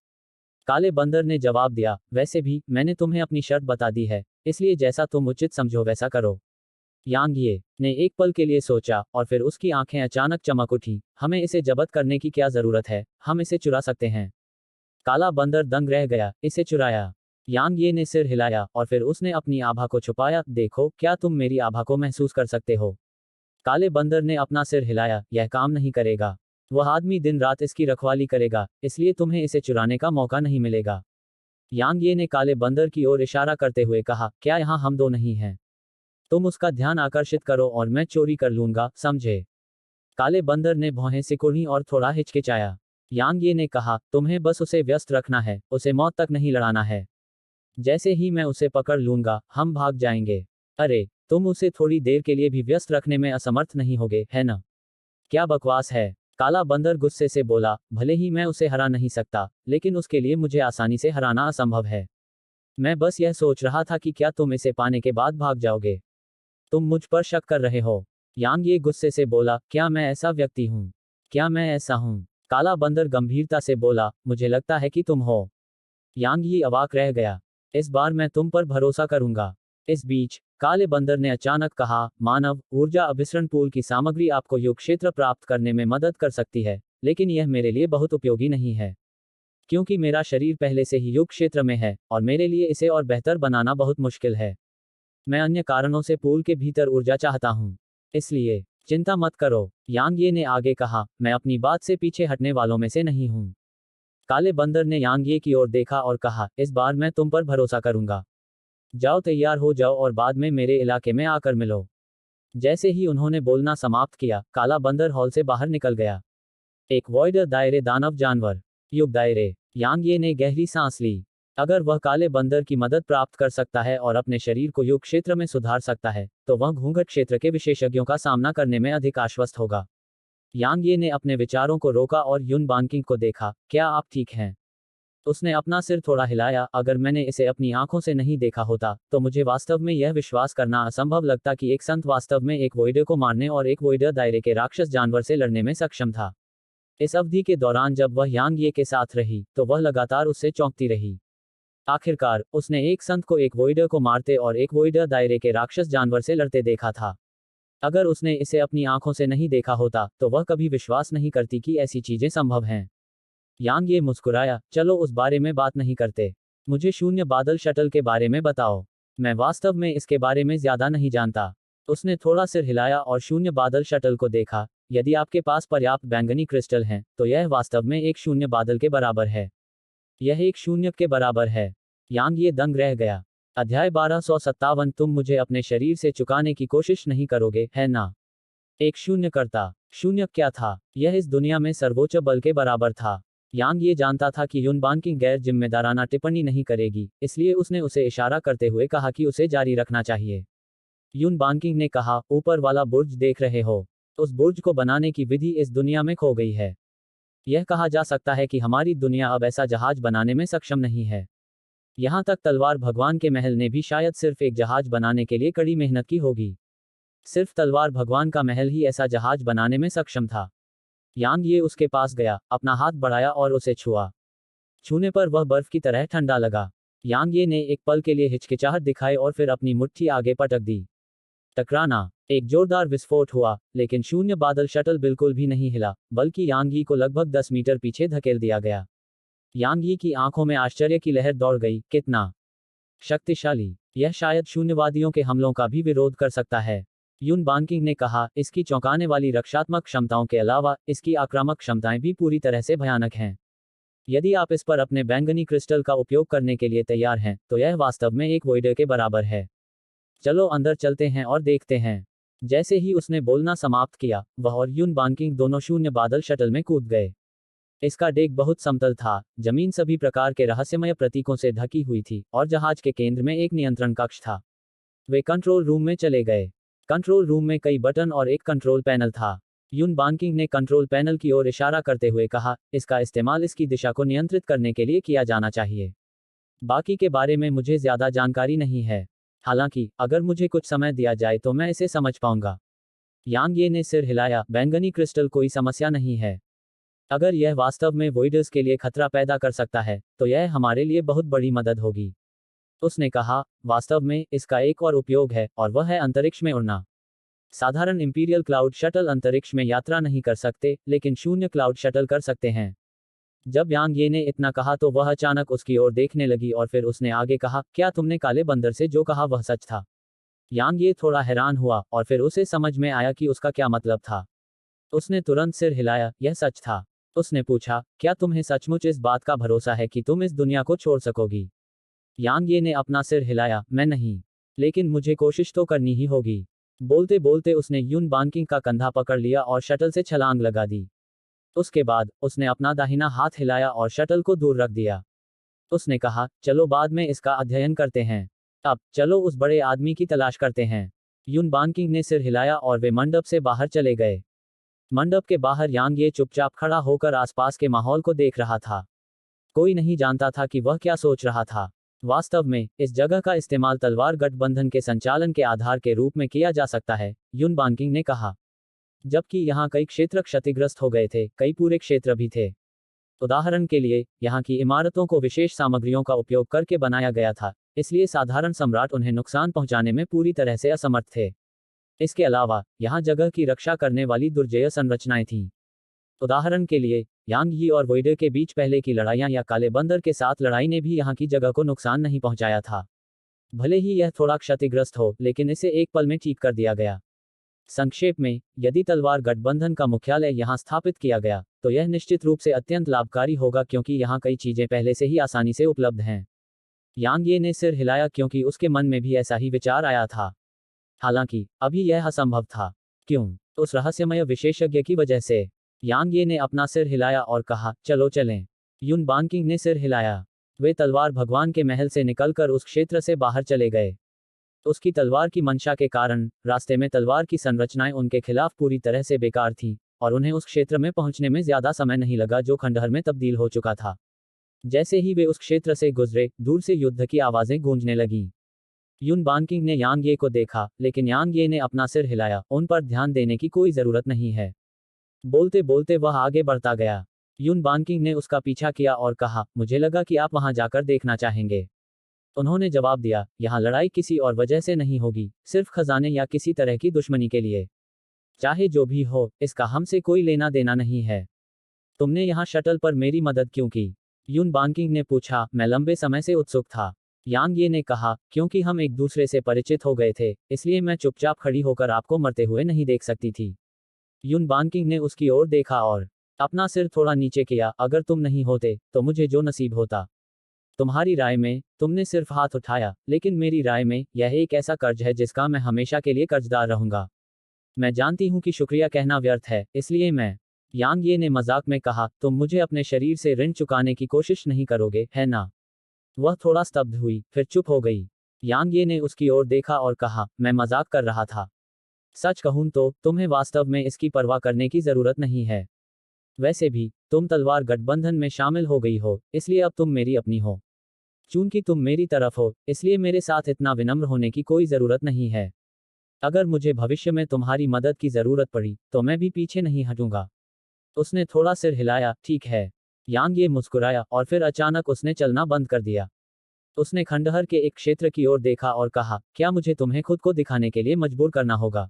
काले बंदर ने जवाब दिया, वैसे भी मैंने तुम्हें अपनी शर्त बता दी है, इसलिए जैसा तुम उचित समझो वैसा करो। यांग ये ने एक पल के लिए सोचा और फिर उसकी आंखें अचानक चमक उठी। हमें इसे जब्त करने की क्या जरूरत है? हम इसे चुरा सकते हैं। काला बंदर दंग रह गया, इसे चुराया? यांग ये ने सिर हिलाया और फिर उसने अपनी आभा को छुपाया। देखो, क्या तुम मेरी आभा को महसूस कर सकते हो? काले बंदर ने अपना सिर हिलाया, यह काम नहीं करेगा। वह आदमी दिन रात इसकी रखवाली करेगा, इसलिए तुम्हें इसे चुराने का मौका नहीं मिलेगा। यांग ये ने काले बंदर की ओर इशारा करते हुए कहा, क्या यहाँ हम दो नहीं हैं? तुम उसका ध्यान आकर्षित करो और मैं चोरी कर लूंगा, समझे? काले बंदर ने भौहें सिकुड़ी और थोड़ा हिचकिचाया। यांग ये ने कहा, तुम्हें बस उसे व्यस्त रखना है, उसे मौत तक नहीं लड़ाना है। जैसे ही मैं उसे पकड़ लूंगा, हम भाग जाएंगे। अरे, तुम उसे थोड़ी देर के लिए भी व्यस्त रखने में असमर्थ नहीं होगे, है ना? क्या बकवास है? काला बंदर गुस्से से बोला, भले ही मैं उसे हरा नहीं सकता, लेकिन उसके लिए मुझे आसानी से हराना असंभव है। मैं बस यह सोच रहा था कि क्या तुम इसे पाने के बाद भाग जाओगे? तुम मुझ पर शक कर रहे हो? यांग ये गुस्से से बोला, क्या मैं ऐसा व्यक्ति हूँ? क्या मैं ऐसा हूँ? काला बंदर गंभीरता से बोला, मुझे लगता है कि तुम हो। यांग ये अवाक रह गया। इस बार मैं तुम पर भरोसा करूंगा। इस बीच काले बंदर ने अचानक कहा, मानव ऊर्जा अभिसरण पूल की सामग्री आपको युग क्षेत्र प्राप्त करने में मदद कर सकती है, लेकिन यह मेरे लिए बहुत उपयोगी नहीं है, क्योंकि मेरा शरीर पहले से ही युग क्षेत्र में है और मेरे लिए इसे और बेहतर बनाना बहुत मुश्किल है। मैं अन्य कारणों से पूल के भीतर ऊर्जा चाहता हूँ, इसलिए चिंता मत करो। यांग ये ने आगे कहा, मैं अपनी बात से पीछे हटने वालों में से नहीं हूँ। काले बंदर ने यांग ये की ओर देखा और कहा, इस बार मैं तुम पर भरोसा करूंगा। जाओ, तैयार हो जाओ और बाद में मेरे इलाके में आकर मिलो। जैसे ही उन्होंने बोलना समाप्त किया, काला बंदर हॉल से बाहर निकल गया। एक वॉइडर दायरे दानव जानवर युग दायरे। यांग ये ने गहरी सांस ली। अगर वह काले बंदर की मदद प्राप्त कर सकता है और अपने शरीर को युग क्षेत्र में सुधार सकता है, तो वह घूंघट क्षेत्र के विशेषज्ञों का सामना करने में अधिक आश्वस्त होगा। यांग ये ने अपने विचारों को रोका और युन बानकिंग को देखा, क्या आप ठीक हैं? उसने अपना सिर थोड़ा हिलाया। अगर मैंने इसे अपनी आंखों से नहीं देखा होता, तो मुझे वास्तव में यह विश्वास करना असंभव लगता कि एक संत वास्तव में एक वोइडर को मारने और एक वोइडर दायरे के राक्षस जानवर से लड़ने में सक्षम था। इस अवधि के दौरान जब वह यांग ये के साथ रही, तो वह लगातार उससे चौंकती रही। आखिरकार उसने एक संत को एक वोइडर को मारते और एक वोइडर दायरे के राक्षस जानवर से लड़ते देखा था। अगर उसने इसे अपनी आंखों से नहीं देखा होता, तो वह कभी विश्वास नहीं करती कि ऐसी चीजें संभव हैं। यांग ये मुस्कुराया, चलो उस बारे में बात नहीं करते। मुझे शून्य बादल शटल के बारे में बताओ। मैं वास्तव में इसके बारे में ज्यादा नहीं जानता। उसने थोड़ा सिर हिलाया और शून्य बादल शटल को देखा। यदि आपके पास पर्याप्त बैंगनी क्रिस्टल हैं, तो यह वास्तव में एक शून्य बादल के बराबर है। यह एक शून्य के बराबर है। यांग ये दंग रह गया। अध्याय 1257 तुम मुझे अपने शरीर से चुकाने की कोशिश नहीं करोगे, है ना? एक शून्यकर्ता। शून्य क्या था? यह इस दुनिया में सर्वोच्च बल के बराबर था। यांग ये जानता था कि युन बांकिंग गैर जिम्मेदाराना टिप्पणी नहीं करेगी, इसलिए उसने उसे इशारा करते हुए कहा कि उसे जारी रखना चाहिए। युन बांकिंग ने कहा, ऊपर वाला बुर्ज देख रहे हो? उस बुर्ज को बनाने की विधि इस दुनिया में खो गई है। यह कहा जा सकता है कि हमारी दुनिया अब ऐसा जहाज बनाने में सक्षम नहीं है। यहाँ तक तलवार भगवान के महल ने भी शायद सिर्फ एक जहाज बनाने के लिए कड़ी मेहनत की होगी। सिर्फ तलवार भगवान का महल ही ऐसा जहाज बनाने में सक्षम था। यांग ये उसके पास गया, अपना हाथ बढ़ाया और उसे छुआ। छूने पर वह बर्फ की तरह ठंडा लगा। यांग ये ने एक पल के लिए हिचकिचाहट दिखाई और फिर अपनी मुट्ठी आगे पटक दी। टकराना। एक जोरदार विस्फोट हुआ, लेकिन शून्य बादल शटल बिल्कुल भी नहीं हिला, बल्कि यांग यी को लगभग 10 मीटर पीछे धकेल दिया गया। यांग यी की आंखों में आश्चर्य की लहर दौड़ गई, कितना शक्तिशाली! यह शायद शून्यवादियों के हमलों का भी विरोध कर सकता है। युन बांकिंग ने कहा, इसकी चौंकाने वाली रक्षात्मक क्षमताओं के अलावा इसकी आक्रामक क्षमताएं भी पूरी तरह से भयानक हैं। यदि आप इस पर अपने बैंगनी क्रिस्टल का उपयोग करने के लिए तैयार हैं, तो यह वास्तव में एक वॉइडर के बराबर है। चलो अंदर चलते हैं और देखते हैं। जैसे ही उसने बोलना समाप्त किया, वह और युन बांकिंग दोनों शून्य बादल शटल में कूद गए। इसका डेक बहुत समतल था, जमीन सभी प्रकार के रहस्यमय प्रतीकों से ढकी हुई थी, और जहाज के केंद्र में एक नियंत्रण कक्ष था। वे कंट्रोल रूम में चले गए। कंट्रोल रूम में कई बटन और एक कंट्रोल पैनल था। युन बांकिंग ने कंट्रोल पैनल की ओर इशारा करते हुए कहा, इसका इस्तेमाल इसकी दिशा को नियंत्रित करने के लिए किया जाना चाहिए। बाकी के बारे में मुझे ज्यादा जानकारी नहीं है। हालांकि अगर मुझे कुछ समय दिया जाए तो मैं इसे समझ पाऊंगा। यांग ये ने सिर हिलाया, बैंगनी क्रिस्टल कोई समस्या नहीं है। अगर यह वास्तव में वॉइडर्स के लिए खतरा पैदा कर सकता है, तो यह हमारे लिए बहुत बड़ी मदद होगी। उसने कहा, वास्तव में इसका एक और उपयोग है, और वह है अंतरिक्ष में उड़ना। साधारण इंपीरियल क्लाउड शटल अंतरिक्ष में यात्रा नहीं कर सकते, लेकिन शून्य क्लाउड शटल कर सकते हैं। जब यांग ये ने इतना कहा तो वह अचानक उसकी ओर देखने लगी और फिर उसने आगे कहा, क्या तुमने काले बंदर से जो कहा वह सच था? यांग ये थोड़ा हैरान हुआ, और फिर उसे समझ में आया कि उसका क्या मतलब था। उसने तुरंत सिर हिलाया, यह सच था। उसने पूछा, क्या तुम्हें सचमुच इस बात का भरोसा है कि तुम इस दुनिया को छोड़ सकोगी? यांग ये ने अपना सिर हिलाया, मैं नहीं। लेकिन मुझे कोशिश तो करनी ही होगी। बोलते बोलते उसने युन बांकिंग का कंधा पकड़ लिया और शटल से छलांग लगा दी। उसके बाद उसने अपना दाहिना हाथ हिलाया और शटल को दूर रख दिया। उसने कहा, चलो बाद में इसका अध्ययन करते हैं। अब चलो उस बड़े आदमी की तलाश करते हैं। युन बांकिंग ने सिर हिलाया और वे मंडप से बाहर चले गए। मंडप के बाहर यांग ये चुपचाप खड़ा होकर आसपास के माहौल को देख रहा था। कोई नहीं जानता था कि वह क्या सोच रहा था। वास्तव में इस जगह का इस्तेमाल तलवार गठबंधन के संचालन के आधार के रूप में किया जा सकता है, युन बांकिंग ने कहा। जबकि यहाँ कई क्षेत्र क्षतिग्रस्त हो गए थे, कई पूरे क्षेत्र भी थे। उदाहरण के लिए, यहाँ की इमारतों को विशेष सामग्रियों का उपयोग करके बनाया गया था, इसलिए साधारण सम्राट उन्हें नुकसान पहुंचाने में पूरी तरह से असमर्थ थे। इसके अलावा यहाँ जगह की रक्षा करने वाली दुर्जेय संरचनाएं थीं। उदाहरण के लिए, यांग यी और वॉइडर के बीच पहले की लड़ाइयाँ या काले बंदर के साथ लड़ाई ने भी यहाँ की जगह को नुकसान नहीं पहुंचाया था। भले ही यह थोड़ा क्षतिग्रस्त हो, लेकिन इसे एक पल में ठीक कर दिया गया। संक्षेप में, यदि तलवार गठबंधन का मुख्यालय यहाँ स्थापित किया गया, तो यह निश्चित रूप से अत्यंत लाभकारी होगा क्योंकि यहाँ कई चीजें पहले से ही आसानी से उपलब्ध हैं। यांग ये ने सिर हिलाया क्योंकि उसके मन में भी ऐसा ही विचार आया था। हालांकि अभी यह असंभव था। क्यों? उस रहस्यमय विशेषज्ञ की वजह से। यांग ये ने अपना सिर हिलाया और कहा, चलो चलें। युन बांकिंग ने सिर हिलाया। वे तलवार भगवान के महल से निकलकर उस क्षेत्र से बाहर चले गए। उसकी तलवार की मंशा के कारण रास्ते में तलवार की संरचनाएं उनके खिलाफ पूरी तरह से बेकार थीं, और उन्हें उस क्षेत्र में पहुंचने में ज्यादा समय नहीं लगा जो खंडहर में तब्दील हो चुका था। जैसे ही वे उस क्षेत्र से गुजरे, दूर से युद्ध की आवाजें गूंजने लगीं। युन बांकिंग ने यांग ये को देखा, लेकिन यांग ये ने अपना सिर हिलाया, उन पर ध्यान देने की कोई जरूरत नहीं है। बोलते बोलते वह आगे बढ़ता गया। युन बांकिंग ने उसका पीछा किया और कहा, मुझे लगा कि आप वहां जाकर देखना चाहेंगे। उन्होंने जवाब दिया, यहाँ लड़ाई किसी और वजह से नहीं होगी, सिर्फ खजाने या किसी तरह की दुश्मनी के लिए। चाहे जो भी हो, इसका हमसे कोई लेना देना नहीं है। तुमने यहाँ शटल पर मेरी मदद क्यों की? युन बांकिंग ने पूछा। मैं लंबे समय से उत्सुक था। यांग ये ने कहा, क्योंकि हम एक दूसरे से परिचित हो गए थे, इसलिए मैं चुपचाप खड़ी होकर आपको मरते हुए नहीं देख सकती थी। युन बांकिंग ने उसकी ओर देखा और अपना सिर थोड़ा नीचे किया। अगर तुम नहीं होते, तो मुझे जो नसीब होता। तुम्हारी राय में, तुमने सिर्फ हाथ उठाया, लेकिन मेरी राय में, यह एक ऐसा कर्ज है जिसका मैं हमेशा के लिए कर्जदार रहूंगा। मैं जानती हूं कि शुक्रिया कहना व्यर्थ है, इसलिए मैं। यांग ये ने मजाक में कहा, तुम मुझे अपने शरीर से ऋण चुकाने की कोशिश नहीं करोगे, है ना? वह थोड़ा स्तब्ध हुई, फिर चुप हो गई। यांग ये ने उसकी ओर देखा और कहा, मैं मजाक कर रहा था। सच कहूं तो, तुम्हें वास्तव में इसकी परवाह करने की जरूरत नहीं है। वैसे भी, तुम तलवार गठबंधन में शामिल हो गई हो, इसलिए अब तुम मेरी अपनी हो। चूंकि तुम मेरी तरफ हो, इसलिए मेरे साथ इतना विनम्र होने की कोई जरूरत नहीं है। अगर मुझे भविष्य में तुम्हारी मदद की जरूरत पड़ी, तो मैं भी पीछे नहीं हटूंगा। उसने थोड़ा सिर हिलाया, ठीक है। यांग ये मुस्कुराया, और फिर अचानक उसने चलना बंद कर दिया। उसने खंडहर के एक क्षेत्र की ओर देखा और कहा, क्या मुझे तुम्हें खुद को दिखाने के लिए मजबूर करना होगा?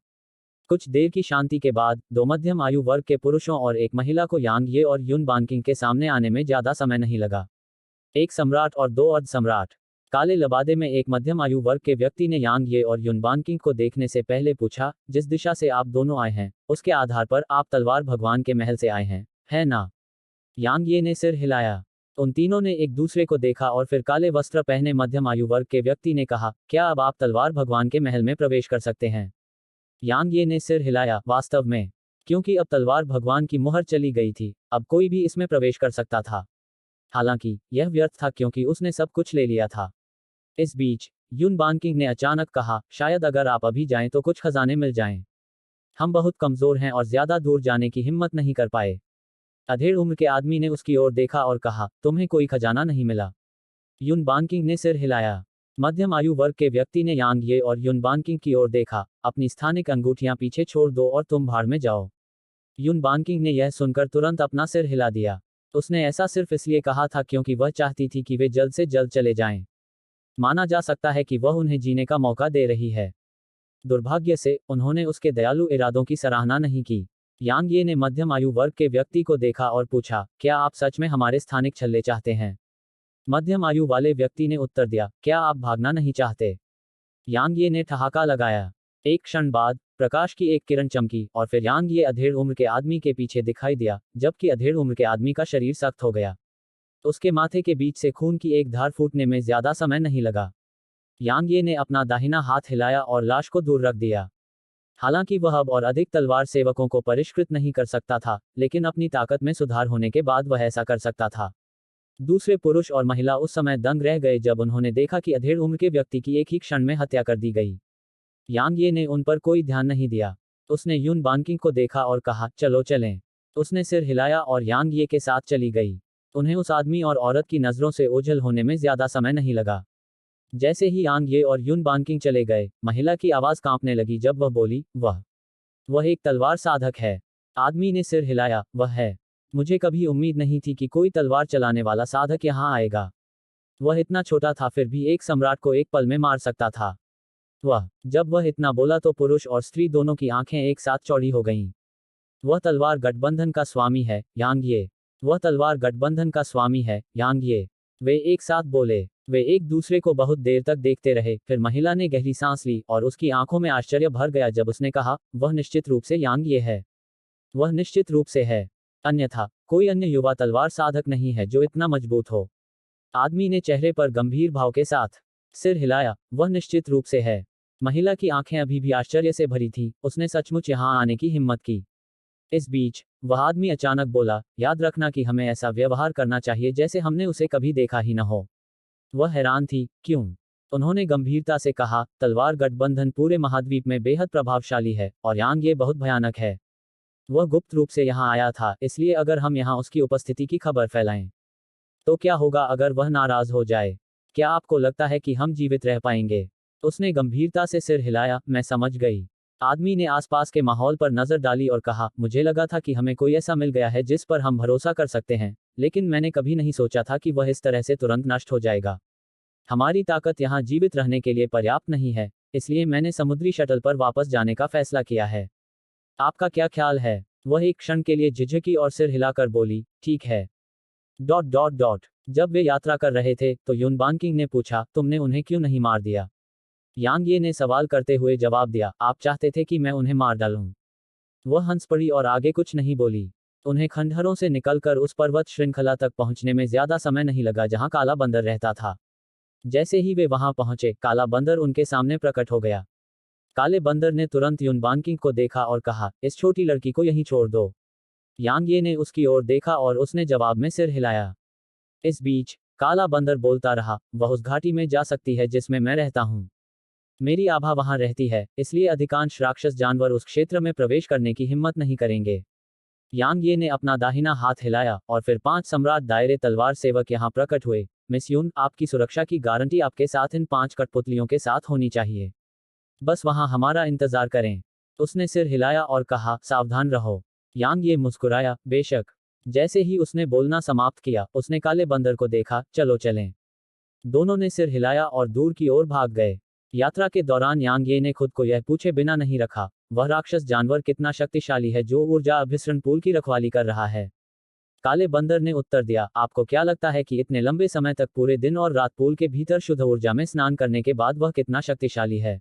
कुछ देर की शांति के बाद, दो मध्यम आयु वर्ग के पुरुषों और एक महिला को यांग ये और युन बानकिंग के सामने आने में ज्यादा समय नहीं लगा। एक सम्राट और दो अर्ध सम्राट। काले लबादे में एक मध्यम आयु वर्ग के व्यक्ति ने यांग ये और युन बानकिंग को देखने से पहले पूछा, जिस दिशा से आप दोनों आए हैं, उसके आधार पर आप तलवार भगवान के महल से आए हैं, है ना? यांग ये ने सिर हिलाया। उन तीनों ने एक दूसरे को देखा और फिर काले वस्त्र पहने मध्यम आयु वर्ग के व्यक्ति ने कहा, क्या अब आप तलवार भगवान के महल में प्रवेश कर सकते हैं? यांग ये ने सिर हिलाया, वास्तव में। क्योंकि अब तलवार भगवान की मुहर चली गई थी, अब कोई भी इसमें प्रवेश कर सकता था। हालांकि, यह व्यर्थ था क्योंकि उसने सब कुछ ले लिया था। इस बीच, युन बानकिंग ने अचानक कहा, शायद अगर आप अभी जाएं तो कुछ खजाने मिल जाएं। हम बहुत कमजोर हैं और ज्यादा दूर जाने की हिम्मत नहीं कर पाए। अधेड़ उम्र के आदमी ने उसकी ओर देखा और कहा, तुम्हें कोई खजाना नहीं मिला? युन बानकिंग ने सिर हिलाया। मध्यम आयु वर्ग के व्यक्ति ने यांग ये और युन बानकिंग की ओर देखा, अपनी स्थानिक अंगूठियां पीछे छोड़ दो और तुम भाड़ में जाओ। युन बानकिंग ने यह सुनकर तुरंत अपना सिर हिला दिया। उसने ऐसा सिर्फ इसलिए कहा था क्योंकि वह चाहती थी कि वे जल्द से जल्द चले जाएं। माना जा सकता है कि वह उन्हें जीने का मौका दे रही है। दुर्भाग्य से, उन्होंने उसके दयालु इरादों की सराहना नहीं की। यांग ये ने मध्यम आयु वर्ग के व्यक्ति को देखा और पूछा, क्या आप सच में हमारे स्थानिक छल्ले चाहते हैं? मध्यम आयु वाले व्यक्ति ने उत्तर दिया, क्या आप भागना नहीं चाहते? यांग ये ने ठहाका लगाया। एक क्षण बाद, प्रकाश की एक किरण चमकी, और फिर यांग ये अधेड़ उम्र के आदमी के पीछे दिखाई दिया, जबकि अधेड़ उम्र के आदमी का शरीर सख्त हो गया। उसके माथे के बीच से खून की एक धार फूटने में ज्यादा समय नहीं लगा। यांग ये ने अपना दाहिना हाथ हिलाया और लाश को दूर रख दिया। हालांकि वह अब और अधिक तलवार सेवकों को परिष्कृत नहीं कर सकता था, लेकिन अपनी ताकत में सुधार होने के बाद वह ऐसा कर सकता था। दूसरे पुरुष और महिला उस समय दंग रह गए जब उन्होंने देखा कि अधेड़ उम्र के व्यक्ति की एक ही क्षण में हत्या कर दी गई। यांग ये ने उन पर कोई ध्यान नहीं दिया। उसने युन बानकिंग को देखा और कहा, चलो चलें। उसने सिर हिलाया और यांग ये के साथ चली गई। उन्हें उस आदमी और औरत की नजरों से ओझल होने में ज्यादा समय नहीं लगा। जैसे ही यांग ये और युन बानकिंग चले गए, महिला की आवाज कांपने लगी जब वह बोली, वह एक तलवार साधक है। आदमी ने सिर हिलाया, वह है। मुझे कभी उम्मीद नहीं थी कि कोई तलवार चलाने वाला साधक यहाँ आएगा। वह इतना छोटा था फिर भी एक सम्राट को एक पल में मार सकता था। जब वह इतना बोला तो पुरुष और स्त्री दोनों की आंखें एक साथ चौड़ी हो गईं। वह तलवार गठबंधन का स्वामी है, यांग ये। वह तलवार गठबंधन का स्वामी है, यांग ये। वे एक साथ बोले। वे एक दूसरे को बहुत देर तक देखते रहे, फिर महिला ने गहरी सांस ली और उसकी आंखों में आश्चर्य भर गया जब उसने कहा, वह निश्चित रूप से यांग ये है। वह निश्चित रूप से है। अन्यथा, कोई अन्य युवा तलवार साधक नहीं है जो इतना मजबूत हो। आदमी ने चेहरे पर गंभीर भाव के साथ सिर हिलाया, वह निश्चित रूप से है। महिला की आंखें अभी भी आश्चर्य से भरी थीं, उसने सचमुच यहां आने की हिम्मत की। इस बीच, वह आदमी अचानक बोला, याद रखना कि हमें ऐसा व्यवहार करना चाहिए जैसे हमने उसे कभी देखा ही न हो। वह हैरान थी, क्यों? उन्होंने गंभीरता से कहा, तलवार गठबंधन पूरे महाद्वीप में बेहद प्रभावशाली है, और यांग ये बहुत भयानक है। वह गुप्त रूप से यहाँ आया था, इसलिए अगर हम यहाँ उसकी उपस्थिति की खबर फैलाएं, तो क्या होगा अगर वह नाराज हो जाए? क्या आपको लगता है कि हम जीवित रह पाएंगे? उसने गंभीरता से सिर हिलाया, मैं समझ गई। आदमी ने आसपास के माहौल पर नजर डाली और कहा, मुझे लगा था कि हमें कोई ऐसा मिल गया है जिस पर हम भरोसा कर सकते हैं, लेकिन मैंने कभी नहीं सोचा था कि वह इस तरह से तुरंत नष्ट हो जाएगा। हमारी ताकत यहाँ जीवित रहने के लिए पर्याप्त नहीं है, इसलिए मैंने समुद्री शटल पर वापस जाने का फैसला किया है। आपका क्या ख्याल है? वह एक क्षण के लिए झिझकी और सिर हिलाकर बोली, ठीक है। जब वे यात्रा कर रहे थे, तो युन बानकिंग ने पूछा, तुमने उन्हें क्यों नहीं मार दिया? यांग ये ने सवाल करते हुए जवाब दिया, आप चाहते थे कि मैं उन्हें मार डालूं। वह हंस पड़ी और आगे कुछ नहीं बोली। उन्हें खंडहरों से निकलकर उस पर्वत श्रृंखला तक पहुंचने में ज्यादा समय नहीं लगा जहां काला बंदर रहता था। जैसे ही वे वहां पहुंचे, काला बंदर उनके सामने प्रकट हो गया। काले बंदर ने तुरंत युनबांकिंग को देखा और कहा, इस छोटी लड़की को यहीं छोड़ दो। यांग ये ने उसकी ओर देखा और उसने जवाब में सिर हिलाया। इस बीच काला बंदर बोलता रहा, वह उस घाटी में जा सकती है जिसमें मैं रहता हूं। मेरी आभा वहां रहती है, इसलिए अधिकांश राक्षस जानवर उस क्षेत्र में प्रवेश करने की हिम्मत नहीं करेंगे। यांग ये ने अपना दाहिना हाथ हिलाया और फिर 5 सम्राट दायरे तलवार सेवक यहां प्रकट हुए। मिस यून, आपकी सुरक्षा की गारंटी आपके साथ इन 5 कठपुतलियों के साथ होनी चाहिए। बस वहां हमारा इंतजार करें। उसने सिर हिलाया और कहा, सावधान रहो। यांग ये मुस्कुराया, बेशक। जैसे ही उसने बोलना समाप्त किया, उसने काले बंदर को देखा, चलो चलें। दोनों ने सिर हिलाया और दूर की ओर भाग गए। यात्रा के दौरान यांग ये ने खुद को यह पूछे बिना नहीं रखा, वह राक्षस जानवर कितना शक्तिशाली है जो ऊर्जा अभिसरण पूल की रखवाली कर रहा है। काले बंदर ने उत्तर दिया, आपको क्या लगता है कि इतने लंबे समय तक पूरे दिन और रात पूल के भीतर शुद्ध ऊर्जा में स्नान करने के बाद वह कितना शक्तिशाली है?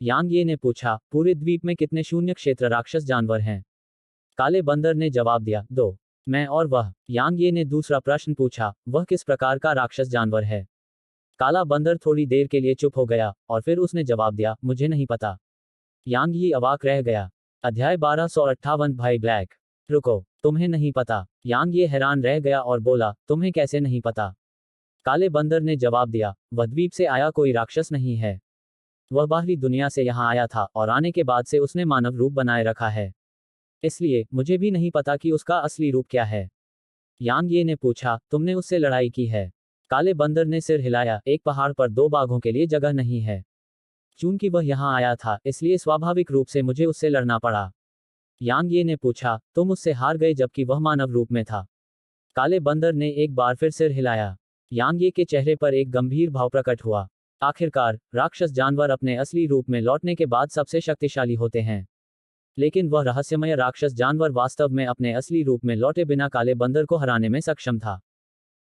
यांग ये ने पूछा, पूरे द्वीप में कितने शून्य क्षेत्र राक्षस जानवर हैं? काले बंदर ने जवाब दिया, 2। मैं और वह। यांग ये ने दूसरा प्रश्न पूछा, वह किस प्रकार का राक्षस जानवर है? काला बंदर थोड़ी देर के लिए चुप हो गया और फिर उसने जवाब दिया, मुझे नहीं पता। यांग ये अवाक रह गया। अध्याय 1258 भाई ब्लैक। रुको, तुम्हें नहीं पता? यांग ये हैरान रह गया और बोला, तुम्हें कैसे नहीं पता? काले बंदर ने जवाब दिया, वह द्वीप से आया कोई राक्षस नहीं है। वह बाहरी दुनिया से यहाँ आया था और आने के बाद से उसने मानव रूप बनाए रखा है। इसलिए मुझे भी नहीं पता कि उसका असली रूप क्या है। यांग ये ने पूछा, तुमने उससे लड़ाई की है? काले बंदर ने सिर हिलाया, एक पहाड़ पर 2 बाघों के लिए जगह नहीं है। चूंकि वह यहाँ आया था, इसलिए स्वाभाविक रूप से मुझे उससे लड़ना पड़ा। यांग ये ने पूछा, तुम उससे हार गए जबकि वह मानव रूप में था? काले बंदर ने एक बार फिर सिर हिलाया। यांग ये के चेहरे पर एक गंभीर भाव प्रकट हुआ। आखिरकार, राक्षस जानवर अपने असली रूप में लौटने के बाद सबसे शक्तिशाली होते हैं। लेकिन वह रहस्यमय राक्षस जानवर वास्तव में अपने असली रूप में लौटे बिना काले बंदर को हराने में सक्षम था।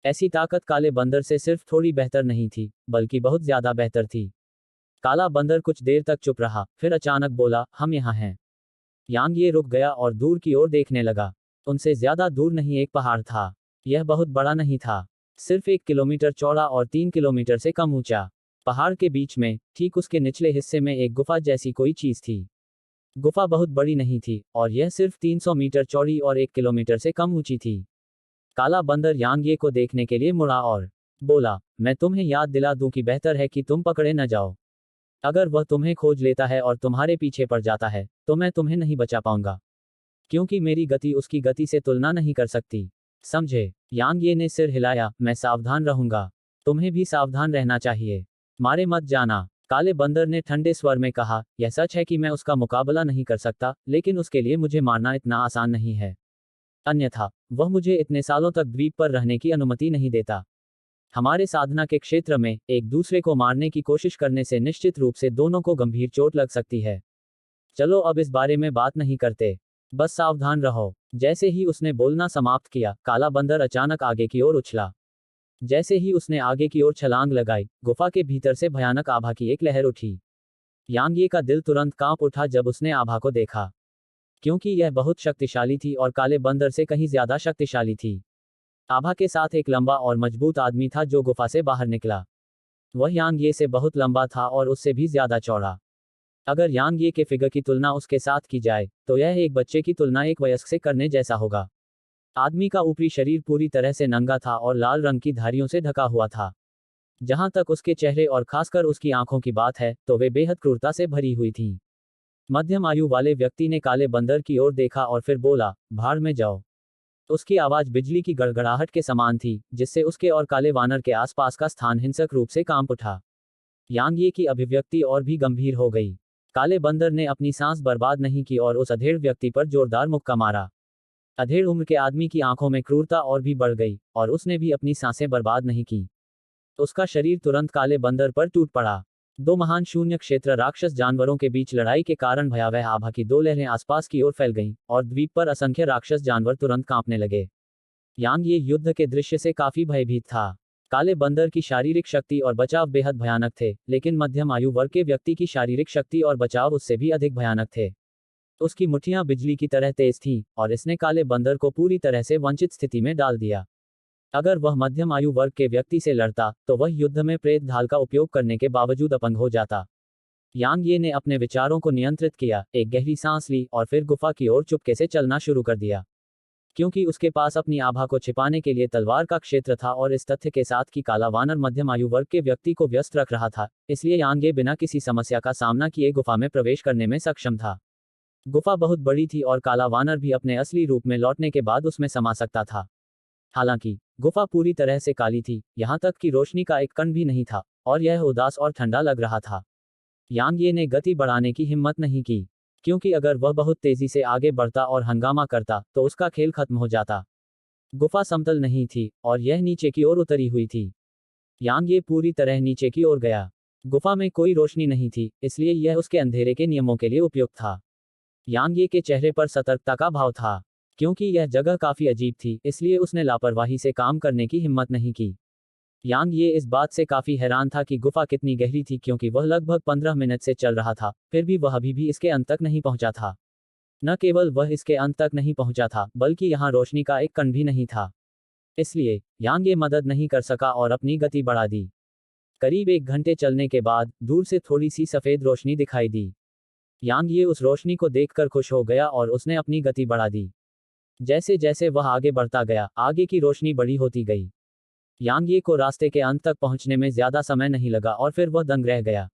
ऐसी ताकत काले बंदर से सिर्फ थोड़ी बेहतर नहीं थी, बल्कि बहुत ज्यादा बेहतर थी। काला बंदर कुछ देर तक चुप रहा, फिर अचानक बोला, हम यहाँ हैं। यांग ये रुक गया और दूर की ओर देखने लगा। उनसे ज्यादा दूर नहीं एक पहाड़ था। यह बहुत बड़ा नहीं था, सिर्फ 1 किलोमीटर चौड़ा और 3 किलोमीटर से कम ऊंचा। पहाड़ के बीच में, ठीक उसके निचले हिस्से में एक गुफा जैसी कोई चीज थी। गुफा बहुत बड़ी नहीं थी और यह सिर्फ 300 मीटर चौड़ी और 1 किलोमीटर से कम ऊंची थी। काला बंदर यांग ये को देखने के लिए मुड़ा और बोला, मैं तुम्हें याद दिला दूं कि बेहतर है कि तुम पकड़े न जाओ। अगर वह तुम्हें खोज लेता है और तुम्हारे पीछे पड़ जाता है, तो मैं तुम्हें नहीं बचा पाऊंगा, क्योंकि मेरी गति उसकी गति से तुलना नहीं कर सकती। समझे? यांग ये ने सिर हिलाया, मैं सावधान रहूंगा। तुम्हें भी सावधान रहना चाहिए। मारे मत जाना। काले बंदर ने ठंडे स्वर में कहा, यह सच है कि मैं उसका मुकाबला नहीं कर सकता, लेकिन उसके लिए मुझे मारना इतना आसान नहीं है। अन्यथा वह मुझे इतने सालों तक द्वीप पर रहने की अनुमति नहीं देता। हमारे साधना के क्षेत्र में एक दूसरे को मारने की कोशिश करने से निश्चित रूप से दोनों को गंभीर चोट लग सकती है। चलो अब इस बारे में बात नहीं करते, बस सावधान रहो। जैसे ही उसने बोलना समाप्त किया, काला बंदर अचानक आगे की ओर उछला। जैसे ही उसने आगे की ओर छलांग लगाई, गुफा के भीतर से भयानक आभा की एक लहर उठी। यांगे का दिल तुरंत कांप उठा जब उसने आभा को देखा, क्योंकि यह बहुत शक्तिशाली थी और काले बंदर से कहीं ज्यादा शक्तिशाली थी। आभा के साथ एक लंबा और मजबूत आदमी था जो गुफा से बाहर निकला। वह यांगे से बहुत लंबा था और उससे भी ज्यादा चौड़ा। अगर यांगे के फिगर की तुलना उसके साथ की जाए, तो यह एक बच्चे की तुलना एक वयस्क से करने जैसा होगा। आदमी का ऊपरी शरीर पूरी तरह से नंगा था और लाल रंग की धारियों से ढका हुआ था। जहां तक उसके चेहरे और खासकर उसकी आंखों की बात है, तो वे बेहद क्रूरता से भरी हुई थीं। मध्यम आयु वाले व्यक्ति ने काले बंदर की ओर देखा और फिर बोला, भाड़ में जाओ। उसकी आवाज बिजली की गड़गड़ाहट के समान थी, जिससे उसके और काले वानर के आसपास का स्थान हिंसक रूप से कांप उठा। यांगे की अभिव्यक्ति और भी गंभीर हो गई। काले बंदर ने अपनी सांस बर्बाद नहीं की और उस अधेड़ व्यक्ति पर जोरदार मुक्का मारा। अधेड़ उम्र के आदमी की आंखों में क्रूरता और भी बढ़ गई, और उसने भी अपनी सांसें बर्बाद नहीं की। उसका शरीर तुरंत काले बंदर पर टूट पड़ा। 2 महान शून्य क्षेत्र राक्षस जानवरों के बीच लड़ाई के कारण भयावह आभा की 2 लहरें आसपास की ओर फैल गईं, और द्वीप पर असंख्य राक्षस जानवर तुरंत कांपने लगे। यांग ये युद्ध के दृश्य से काफी भयभीत था। काले बंदर की शारीरिक शक्ति और बचाव बेहद भयानक थे, लेकिन मध्यम आयु वर्ग के व्यक्ति की शारीरिक शक्ति और बचाव उससे भी अधिक भयानक थे। उसकी मुट्ठियां बिजली की तरह तेज थीं, और इसने काले बंदर को पूरी तरह से वंचित स्थिति में डाल दिया। अगर वह मध्यम आयु वर्ग के व्यक्ति से लड़ता, तो वह युद्ध में प्रेत ढाल का उपयोग करने के बावजूद अपंग हो जाता। यांग ये ने अपने विचारों को नियंत्रित किया, एक गहरी सांस ली और फिर गुफा की ओर चुपके से चलना शुरू कर दिया। क्योंकि उसके पास अपनी आभा को छिपाने के लिए तलवार का क्षेत्र था और इस तथ्य के साथ कि काला वानर मध्यम आयु वर्ग के व्यक्ति को व्यस्त रख रहा था, इसलिए यांग ये बिना किसी समस्या का सामना किए गुफा में प्रवेश करने में सक्षम था। गुफा बहुत बड़ी थी और काला वानर भी अपने असली रूप में लौटने के बाद उसमें समा सकता था। हालांकि गुफा पूरी तरह से काली थी, यहाँ तक कि रोशनी का एक कण भी नहीं था, और यह उदास और ठंडा लग रहा था। यांग ये ने गति बढ़ाने की हिम्मत नहीं की, क्योंकि अगर वह बहुत तेजी से आगे बढ़ता और हंगामा करता तो उसका खेल खत्म हो जाता। गुफा समतल नहीं थी और यह नीचे की ओर उतरी हुई थी। यांग ये पूरी तरह नीचे की ओर गया। गुफा में कोई रोशनी नहीं थी, इसलिए यह उसके अंधेरे के नियमों के लिए उपयुक्त था। यांग ये के चेहरे पर सतर्कता का भाव था। क्योंकि यह जगह काफी अजीब थी, इसलिए उसने लापरवाही से काम करने की हिम्मत नहीं की। यांग ये इस बात से काफी हैरान था कि गुफा कितनी गहरी थी, क्योंकि वह लगभग 15 मिनट से चल रहा था, फिर भी वह अभी भी इसके अंत तक नहीं पहुंचा था। न केवल वह इसके अंत तक नहीं पहुंचा था, बल्कि यहाँ रोशनी का एक कण भी नहीं था। इसलिए यांग ये मदद नहीं कर सका और अपनी गति बढ़ा दी। करीब 1 घंटे चलने के बाद दूर से थोड़ी सी सफेद रोशनी दिखाई दी। यांग ये उस रोशनी को देखकर खुश हो गया और उसने अपनी गति बढ़ा दी। जैसे जैसे वह आगे बढ़ता गया, आगे की रोशनी बड़ी होती गई। यांग ये को रास्ते के अंत तक पहुंचने में ज्यादा समय नहीं लगा और फिर वह दंग रह गया।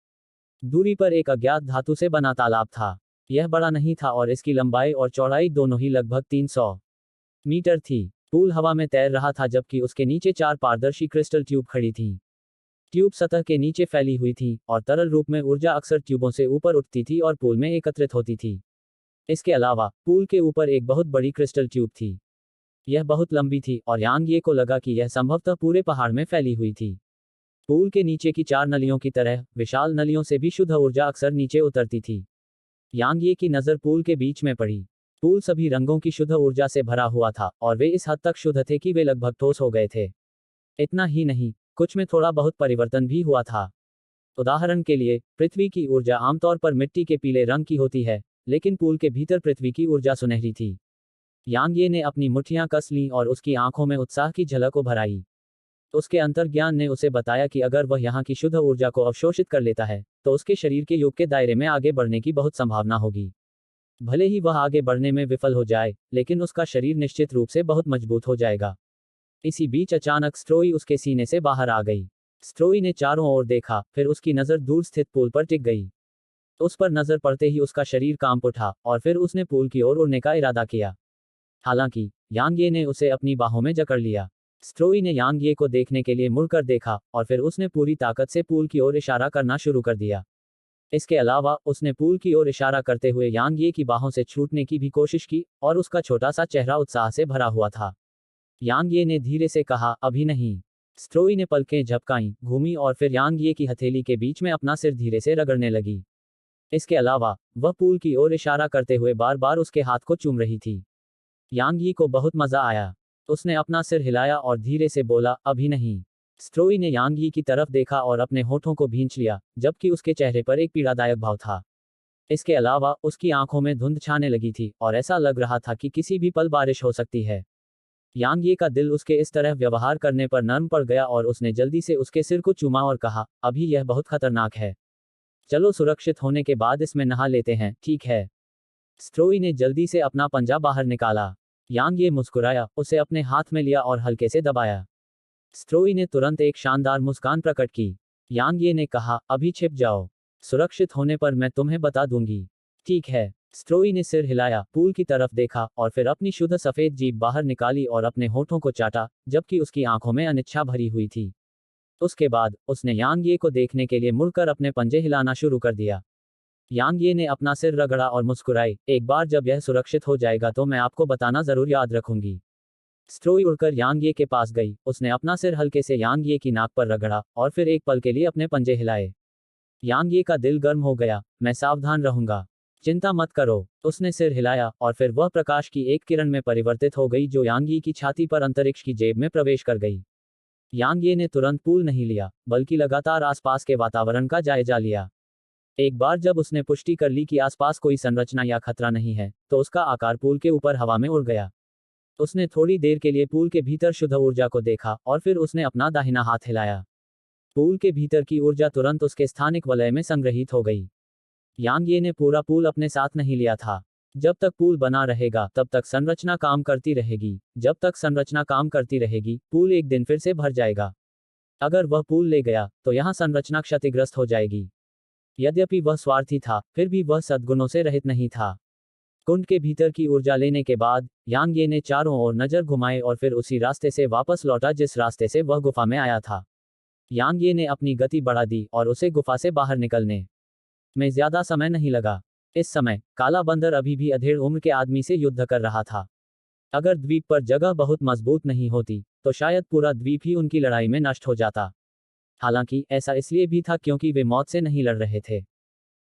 दूरी पर एक अज्ञात धातु से बना तालाब था। यह बड़ा नहीं था और इसकी लंबाई और चौड़ाई दोनों ही लगभग 300 मीटर थी। पूल हवा में तैर रहा था, जबकि उसके नीचे 4 पारदर्शी क्रिस्टल ट्यूब खड़ी थीं। ट्यूब सतह के नीचे फैली हुई थी और तरल रूप में ऊर्जा अक्सर ट्यूबों से ऊपर उठती थी और पूल में एकत्रित होती थी। इसके अलावा पूल के ऊपर एक बहुत बड़ी क्रिस्टल ट्यूब थी। यह बहुत लंबी थी और यांग ये को लगा कि यह संभवतः पूरे पहाड़ में फैली हुई थी। पूल के नीचे की 4 नलियों की तरह विशाल नलियों से भी शुद्ध ऊर्जा अक्सर नीचे उतरती थी। यांग ये की नज़र पूल के बीच में पड़ी। पूल सभी रंगों की शुद्ध ऊर्जा से भरा हुआ था और वे इस हद तक शुद्ध थे कि वे लगभग ठोस हो गए थे। इतना ही नहीं, कुछ में थोड़ा बहुत परिवर्तन भी हुआ था। उदाहरण के लिए, पृथ्वी की ऊर्जा आमतौर पर मिट्टी के पीले रंग की होती है, लेकिन पूल के भीतर पृथ्वी की ऊर्जा सुनहरी थी। यांग ये ने अपनी मुट्ठियां कस लीं और उसकी आंखों में उत्साह की झलक उभर आई। उसके अंतर्ज्ञान ने उसे बताया कि अगर वह यहाँ की शुद्ध ऊर्जा को अवशोषित कर लेता है, तो उसके शरीर के युग के दायरे में आगे बढ़ने की बहुत संभावना होगी। भले ही वह आगे बढ़ने में विफल हो जाए, लेकिन उसका शरीर निश्चित रूप से बहुत मजबूत हो जाएगा। इसी बीच अचानक स्ट्रोई उसके सीने से बाहर आ गई। स्ट्रोई ने चारों ओर देखा, फिर उसकी नज़र दूर स्थित पुल पर टिक गई। उस पर नजर पड़ते ही उसका शरीर कांप उठा और फिर उसने पुल की ओर उड़ने का इरादा किया। हालांकि यांग ये ने उसे अपनी बाहों में जकड़ लिया। स्ट्रोई ने यांग ये को देखने के लिए मुड़कर देखा और फिर उसने पूरी ताकत से पुल की ओर इशारा करना शुरू कर दिया। इसके अलावा उसने पुल की ओर इशारा करते हुए यांग ये की बाहों से छूटने की भी कोशिश की और उसका छोटा सा चेहरा उत्साह से भरा हुआ था। यांग ये ने धीरे से कहा, अभी नहीं। स्ट्रोई ने पलकें झपकाईं, घूमी और फिर यांग ये की हथेली के बीच में अपना सिर धीरे से रगड़ने लगी। इसके अलावा वह पुल की ओर इशारा करते हुए बार बार उसके हाथ को चूम रही थी। यांग ये को बहुत मजा आया। उसने अपना सिर हिलाया और धीरे से बोला, अभी नहीं। स्ट्रोई ने यांग ये की तरफ देखा और अपने होठों को भींच लिया, जबकि उसके चेहरे पर एक पीड़ादायक भाव था। इसके अलावा उसकी आंखों में धुंध छाने लगी थी और ऐसा लग रहा था कि किसी भी पल बारिश हो सकती है। यांग ये का दिल उसके इस तरह व्यवहार करने पर नर्म पड़ गया और उसने जल्दी से उसके सिर को चूमा और कहा, अभी यह बहुत खतरनाक है। चलो सुरक्षित होने के बाद इसमें नहा लेते हैं, ठीक है? स्ट्रोई ने जल्दी से अपना पंजा बाहर निकाला। यांग ये मुस्कुराया, उसे अपने हाथ में लिया और हल्के से दबाया। स्ट्रोई ने तुरंत एक शानदार मुस्कान प्रकट की। यांग ये ने कहा, अभी छिप जाओ। सुरक्षित होने पर मैं तुम्हें बता दूंगी। ठीक है। स्ट्रोई ने सिर हिलाया, पूल की तरफ देखा और फिर अपनी शुद्ध सफेद जीभ बाहर निकाली और अपने होठों को चाटा, जबकि उसकी आंखों में अनिच्छा भरी हुई थी। उसके बाद उसने यांग ये को देखने के लिए मुड़कर अपने पंजे हिलाना शुरू कर दिया। यांग ये ने अपना सिर रगड़ा और मुस्कुराई, एक बार जब यह सुरक्षित हो जाएगा तो मैं आपको बताना जरूर याद रखूंगी। स्ट्रोई उड़कर यांग ये के पास गई, उसने अपना सिर हल्के से यांग ये की नाक पर रगड़ा और फिर एक पल के लिए अपने पंजे हिलाए। यांग ये का दिल गर्म हो गया, मैं सावधान रहूंगा, चिंता मत करो। उसने सिर हिलाया और फिर वह प्रकाश की एक किरण में परिवर्तित हो गई जो यांग ये की छाती पर अंतरिक्ष की जेब में प्रवेश कर गई। यांग ये ने तुरंत पूल नहीं लिया, बल्कि लगातार आसपास के वातावरण का जायजा लिया। एक बार जब उसने पुष्टि कर ली कि आसपास कोई संरचना या खतरा नहीं है, तो उसका आकार पूल के ऊपर हवा में उड़ गया। उसने थोड़ी देर के लिए पूल के भीतर शुद्ध ऊर्जा को देखा और फिर उसने अपना दाहिना हाथ हिलाया। पूल के भीतर की ऊर्जा तुरंत उसके स्थानिक वलय में संग्रहित हो गई। यांग ये ने पूरा पूल अपने साथ नहीं लिया था। जब तक पूल बना रहेगा तब तक संरचना काम करती रहेगी। जब तक संरचना काम करती रहेगी, पूल एक दिन फिर से भर जाएगा। अगर वह पूल ले गया तो यहाँ संरचना क्षतिग्रस्त हो जाएगी। यद्यपि वह स्वार्थी था, फिर भी वह सद्गुणों से रहित नहीं था। कुंड के भीतर की ऊर्जा लेने के बाद यांग ये ने चारों ओर नजर घुमाए और फिर उसी रास्ते से वापस लौटा जिस रास्ते से वह गुफा में आया था। यांग ये ने अपनी गति बढ़ा दी और उसे गुफा से बाहर निकलने में ज्यादा समय नहीं लगा। इस समय काला बंदर अभी भी अधेड़ उम्र के आदमी से युद्ध कर रहा था। अगर द्वीप पर जगह बहुत मजबूत नहीं होती तो शायद पूरा द्वीप ही उनकी लड़ाई में नष्ट हो जाता। हालांकि ऐसा इसलिए भी था क्योंकि वे मौत से नहीं लड़ रहे थे,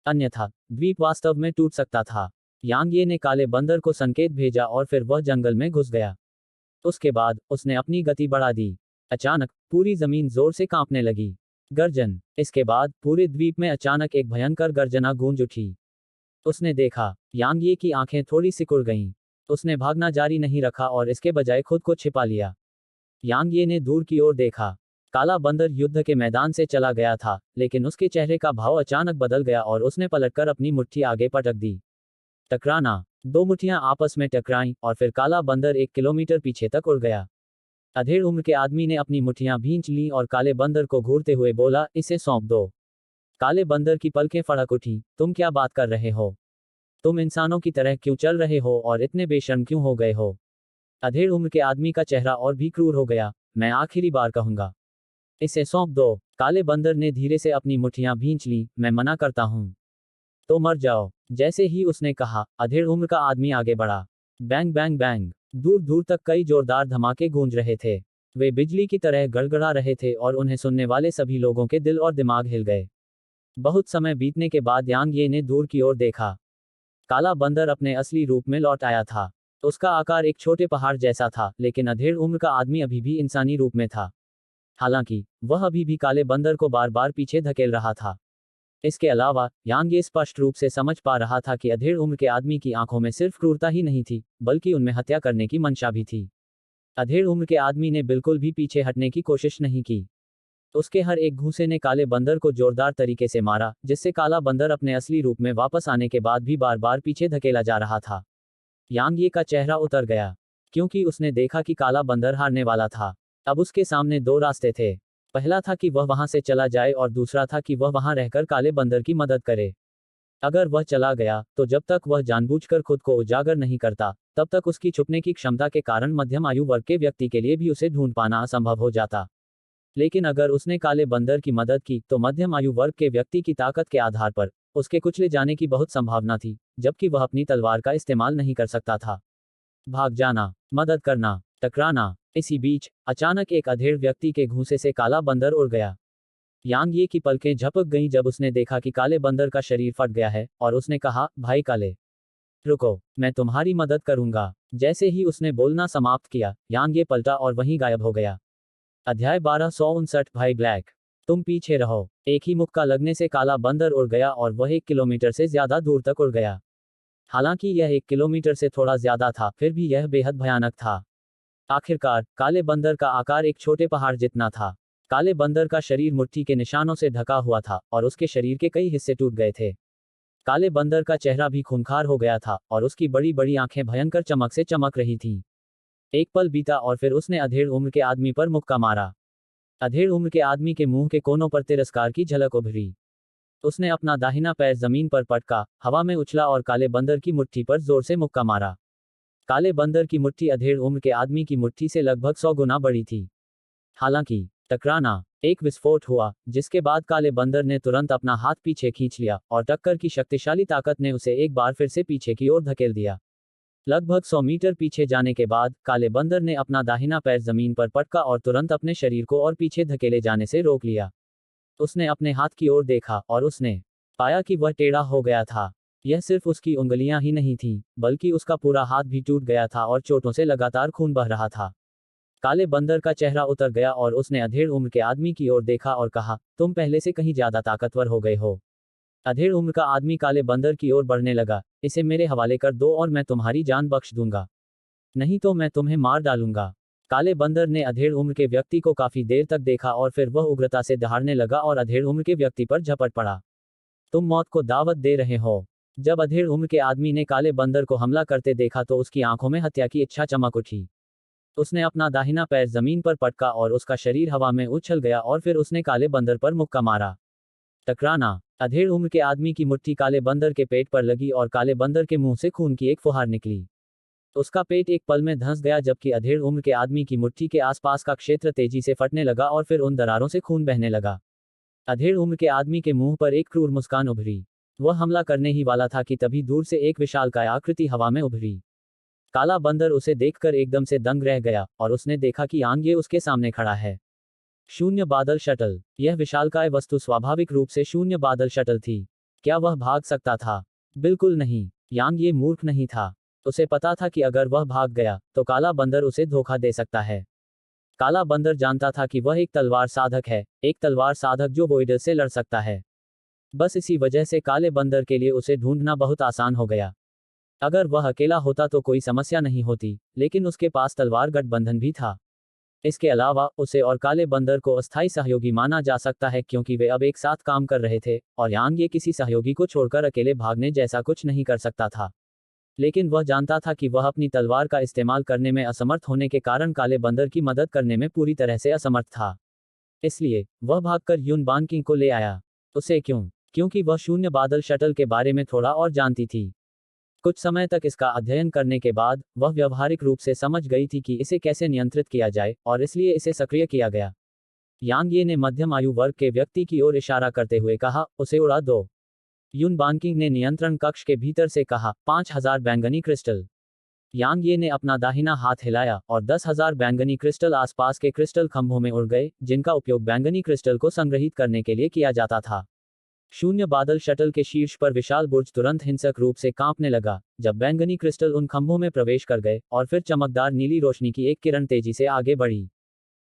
अन्यथा द्वीप वास्तव में टूट सकता था। यांग ये ने काले बंदर को संकेत भेजा और फिर वह जंगल में घुस गया। उसके बाद उसने अपनी गति बढ़ा दी। अचानक पूरी जमीन जोर से कांपने लगी। गर्जन। इसके बाद पूरे द्वीप में अचानक एक भयंकर गर्जना गूंज उठी। उसने देखा, यांग ये की आंखें थोड़ी सिकुड़ गईं। उसने भागना जारी नहीं रखा और इसके बजाय खुद को छिपा लिया। यांग ये ने दूर की ओर देखा। काला बंदर युद्ध के मैदान से चला गया था, लेकिन उसके चेहरे का भाव अचानक बदल गया और उसने पलटकर अपनी मुट्ठी आगे पटक दी। टकराना। दो मुट्ठियां आपस में टकराईं और फिर काला बंदर 1 किलोमीटर पीछे तक उड़ गया। अधेड़ उम्र के आदमी ने अपनी मुट्ठियां भींच लीं और काले बंदर को घूरते हुए बोला, इसे सौंप दो। काले बंदर की पलकें फड़क उठी। तुम क्या बात कर रहे हो? तुम इंसानों की तरह क्यों चल रहे हो और इतने बेशर्म क्यों हो गए हो? अधेड़ उम्र के आदमी का चेहरा और भी क्रूर हो गया। मैं आखिरी बार कहूंगा, इसे सौंप दो। काले बंदर ने धीरे से अपनी मुट्ठियां भींच लीं। मैं मना करता हूं तो मर जाओ। जैसे ही उसने कहा, अधेड़ उम्र का आदमी आगे बढ़ा। Bang bang bang. दूर दूर तक कई जोरदार धमाके गूंज रहे थे। वे बिजली की तरह गड़गड़ा रहे थे और उन्हें सुनने वाले सभी लोगों के दिल और दिमाग हिल गए। बहुत समय बीतने के बाद यांग ये ने दूर की ओर देखा। काला बंदर अपने असली रूप में लौट आया था। उसका आकार एक छोटे पहाड़ जैसा था, लेकिन अधेड़ उम्र का आदमी अभी भी इंसानी रूप में था। हालांकि वह अभी भी काले बंदर को बार बार पीछे धकेल रहा था। इसके अलावा यांग ये स्पष्ट रूप से समझ पा रहा था कि अधेड़ उम्र के आदमी की आंखों में सिर्फ क्रूरता ही नहीं थी, बल्कि उनमें हत्या करने की मंशा भी थी। अधेड़ उम्र के आदमी ने बिल्कुल भी पीछे हटने की कोशिश नहीं की। उसके हर एक घूंसे ने काले बंदर को जोरदार तरीके से मारा, जिससे काला बंदर अपने असली रूप में वापस आने के बाद भी बार बार पीछे धकेला जा रहा था। यांग ये का चेहरा उतर गया, क्योंकि उसने देखा कि काला बंदर हारने वाला था। अब उसके सामने दो रास्ते थे। पहला था कि वह वहां से चला जाए और दूसरा था कि वह वहां रहकर काले बंदर की मदद करे। अगर वह चला गया तो जब तक वह जानबूझकर खुद को उजागर नहीं करता, तब तक उसकी छुपने की क्षमता के कारण मध्यम आयु वर्ग के व्यक्ति के लिए भी उसे ढूंढ पाना असंभव हो जाता। लेकिन अगर उसने काले बंदर की मदद की तो मध्यम आयु वर्ग के व्यक्ति की ताकत के आधार पर उसके कुचले जाने की बहुत संभावना थी, जबकि वह अपनी तलवार का इस्तेमाल नहीं कर सकता था। भाग जाना, मदद करना, टकराना। इसी बीच अचानक एक अधेड़ व्यक्ति के घूंसे से काला बंदर उड़ गया। यांग ये की पलकें झपक गईं जब उसने देखा कि काले बंदर का शरीर फट गया है, और उसने कहा, भाई काले, रुको, मैं तुम्हारी मदद करूंगा। जैसे ही उसने बोलना समाप्त किया, यांग ये पलटा और वहीं गायब हो गया। अध्याय 1259। भाई ब्लैक, तुम पीछे रहो। एक ही मुक्का लगने से काला बंदर उड़ गया और वह 1 किलोमीटर से ज्यादा दूर तक उड़ गया। हालांकि यह 1 किलोमीटर से थोड़ा ज्यादा था, फिर भी यह बेहद भयानक था। आखिरकार काले बंदर का आकार एक छोटे पहाड़ जितना था। काले बंदर का शरीर मुट्ठी के निशानों से ढका हुआ था और उसके शरीर के कई हिस्से टूट गए थे। काले बंदर का चेहरा भी खूंखार हो गया था और उसकी बड़ी बड़ी आंखें भयंकर चमक से चमक रही थीं। एक पल बीता और फिर उसने अधेड़ उम्र के आदमी पर मुक्का मारा। अधेड़ उम्र के आदमी के मुंह के कोनों पर तिरस्कार की झलक उभरी। उसने अपना दाहिना पैर जमीन पर पटका, हवा में उछला और काले बंदर की मुट्ठी पर जोर से मुक्का मारा। काले बंदर की मुट्ठी अधेड़ उम्र के आदमी की मुट्ठी से लगभग 100 गुना बड़ी थी। हालांकि टकराना, एक विस्फोट हुआ, जिसके बाद काले बंदर ने तुरंत अपना हाथ पीछे खींच लिया और टक्कर की शक्तिशाली ताकत ने उसे एक बार फिर से पीछे की ओर धकेल दिया। लगभग 100 मीटर पीछे जाने के बाद काले बंदर ने अपना दाहिना पैर जमीन पर पटका और तुरंत अपने शरीर को और पीछे धकेले जाने से रोक लिया। उसने अपने हाथ की ओर देखा और उसने पाया कि वह टेढ़ा हो गया था। यह सिर्फ उसकी उंगलियां ही नहीं थीं, बल्कि उसका पूरा हाथ भी टूट गया था और चोटों से लगातार खून बह रहा था। काले बंदर का चेहरा उतर गया और उसने अधेड़ उम्र के आदमी की ओर देखा और कहा, तुम पहले से कहीं ज्यादा ताकतवर हो गए हो। अधेड़ उम्र का आदमी काले बंदर की ओर बढ़ने लगा। इसे मेरे हवाले कर दो और मैं तुम्हारी जान बख्श दूंगा, नहीं तो मैं तुम्हें मार डालूंगा। काले बंदर ने अधेड़ उम्र के व्यक्ति को काफी देर तक देखा और फिर वह उग्रता से दहाड़ने लगा और अधेड़ उम्र के व्यक्ति पर झपट पड़ा। तुम मौत को दावत दे रहे हो। जब अधेड़ उम्र के आदमी ने काले बंदर को हमला करते देखा तो उसकी आंखों में हत्या की इच्छा चमक उठी। उसने अपना दाहिना पैर जमीन पर पटका और उसका शरीर हवा में उछल गया और फिर उसने काले बंदर पर मुक्का मारा। टकराना। अधेड़ उम्र के आदमी की मुट्ठी काले बंदर के पेट पर लगी और काले बंदर के मुंह से खून की एक फुहार निकली। उसका पेट एक पल में धंस गया जबकि अधेड़ उम्र के आदमी की मुट्ठी के आसपास का क्षेत्र तेजी से फटने लगा और फिर उन दरारों से खून बहने लगा। अधेड़ उम्र के आदमी के मुंह पर एक क्रूर मुस्कान उभरी। वह हमला करने ही वाला था कि तभी दूर से एक विशालकाय आकृति हवा में उभरी। काला बंदर उसे देखकर एकदम से दंग रह गया और उसने देखा कि यांग ये उसके सामने खड़ा है। शून्य बादल शटल। यह विशालकाय वस्तु स्वाभाविक रूप से शून्य बादल शटल थी। क्या वह भाग सकता था? बिल्कुल नहीं। यांग ये मूर्ख नहीं था। उसे पता था कि अगर वह भाग गया तो काला बंदर उसे धोखा दे सकता है। काला बंदर जानता था कि वह एक तलवार साधक है, एक तलवार साधक जो वोइडर से लड़ सकता है। बस इसी वजह से काले बंदर के लिए उसे ढूंढना बहुत आसान हो गया। अगर वह अकेला होता तो कोई समस्या नहीं होती, लेकिन उसके पास तलवार गठबंधन भी था। इसके अलावा उसे और काले बंदर को अस्थायी सहयोगी माना जा सकता है क्योंकि वे अब एक साथ काम कर रहे थे और यांग ये किसी सहयोगी को छोड़कर अकेले भागने जैसा कुछ नहीं कर सकता था। लेकिन वह जानता था कि वह अपनी तलवार का इस्तेमाल करने में असमर्थ होने के कारण काले बंदर की मदद करने में पूरी तरह से असमर्थ था। इसलिए वह भागकर युन बानकिंग को ले आया। उसे क्यों? क्योंकि वह शून्य बादल शटल के बारे में थोड़ा और जानती थी। कुछ समय तक इसका अध्ययन करने के बाद वह व्यावहारिक रूप से समझ गई थी कि इसे कैसे नियंत्रित किया जाए और इसलिए इसे सक्रिय किया गया। यांग ये ने मध्यम आयु वर्ग के व्यक्ति की ओर इशारा करते हुए कहा, उसे उड़ा दो। युन बानकिंग ने नियंत्रण कक्ष के भीतर से कहा, 5000 बैंगनी क्रिस्टल। यांग ये ने अपना दाहिना हाथ हिलाया और 10,000 बैंगनी क्रिस्टल आसपास के क्रिस्टल खंभों में उड़ गए, जिनका उपयोग बैंगनी क्रिस्टल को संग्रहित करने के लिए किया जाता था। शून्य बादल शटल के शीर्ष पर विशाल बुर्ज तुरंत हिंसक रूप से कांपने लगा जब बैंगनी क्रिस्टल उन खंभों में प्रवेश कर गए और फिर चमकदार नीली रोशनी की एक किरण तेजी से आगे बढ़ी।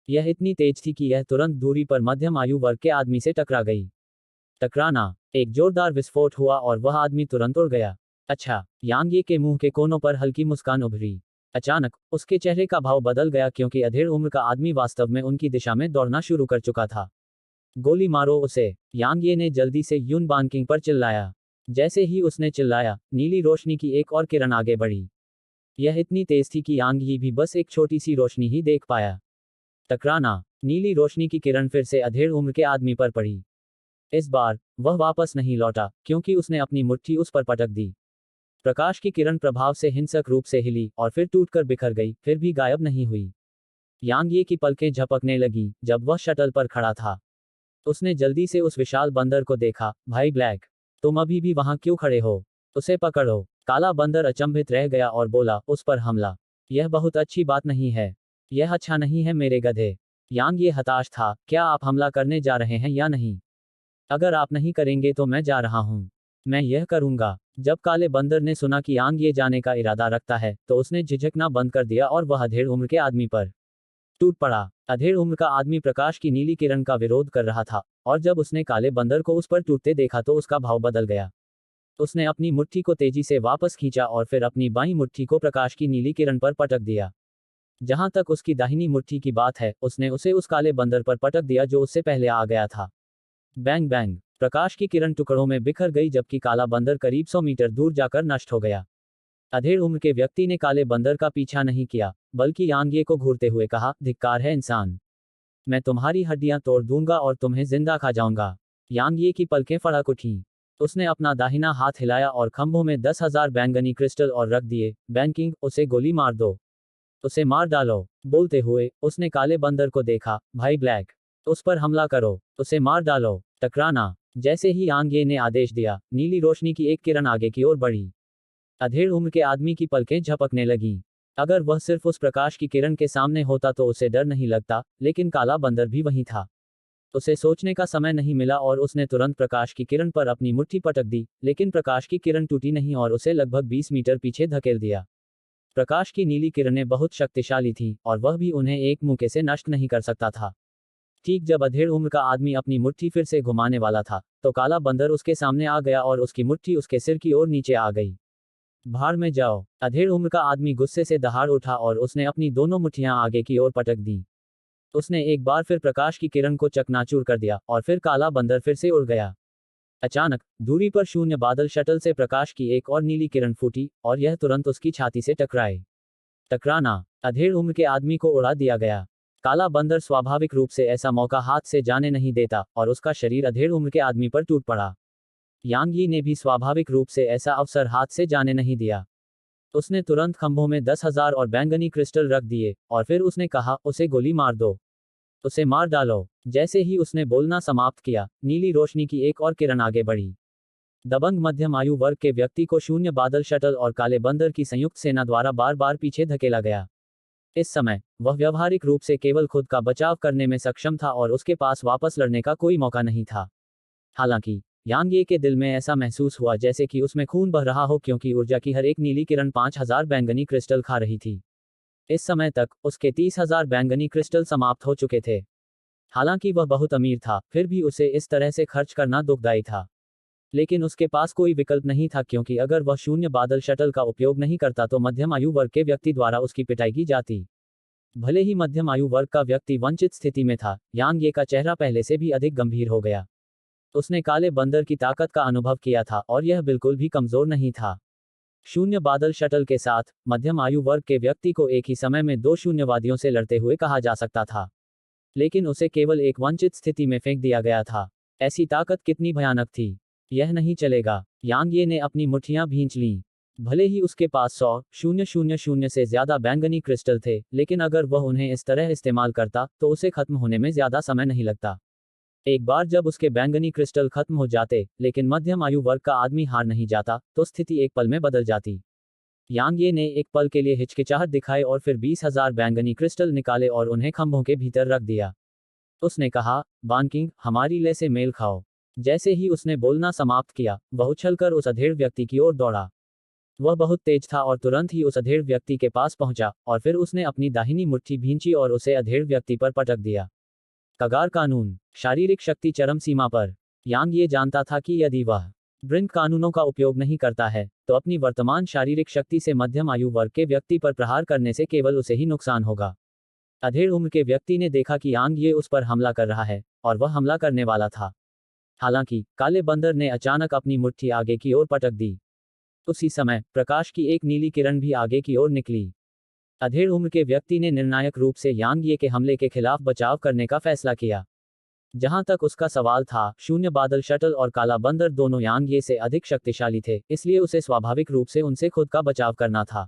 यह इतनी तेज थी कि यह तुरंत दूरी पर मध्यम आयु वर्ग के आदमी से टकरा गई। टकराना। एक जोरदार विस्फोट हुआ और वह आदमी तुरंत उड़ गया। अच्छा। यांग ये के मुंह के कोनों पर हल्की मुस्कान उभरी। अचानक उसके चेहरे का भाव बदल गया क्योंकि अधेड़ उम्र का आदमी वास्तव में उनकी दिशा में दौड़ना शुरू कर चुका था। गोली मारो उसे। यांग ये ने जल्दी से युन बानकिंग पर चिल्लाया। जैसे ही उसने चिल्लाया, नीली रोशनी की एक और किरण आगे बढ़ी। यह इतनी तेज थी कि यांग ये भी बस एक छोटी सी रोशनी ही देख पाया। टकराना। नीली रोशनी की किरण फिर से अधेड़ उम्र के आदमी पर पड़ी। इस बार वह वापस नहीं लौटा क्योंकि उसने अपनी मुट्ठी उस पर पटक दी। प्रकाश की किरण प्रभाव से हिंसक रूप से हिली और फिर टूटकर बिखर गई, फिर भी गायब नहीं हुई। यांग ये की पलकें झपकने लगी जब वह शटल पर खड़ा था। उसने जल्दी से उस विशाल बंदर को देखा। भाई ब्लैक, तुम अभी भी वहां क्यों खड़े हो? उसे पकड़ो। काला बंदर अचंभित रह गया और बोला, उस पर हमला? यह बहुत अच्छी बात नहीं है। यह अच्छा नहीं है मेरे गधे। यांग ये हताश था। क्या आप हमला करने जा रहे हैं या नहीं? अगर आप नहीं करेंगे तो मैं जा रहा हूं। मैं यह करूंगा। जब काले बंदर ने सुना कि यांग ये जाने का इरादा रखता है तो उसने झिझकना बंद कर दिया और वह अधेड़ उम्र के आदमी पर टूट पड़ा। अधेड़ उम्र का आदमी प्रकाश की नीली किरण का विरोध कर रहा था और जब उसने काले बंदर को उस पर टूटते देखा तो उसका भाव बदल गया। उसने अपनी मुट्ठी को तेजी से वापस खींचा और फिर अपनी बाईं मुट्ठी को प्रकाश की नीली किरण पर पटक दिया। जहां तक उसकी दाहिनी मुट्ठी की बात है, उसने उसे उस काले बंदर पर पटक दिया जो उससे पहले आ गया था। Bang bang. प्रकाश की किरण टुकड़ों में बिखर गई जबकि काला बंदर करीब 100 मीटर दूर जाकर नष्ट हो गया। अधेड़ उम्र के व्यक्ति ने काले बंदर का पीछा नहीं किया, बल्कि यांग ये को घूरते हुए कहा, धिक्कार है इंसान। मैं तुम्हारी हड्डियां तोड़ दूंगा और तुम्हें जिंदा खा जाऊंगा। यांग ये की पलकें फड़क उठीं। उसने अपना दाहिना हाथ हिलाया और खंभों में 10,000 बैंगनी क्रिस्टल और रख दिए। बैंकिंग, उसे गोली मार दो। उसे मार डालो। बोलते हुए उसने काले बंदर को देखा। भाई ब्लैक, उस पर हमला करो। उसे मार डालो। टकराना। जैसे ही यांग ये ने आदेश दिया, नीली रोशनी की एक किरण आगे की ओर बढ़ी। अधेड़ उम्र के आदमी की पलकें झपकने लगीं। अगर वह सिर्फ उस प्रकाश की किरण के सामने होता तो उसे डर नहीं लगता, लेकिन काला बंदर भी वहीं था। उसे सोचने का समय नहीं मिला और उसने तुरंत प्रकाश की किरण पर अपनी मुट्ठी पटक दी, लेकिन प्रकाश की किरण टूटी नहीं और उसे लगभग 20 मीटर पीछे धकेल दिया। प्रकाश की नीली किरणें बहुत शक्तिशाली थीं और वह भी उन्हें एक मुक्के से नष्ट नहीं कर सकता था। ठीक जब अधेड़ उम्र का आदमी अपनी मुट्ठी फिर से घुमाने वाला था, तो काला बंदर उसके सामने आ गया और उसकी मुट्ठी उसके सिर की ओर नीचे आ गई। भाड़ में जाओ। अधेड़ उम्र का आदमी गुस्से से दहाड़ उठा और उसने अपनी दोनों मुट्ठियां आगे की ओर पटक दी। उसने एक बार फिर प्रकाश की किरण को चकनाचूर कर दिया और फिर काला बंदर फिर से उड़ गया। अचानक दूरी पर शून्य बादल शटल से प्रकाश की एक और नीली किरण फूटी और यह तुरंत उसकी छाती से टकराए। टकराना। अधेड़ उम्र के आदमी को उड़ा दिया गया। काला बंदर स्वाभाविक रूप से ऐसा मौका हाथ से जाने नहीं देता और उसका शरीर अधेड़ उम्र के आदमी पर टूट पड़ा। यांग यी ने भी स्वाभाविक रूप से ऐसा अवसर हाथ से जाने नहीं दिया। उसने तुरंत खंभों में 10,000 और बैंगनी क्रिस्टल रख दिए और फिर उसने कहा, उसे गोली मार दो। उसे मार डालो। जैसे ही उसने बोलना समाप्त किया, नीली रोशनी की एक और किरण आगे बढ़ी। दबंग मध्यम आयु वर्ग के व्यक्ति को शून्य बादल शटल और काले बंदर की संयुक्त सेना द्वारा बार बार पीछे धकेला गया। इस समय वह व्यावहारिक रूप से केवल खुद का बचाव करने में सक्षम था और उसके पास वापस लड़ने का कोई मौका नहीं था। हालांकि यांग ये के दिल में ऐसा महसूस हुआ जैसे कि उसमें खून बह रहा हो, क्योंकि ऊर्जा की हर एक नीली किरण 5,000 बैंगनी क्रिस्टल खा रही थी। इस समय तक उसके 30,000 बैंगनी क्रिस्टल समाप्त हो चुके थे। हालांकि वह बहुत अमीर था, फिर भी उसे इस तरह से खर्च करना दुखदायी था। लेकिन उसके पास कोई विकल्प नहीं था, क्योंकि अगर वह शून्य बादल शटल का उपयोग नहीं करता तो मध्यम आयु वर्ग के व्यक्ति द्वारा उसकी पिटाई की जाती। भले ही मध्यम आयु वर्ग का व्यक्ति वंचित स्थिति में था, यांग ये का चेहरा पहले से भी अधिक गंभीर हो गया। उसने काले बंदर की ताकत का अनुभव किया था और यह बिल्कुल भी कमजोर नहीं था। शून्य बादल शटल के साथ मध्यम आयु वर्ग के व्यक्ति को एक ही समय में दो शून्यवादियों से लड़ते हुए कहा जा सकता था, लेकिन उसे केवल एक वंचित स्थिति में फेंक दिया गया था। ऐसी ताकत कितनी भयानक थी। यह नहीं चलेगा। यांग ये ने अपनी मुट्ठियां भींच लीं। भले ही उसके पास 100,000 से ज्यादा बैंगनी क्रिस्टल थे, लेकिन अगर वह उन्हें इस तरह इस्तेमाल करता तो उसे खत्म होने में ज्यादा समय नहीं लगता। एक बार जब उसके बैंगनी क्रिस्टल खत्म हो जाते, लेकिन मध्यम आयु वर्ग का आदमी हार नहीं जाता, तो स्थिति एक पल में बदल जाती। यांग ये ने एक पल के लिए हिचकिचाहट दिखाई और फिर 20,000 बैंगनी क्रिस्टल निकाले और उन्हें खंभों के भीतर रख दिया। उसने कहा, बानकिंग, हमारी ले से मेल खाओ। जैसे ही उसने बोलना समाप्त किया, वह उछलकर उस अधेड़ व्यक्ति की ओर दौड़ा। वह बहुत तेज था और तुरंत ही उस अधेड़ व्यक्ति के पास पहुंचा और फिर उसने अपनी दाहिनी मुट्ठी भींची और उसे अधेड़ व्यक्ति पर पटक दिया। कगार कानून। शारीरिक शक्ति चरम सीमा पर। यांग ये जानता था कि यदि वह ब्रिंक कानूनों का उपयोग नहीं करता है, तो अपनी वर्तमान शारीरिक शक्ति से मध्यम आयु वर्ग के व्यक्ति पर प्रहार करने से केवल उसे ही नुकसान होगा। अधेड़ उम्र के व्यक्ति ने देखा कि यांग ये उस पर हमला कर रहा है, और वह हमला करने वाला था। हालांकि काले बंदर ने अचानक अपनी मुट्ठी आगे की ओर पटक दी। उसी समय प्रकाश की एक नीली किरण भी आगे की ओर निकली। अधेड़ उम्र के व्यक्ति ने निर्णायक रूप से यांग ये के हमले के खिलाफ बचाव करने का फैसला किया। जहां तक उसका सवाल था, शून्य बादल शटल और काला बंदर दोनों यांग ये से अधिक शक्तिशाली थे, इसलिए उसे स्वाभाविक रूप से उनसे खुद का बचाव करना था।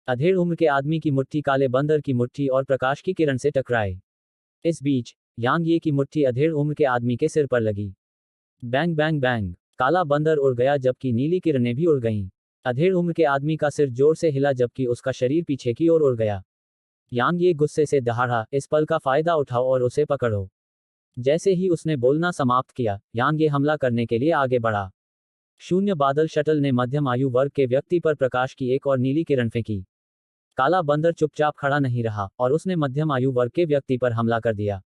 अधेड़ उम्र के आदमी की मुट्ठी काले बंदर की मुट्ठी और प्रकाश की किरण से टकराए। इस बीच यांग ये की मुट्ठी अधेड़ उम्र के आदमी के सिर पर लगी। Bang bang bang. काला बंदर उड़ गया जबकि नीली किरणें भी उड़ गईं। अधेड़ उम्र के आदमी का सिर जोर से हिला जबकि उसका शरीर पीछे की ओर उड़ गया। यांग ये गुस्से से दहाड़ा, इस पल का फायदा उठाओ और उसे पकड़ो। जैसे ही उसने बोलना समाप्त किया, यांग ये हमला करने के लिए आगे बढ़ा। शून्य बादल शटल ने मध्यम आयु वर्ग के व्यक्ति पर प्रकाश की एक और नीली किरण फेंकी। काला बंदर चुपचाप खड़ा नहीं रहा और उसने मध्यम आयु वर्ग के व्यक्ति पर हमला कर दिया।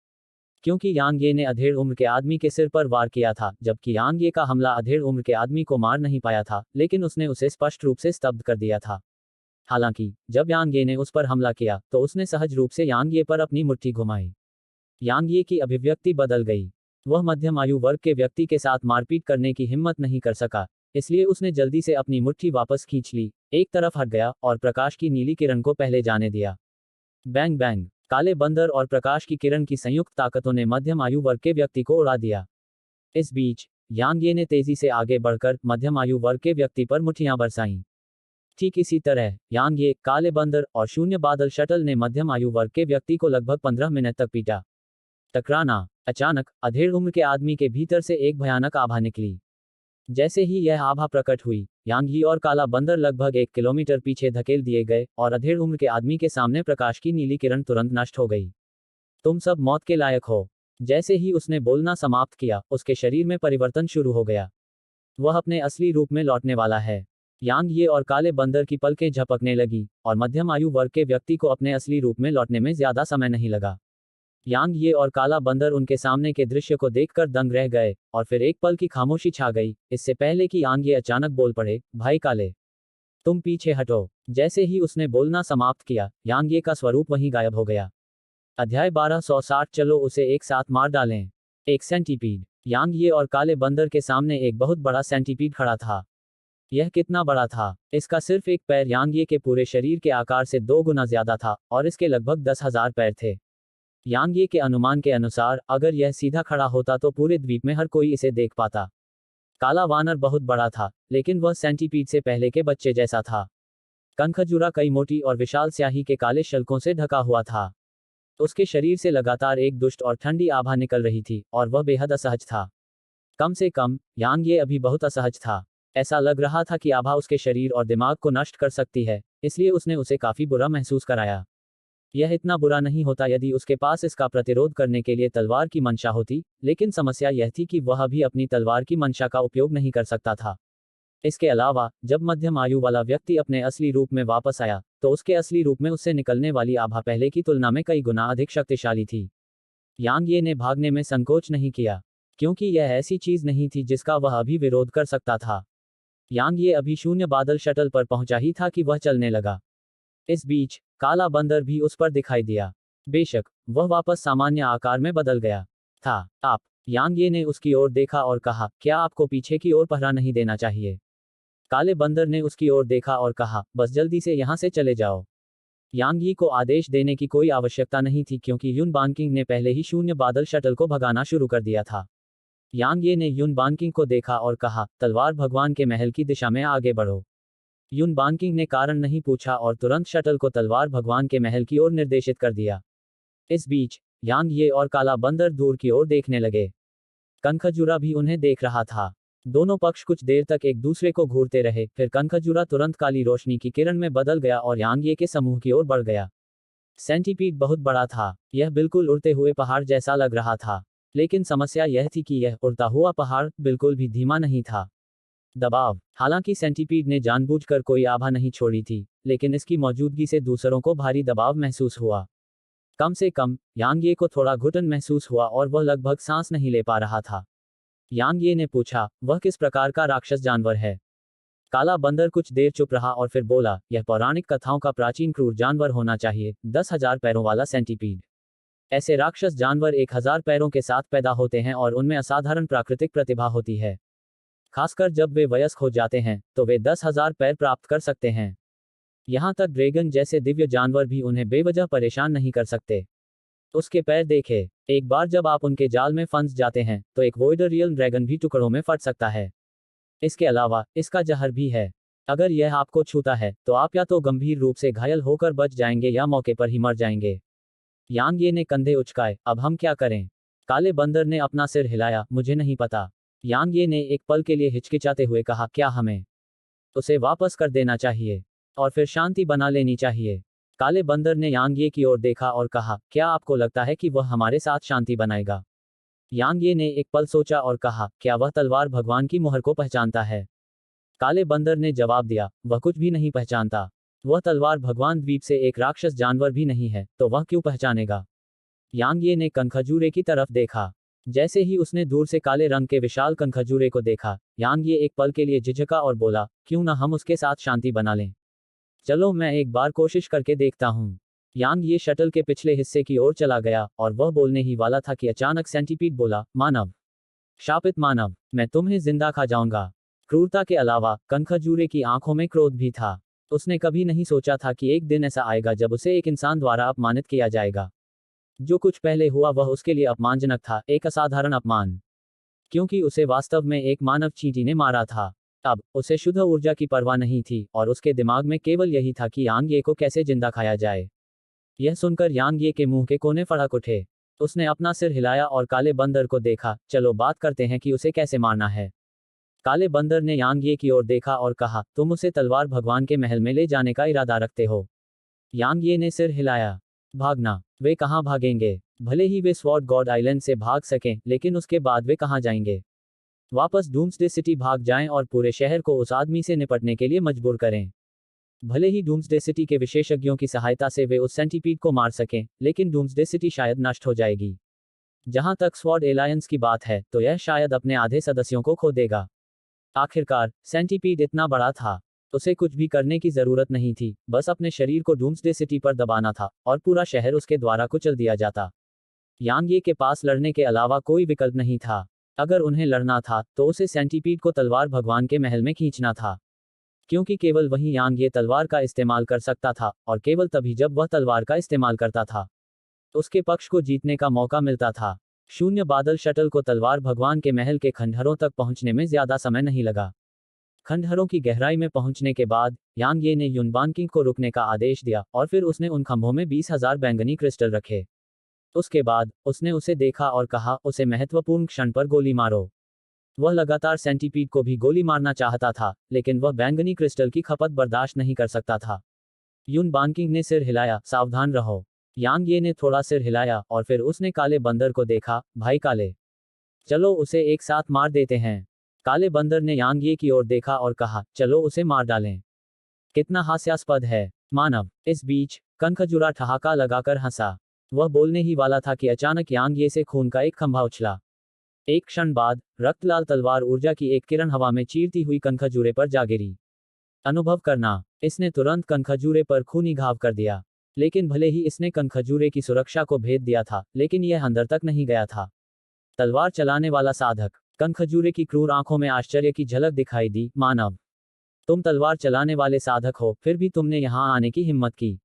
क्योंकि यांग ये ने अधेड़ उम्र के आदमी के सिर पर वार किया था, जबकि यांग ये का हमला अधेड़ उम्र के आदमी को मार नहीं पाया था, लेकिन उसने उसे स्पष्ट रूप से स्तब्ध कर दिया था। हालांकि जब यांग ये ने उस पर हमला किया, तो उसने सहज रूप से यांग ये पर अपनी मुट्ठी घुमाई। यांग ये की अभिव्यक्ति बदल गई। वह मध्यम आयु वर्ग के व्यक्ति के साथ मारपीट करने की हिम्मत नहीं कर सका, इसलिए उसने जल्दी से अपनी मुट्ठी वापस खींच ली, एक तरफ हट गया और प्रकाश की नीली किरण को पहले जाने दिया। Bang bang. काले बंदर और प्रकाश की किरण की संयुक्त ताकतों ने मध्यम आयु वर्ग के व्यक्ति को उड़ा दिया। इस बीच यांग ये ने तेजी से आगे बढ़कर मध्यम आयु वर्ग के व्यक्ति पर मुट्ठियां बरसाईं। ठीक इसी तरह यांग ये, काले बंदर और शून्य बादल शटल ने मध्यम आयु वर्ग के व्यक्ति को लगभग 15 मिनट तक पीटा। टकराना। अचानक अधेड़ उम्र के आदमी के भीतर से एक भयानक आभा निकली। जैसे ही यह आभा प्रकट हुई, यांग यी और काला बंदर लगभग 1 किलोमीटर पीछे धकेल दिए गए और अधेड़ उम्र के आदमी के सामने प्रकाश की नीली किरण तुरंत नष्ट हो गई। तुम सब मौत के लायक हो। जैसे ही उसने बोलना समाप्त किया, उसके शरीर में परिवर्तन शुरू हो गया। वह अपने असली रूप में लौटने वाला है। यांग ये और काले बंदर की पलकें झपकने लगी और मध्यम आयु वर्ग के व्यक्ति को अपने असली रूप में लौटने में ज्यादा समय नहीं लगा। यांग ये और काला बंदर उनके सामने के दृश्य को देखकर दंग रह गए, और फिर एक पल की खामोशी छा गई, इससे पहले कि यांग ये अचानक बोल पड़े, भाई काले, तुम पीछे हटो। जैसे ही उसने बोलना समाप्त किया, यांग ये का स्वरूप वहीं गायब हो गया। अध्याय 1260 चलो उसे एक साथ मार डालें। एक सेंटीपीड। यांग ये और काले बंदर के सामने एक बहुत बड़ा सेंटीपीड खड़ा था। यह कितना बड़ा था? इसका सिर्फ एक पैर यांग ये के पूरे शरीर के आकार से 2 गुना ज्यादा था, और इसके लगभग 10,000 पैर थे। यांग ये के अनुमान के अनुसार अगर यह सीधा खड़ा होता तो पूरे द्वीप में हर कोई इसे देख पाता। काला वानर बहुत बड़ा था, लेकिन वह सेंटीपीड से पहले के बच्चे जैसा था। कनखजूरा कई मोटी और विशाल स्याही के काले शल्कों से ढका हुआ था। उसके शरीर से लगातार एक दुष्ट और ठंडी आभा निकल रही थी, और वह बेहद असहज था। कम से कम, यांग ये अभी बहुत असहज था। ऐसा लग रहा था कि आभा उसके शरीर और दिमाग को नष्ट कर सकती है, इसलिए उसने उसे काफी बुरा महसूस कराया। यह इतना बुरा नहीं होता यदि उसके पास इसका प्रतिरोध करने के लिए तलवार की मंशा होती, लेकिन समस्या यह थी कि वह अभी अपनी तलवार की मंशा का उपयोग नहीं कर सकता था। इसके अलावा, जब मध्यम आयु वाला व्यक्ति अपने असली रूप में वापस आया, तो उसके असली रूप में उससे निकलने वाली आभा पहले की तुलना में कई गुना अधिक शक्तिशाली थी। यांग ये ने भागने में संकोच नहीं किया, क्योंकि यह ऐसी चीज नहीं थी जिसका वह अभी विरोध कर सकता था। यांग ये अभी शून्य बादल शटल पर पहुंचा ही था कि वह चलने लगा। इस बीच, काला बंदर भी उस पर दिखाई दिया। बेशक, वह वापस सामान्य आकार में बदल गया था। आप। यांग ये ने उसकी ओर देखा और कहा, क्या आपको पीछे की ओर पहरा नहीं देना चाहिए? काले बंदर ने उसकी ओर देखा और कहा, बस जल्दी से यहाँ से चले जाओ। यांग यी को आदेश देने की कोई आवश्यकता नहीं थी क्योंकि युन बानकिंग ने पहले ही शून्य बादल शटल को भगाना शुरू कर दिया था। यांग ये ने युन बानकिंग को देखा और कहा, तलवार भगवान के महल की दिशा में आगे बढ़ो। युन बानकिंग ने कारण नहीं पूछा और तुरंत शटल को तलवार भगवान के महल की ओर निर्देशित कर दिया। इस बीच, यांग ये और काला बंदर दूर की ओर देखने लगे। कनखजूरा भी उन्हें देख रहा था। दोनों पक्ष कुछ देर तक एक दूसरे को घूरते रहे, फिर कनखजूरा तुरंत काली रोशनी की किरण में बदल गया और यांग ये के समूह की ओर बढ़ गया। सेंटीपीड बहुत बड़ा था। यह बिल्कुल उड़ते हुए पहाड़ जैसा लग रहा था। लेकिन समस्या यह थी कि यह उड़ता हुआ पहाड़ बिल्कुल भी धीमा नहीं था। दबाव। हालांकि सेंटीपीड ने जानबूझकर कोई आभा नहीं छोड़ी थी, लेकिन इसकी मौजूदगी से दूसरों को भारी दबाव महसूस हुआ। कम से कम, यांग ये को थोड़ा घुटन महसूस हुआ और वह लगभग सांस नहीं ले पा रहा था। यांग ये ने पूछा, वह किस प्रकार का राक्षस जानवर है? काला बंदर कुछ देर चुप रहा और फिर बोला, यह पौराणिक कथाओं का प्राचीन क्रूर जानवर होना चाहिए, 10,000 पैरों वाला सेंटीपीड। ऐसे राक्षस जानवर 1,000 पैरों के साथ पैदा होते हैं और उनमें असाधारण प्राकृतिक प्रतिभा होती है। खासकर जब वे वयस्क हो जाते हैं, तो वे 10,000 पैर प्राप्त कर सकते हैं। यहाँ तक ड्रैगन जैसे दिव्य जानवर भी उन्हें बेवजह परेशान नहीं कर सकते। उसके पैर देखे। एक बार जब आप उनके जाल में फंस जाते हैं, तो एक वोइडरियल ड्रैगन भी टुकड़ों में फट सकता है। इसके अलावा, इसका जहर भी है। अगर यह आपको छूता है, तो आप या तो गंभीर रूप से घायल होकर बच जाएंगे या मौके पर ही मर जाएंगे। यांग ये ने कंधे उचकाए, अब हम क्या करें? काले बंदर ने अपना सिर हिलाया, मुझे नहीं पता। यांग ये ने एक पल के लिए हिचकिचाते हुए कहा, क्या हमें उसे वापस कर देना चाहिए और फिर शांति बना लेनी चाहिए? काले बंदर ने यांग ये की ओर देखा और कहा, क्या आपको लगता है कि वह हमारे साथ शांति बनाएगा? यांग ये ने एक पल सोचा और कहा, क्या वह तलवार भगवान की मुहर को पहचानता है? काले बंदर ने जवाब दिया, वह कुछ भी नहीं पहचानता। वह तलवार भगवान द्वीप से एक राक्षस जानवर भी नहीं है, तो वह क्यों पहचानेगा? यांग ये ने कनखजूरे की तरफ देखा। जैसे ही उसने दूर से काले रंग के विशाल कनखजूरे को देखा, यांग ये एक पल के लिए झिझका और बोला, क्यों ना हम उसके साथ शांति बना लें? चलो मैं एक बार कोशिश करके देखता हूँ। यांग ये शटल के पिछले हिस्से की ओर चला गया और वह बोलने ही वाला था कि अचानक सेंटीपीड बोला, मानव, शापित मानव, मैं तुम्हें जिंदा खा जाऊंगा। क्रूरता के अलावा, कनखजूरे की आंखों में क्रोध भी था। उसने कभी नहीं सोचा था कि एक दिन ऐसा आएगा जब उसे एक इंसान द्वारा अपमानित किया जाएगा। जो कुछ पहले हुआ वह उसके लिए अपमानजनक था, एक असाधारण अपमान। क्योंकि उसे वास्तव में एक मानव चींटी ने मारा था। अब, उसे शुद्ध ऊर्जा की परवाह नहीं थी और उसके दिमाग में केवल यही था कि यांग ये को कैसे जिंदा खाया जाए। यह सुनकर यांग ये के मुंह के कोने फड़क उठे। उसने अपना सिर हिलाया और काले बंदर को देखा, चलो बात करते हैं कि उसे कैसे मारना है। काले बंदर ने यांग ये की ओर देखा और कहा, तुम उसे तलवार भगवान के महल में ले जाने का इरादा रखते हो? यांग ये ने सिर हिलाया। भागना? वे कहाँ भागेंगे? भले ही वे स्वॉर्ड गॉड आइलैंड से भाग सकें, लेकिन उसके बाद वे कहाँ जाएंगे? वापस डूम्सडे सिटी भाग जाएं और पूरे शहर को उस आदमी से निपटने के लिए मजबूर करें। भले ही डूम्सडे सिटी के विशेषज्ञों की सहायता से वे उस सेंटीपीड को मार सकें, लेकिन डूम्सडे सिटी शायद नष्ट हो जाएगी। जहां तक स्वॉर्ड एलायंस की बात है, तो यह शायद अपने आधे सदस्यों को खो देगा। आखिरकार सेंटीपीड इतना बड़ा था, उसे कुछ भी करने की जरूरत नहीं थी, बस अपने शरीर को डूम्सडे सिटी पर दबाना था और पूरा शहर उसके द्वारा कुचल दिया जाता। यांग ये के पास लड़ने के अलावा कोई विकल्प नहीं था। अगर उन्हें लड़ना था तो उसे सेंटीपीड को तलवार भगवान के महल में खींचना था, क्योंकि केवल वही यांग ये तलवार का इस्तेमाल कर सकता था, और केवल तभी जब वह तलवार का इस्तेमाल करता था उसके पक्ष को जीतने का मौका मिलता था। शून्य बादल शटल को तलवार भगवान के महल के खंडहरों तक पहुंचने में ज्यादा समय नहीं लगा। खंडहरों की गहराई में पहुंचने के बाद यांग ये ने युनबानकिंग को रुकने का आदेश दिया और फिर उसने उन खंभों में 20,000 बैंगनी क्रिस्टल रखे। उसके बाद उसने उसे देखा और कहा, उसे महत्वपूर्ण क्षण पर गोली मारो। वह लगातार सेंटीपीड को भी गोली मारना चाहता था, लेकिन वह बैंगनी क्रिस्टल की खपत बर्दाश्त नहीं कर सकता था। युन बानकिंग ने सिर हिलाया, सावधान रहो। यांग ये ने थोड़ा सिर हिलाया और फिर उसने काले बंदर को देखा, भाई काले, चलो उसे एक साथ मार देते हैं। काले बंदर ने यांग ये की ओर देखा और कहा, चलो उसे मार डालें। कितना हास्यास्पद है, मानव। इस बीच कनखजुरा ठहाका लगाकर हंसा। वह बोलने ही वाला था कि अचानक यांग ये से खून का एक खंभा उछला। एक क्षण बाद रक्तलाल तलवार ऊर्जा की एक किरण हवा में चीरती हुई कनखजूरे पर जा गिरी। अनुभव करना, इसने तुरंत कनखजूरे पर खूनी घाव कर दिया। लेकिन भले ही इसने कनखजूरे की सुरक्षा को भेद दिया था, लेकिन यह अंदर तक नहीं गया था। तलवार चलाने वाला साधक। कनखजूरे की क्रूर आंखों में आश्चर्य की झलक दिखाई दी। मानव, तुम तलवार चलाने वाले साधक हो, फिर भी तुमने यहां आने की हिम्मत की।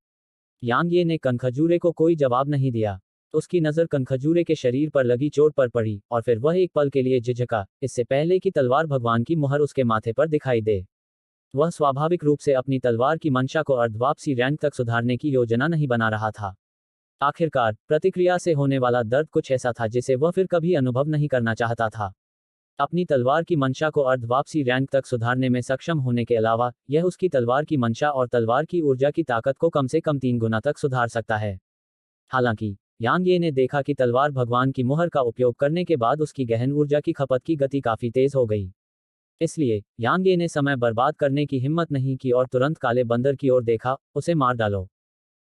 यांग ये ने कनखजूरे को कोई जवाब नहीं दिया। उसकी नज़र कनखजूरे के शरीर पर लगी चोट पर पड़ी और फिर वह एक पल के लिए झिझका, इससे पहले कि तलवार भगवान की मुहर उसके माथे पर दिखाई दे। वह स्वाभाविक रूप से अपनी तलवार की मंशा को अर्धवापसी रैंक तक सुधारने की योजना नहीं बना रहा था। आखिरकार प्रतिक्रिया से होने वाला दर्द कुछ ऐसा था जिसे वह फिर कभी अनुभव नहीं करना चाहता था। अपनी तलवार की मंशा को अर्धवापसी रैंक तक सुधारने में सक्षम होने के अलावा, यह उसकी तलवार की मंशा और तलवार की ऊर्जा की ताकत को कम से कम 3 गुना तक सुधार सकता है। हालांकि यांग ये ने देखा कि तलवार भगवान की मुहर का उपयोग करने के बाद उसकी गहन ऊर्जा की खपत की गति काफी तेज हो गई। इसलिए यांग ये ने समय बर्बाद करने की हिम्मत नहीं की और तुरंत काले बंदर की ओर देखा, उसे मार डालो।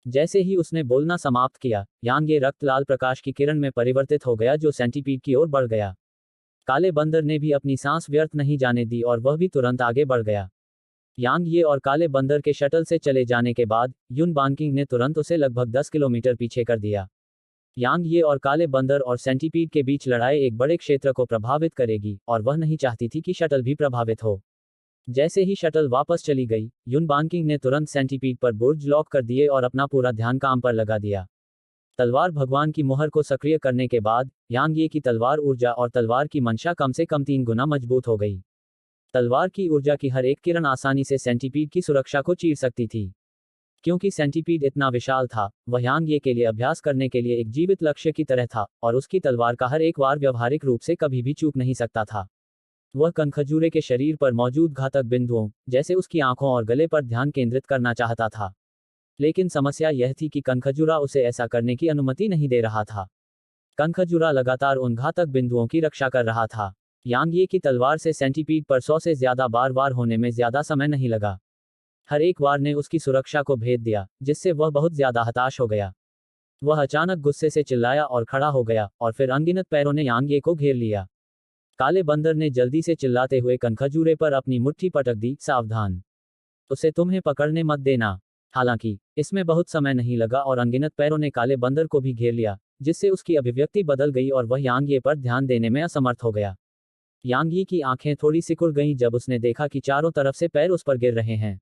जैसे ही उसने बोलना समाप्त किया, यांग ये रक्त लाल प्रकाश की किरण में परिवर्तित हो गया जो सेंटीपीड की ओर बढ़ गया। काले बंदर ने भी अपनी सांस व्यर्थ नहीं जाने दी और वह भी तुरंत आगे बढ़ गया। यांग ये और काले बंदर के शटल से चले जाने के बाद युन बानकिंग ने तुरंत उसे लगभग 10 किलोमीटर पीछे कर दिया। यांग ये और काले बंदर और सेंटीपीड के बीच लड़ाई एक बड़े क्षेत्र को प्रभावित करेगी और वह नहीं चाहती थी कि शटल भी प्रभावित हो। जैसे ही शटल वापस चली गई, युन बानकिंग ने तुरंत सेंटीपीड पर बुर्ज लॉक कर दिए और अपना पूरा ध्यान काम पर लगा दिया। तलवार भगवान की मुहर को सक्रिय करने के बाद यांग ये की तलवार ऊर्जा और तलवार की मंशा कम से कम 3 गुना मजबूत हो गई। तलवार की ऊर्जा की हर एक किरण आसानी से सेंटीपीड की सुरक्षा को चीर सकती थी। क्योंकि सेंटीपीड इतना विशाल था, वह यांग ये के लिए अभ्यास करने के लिए एक जीवित लक्ष्य की तरह था और उसकी तलवार का हर एक वार व्यवहारिक रूप से कभी भी चूक नहीं सकता था। वह कनखजूरे के शरीर पर मौजूद घातक बिंदुओं, जैसे उसकी आंखों और गले पर ध्यान केंद्रित करना चाहता था। लेकिन समस्या यह थी कि कनखजूरा उसे ऐसा करने की अनुमति नहीं दे रहा था। कनखजूरा लगातार उन घातक बिंदुओं की रक्षा कर रहा था। यांग ये की तलवार से सेंटीपीड पर 100 से ज्यादा बार वार होने में ज्यादा समय नहीं लगा। हर एक वार ने उसकी सुरक्षा को भेद दिया, जिससे वह बहुत ज्यादा हताश हो गया। वह अचानक गुस्से से चिल्लाया और खड़ा हो गया और फिर अनगिनत पैरों ने यांग ये को घेर लिया। काले बंदर ने जल्दी से चिल्लाते हुए कनखजूरे पर अपनी मुट्ठी पटक दी, सावधान, उसे तुम्हें पकड़ने मत देना। हालांकि इसमें बहुत समय नहीं लगा और अनगिनत पैरों ने काले बंदर को भी घेर लिया, जिससे उसकी अभिव्यक्ति बदल गई और वह यांग ये पर ध्यान देने में असमर्थ हो गया। यांग ये की आंखें थोड़ी सिकुड़ गईं जब उसने देखा कि चारों तरफ से पैर उस पर गिर रहे हैं।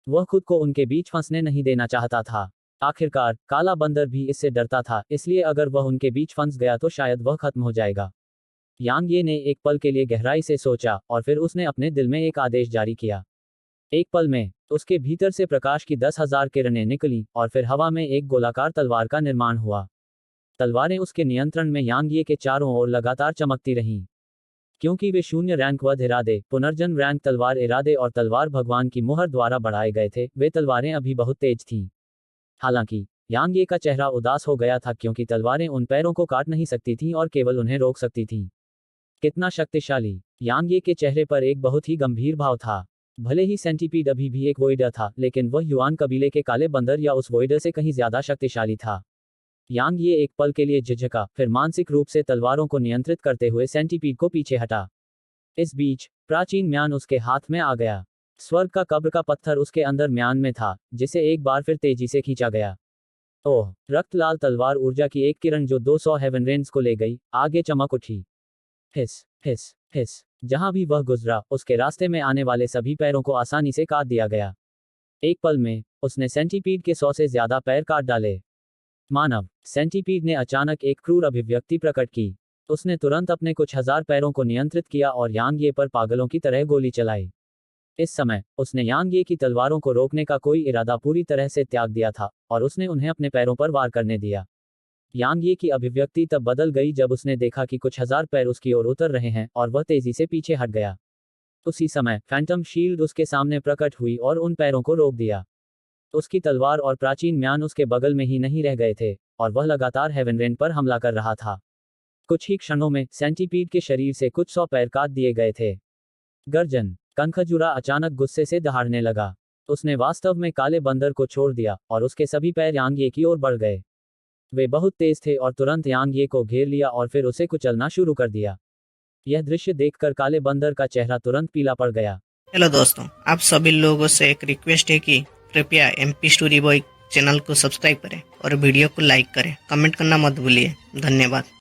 वह खुद को उनके बीच फंसने नहीं देना चाहता था। आखिरकार काला बंदर भी इससे डरता था, इसलिए अगर वह उनके बीच फंस गया तो शायद वह खत्म हो जाएगा। यांग ये ने एक पल के लिए गहराई से सोचा और फिर उसने अपने दिल में एक आदेश जारी किया। एक पल में उसके भीतर से प्रकाश की 10,000 किरणें निकली और फिर हवा में एक गोलाकार तलवार का निर्माण हुआ। तलवारें उसके नियंत्रण में यांग ये के चारों ओर लगातार चमकती रहीं। क्योंकि वे शून्य रैंक वध इरादे, पुनर्जन्म रैंक तलवार इरादे और तलवार भगवान की मुहर द्वारा बढ़ाए गए थे, वे तलवारें अभी बहुत तेज थीं। हालांकि यांग ये का चेहरा उदास हो गया था क्योंकि तलवारें उन पैरों को काट नहीं सकती थीं और केवल उन्हें रोक सकती थीं। कितना शक्तिशाली! यांग ये के चेहरे पर एक बहुत ही गंभीर भाव था। भले ही सेंटीपीड अभी भी एक वोइडर था, लेकिन वह युआन कबीले के काले बंदर या उस वोइडर से कहीं ज्यादा शक्तिशाली था। यांग ये एक पल के लिए झिझका, फिर मानसिक रूप से तलवारों को नियंत्रित करते हुए सेंटीपीड को पीछे हटा। इस बीच प्राचीन म्यान उसके हाथ में आ गया। स्वर्ग का कब्र का पत्थर उसके अंदर म्यान में था, जिसे एक बार फिर तेजी से खींचा गया। ओह! रक्त लाल तलवार ऊर्जा की एक किरण जो 200 हेवन रेंज को ले गई, आगे चमक उठी। हिस हिस हिस। जहां भी वह गुजरा, उसके रास्ते में आने वाले सभी पैरों को आसानी से काट दिया गया। एक पल में उसने सेंटीपीड के 100 से ज्यादा पैर काट डाले। मानव सेंटीपीड ने अचानक एक क्रूर अभिव्यक्ति प्रकट की। उसने तुरंत अपने कुछ हजार पैरों को नियंत्रित किया और यांग ये पर पागलों की तरह गोली चलाई। इस समय उसने यांग ये की तलवारों को रोकने का कोई इरादा पूरी तरह से त्याग दिया था और उसने उन्हें अपने पैरों पर वार करने दिया। यांग ये की अभिव्यक्ति तब बदल गई जब उसने देखा कि कुछ हजार पैर उसकी ओर उतर रहे हैं और वह तेजी से पीछे हट गया। उसी समय फैंटम शील्ड उसके सामने प्रकट हुई और उन पैरों को रोक दिया। उसकी तलवार और प्राचीन म्यान उसके बगल में ही नहीं रह गए थे और वह लगातार हेवन रेन पर हमला कर रहा था। कुछ ही क्षणों में सेंटीपीड के शरीर से कुछ 100 पैर काट दिए गए थे। गर्जन कनखजुरा अचानक गुस्से से दहाड़ने लगा। उसने वास्तव में काले बंदर को छोड़ दिया और उसके सभी पैर यांग ये की ओर बढ़ गए। वे बहुत तेज थे और तुरंत यांग ये को घेर लिया और फिर उसे कुचलना शुरू कर दिया। यह दृश्य देखकर काले बंदर का चेहरा तुरंत पीला पड़ गया। हेलो दोस्तों, आप सभी लोगों से एक रिक्वेस्ट है कि कृपया एमपी स्टोरी बॉय चैनल को सब्सक्राइब करें और वीडियो को लाइक करें। कमेंट करना मत भूलिए। धन्यवाद।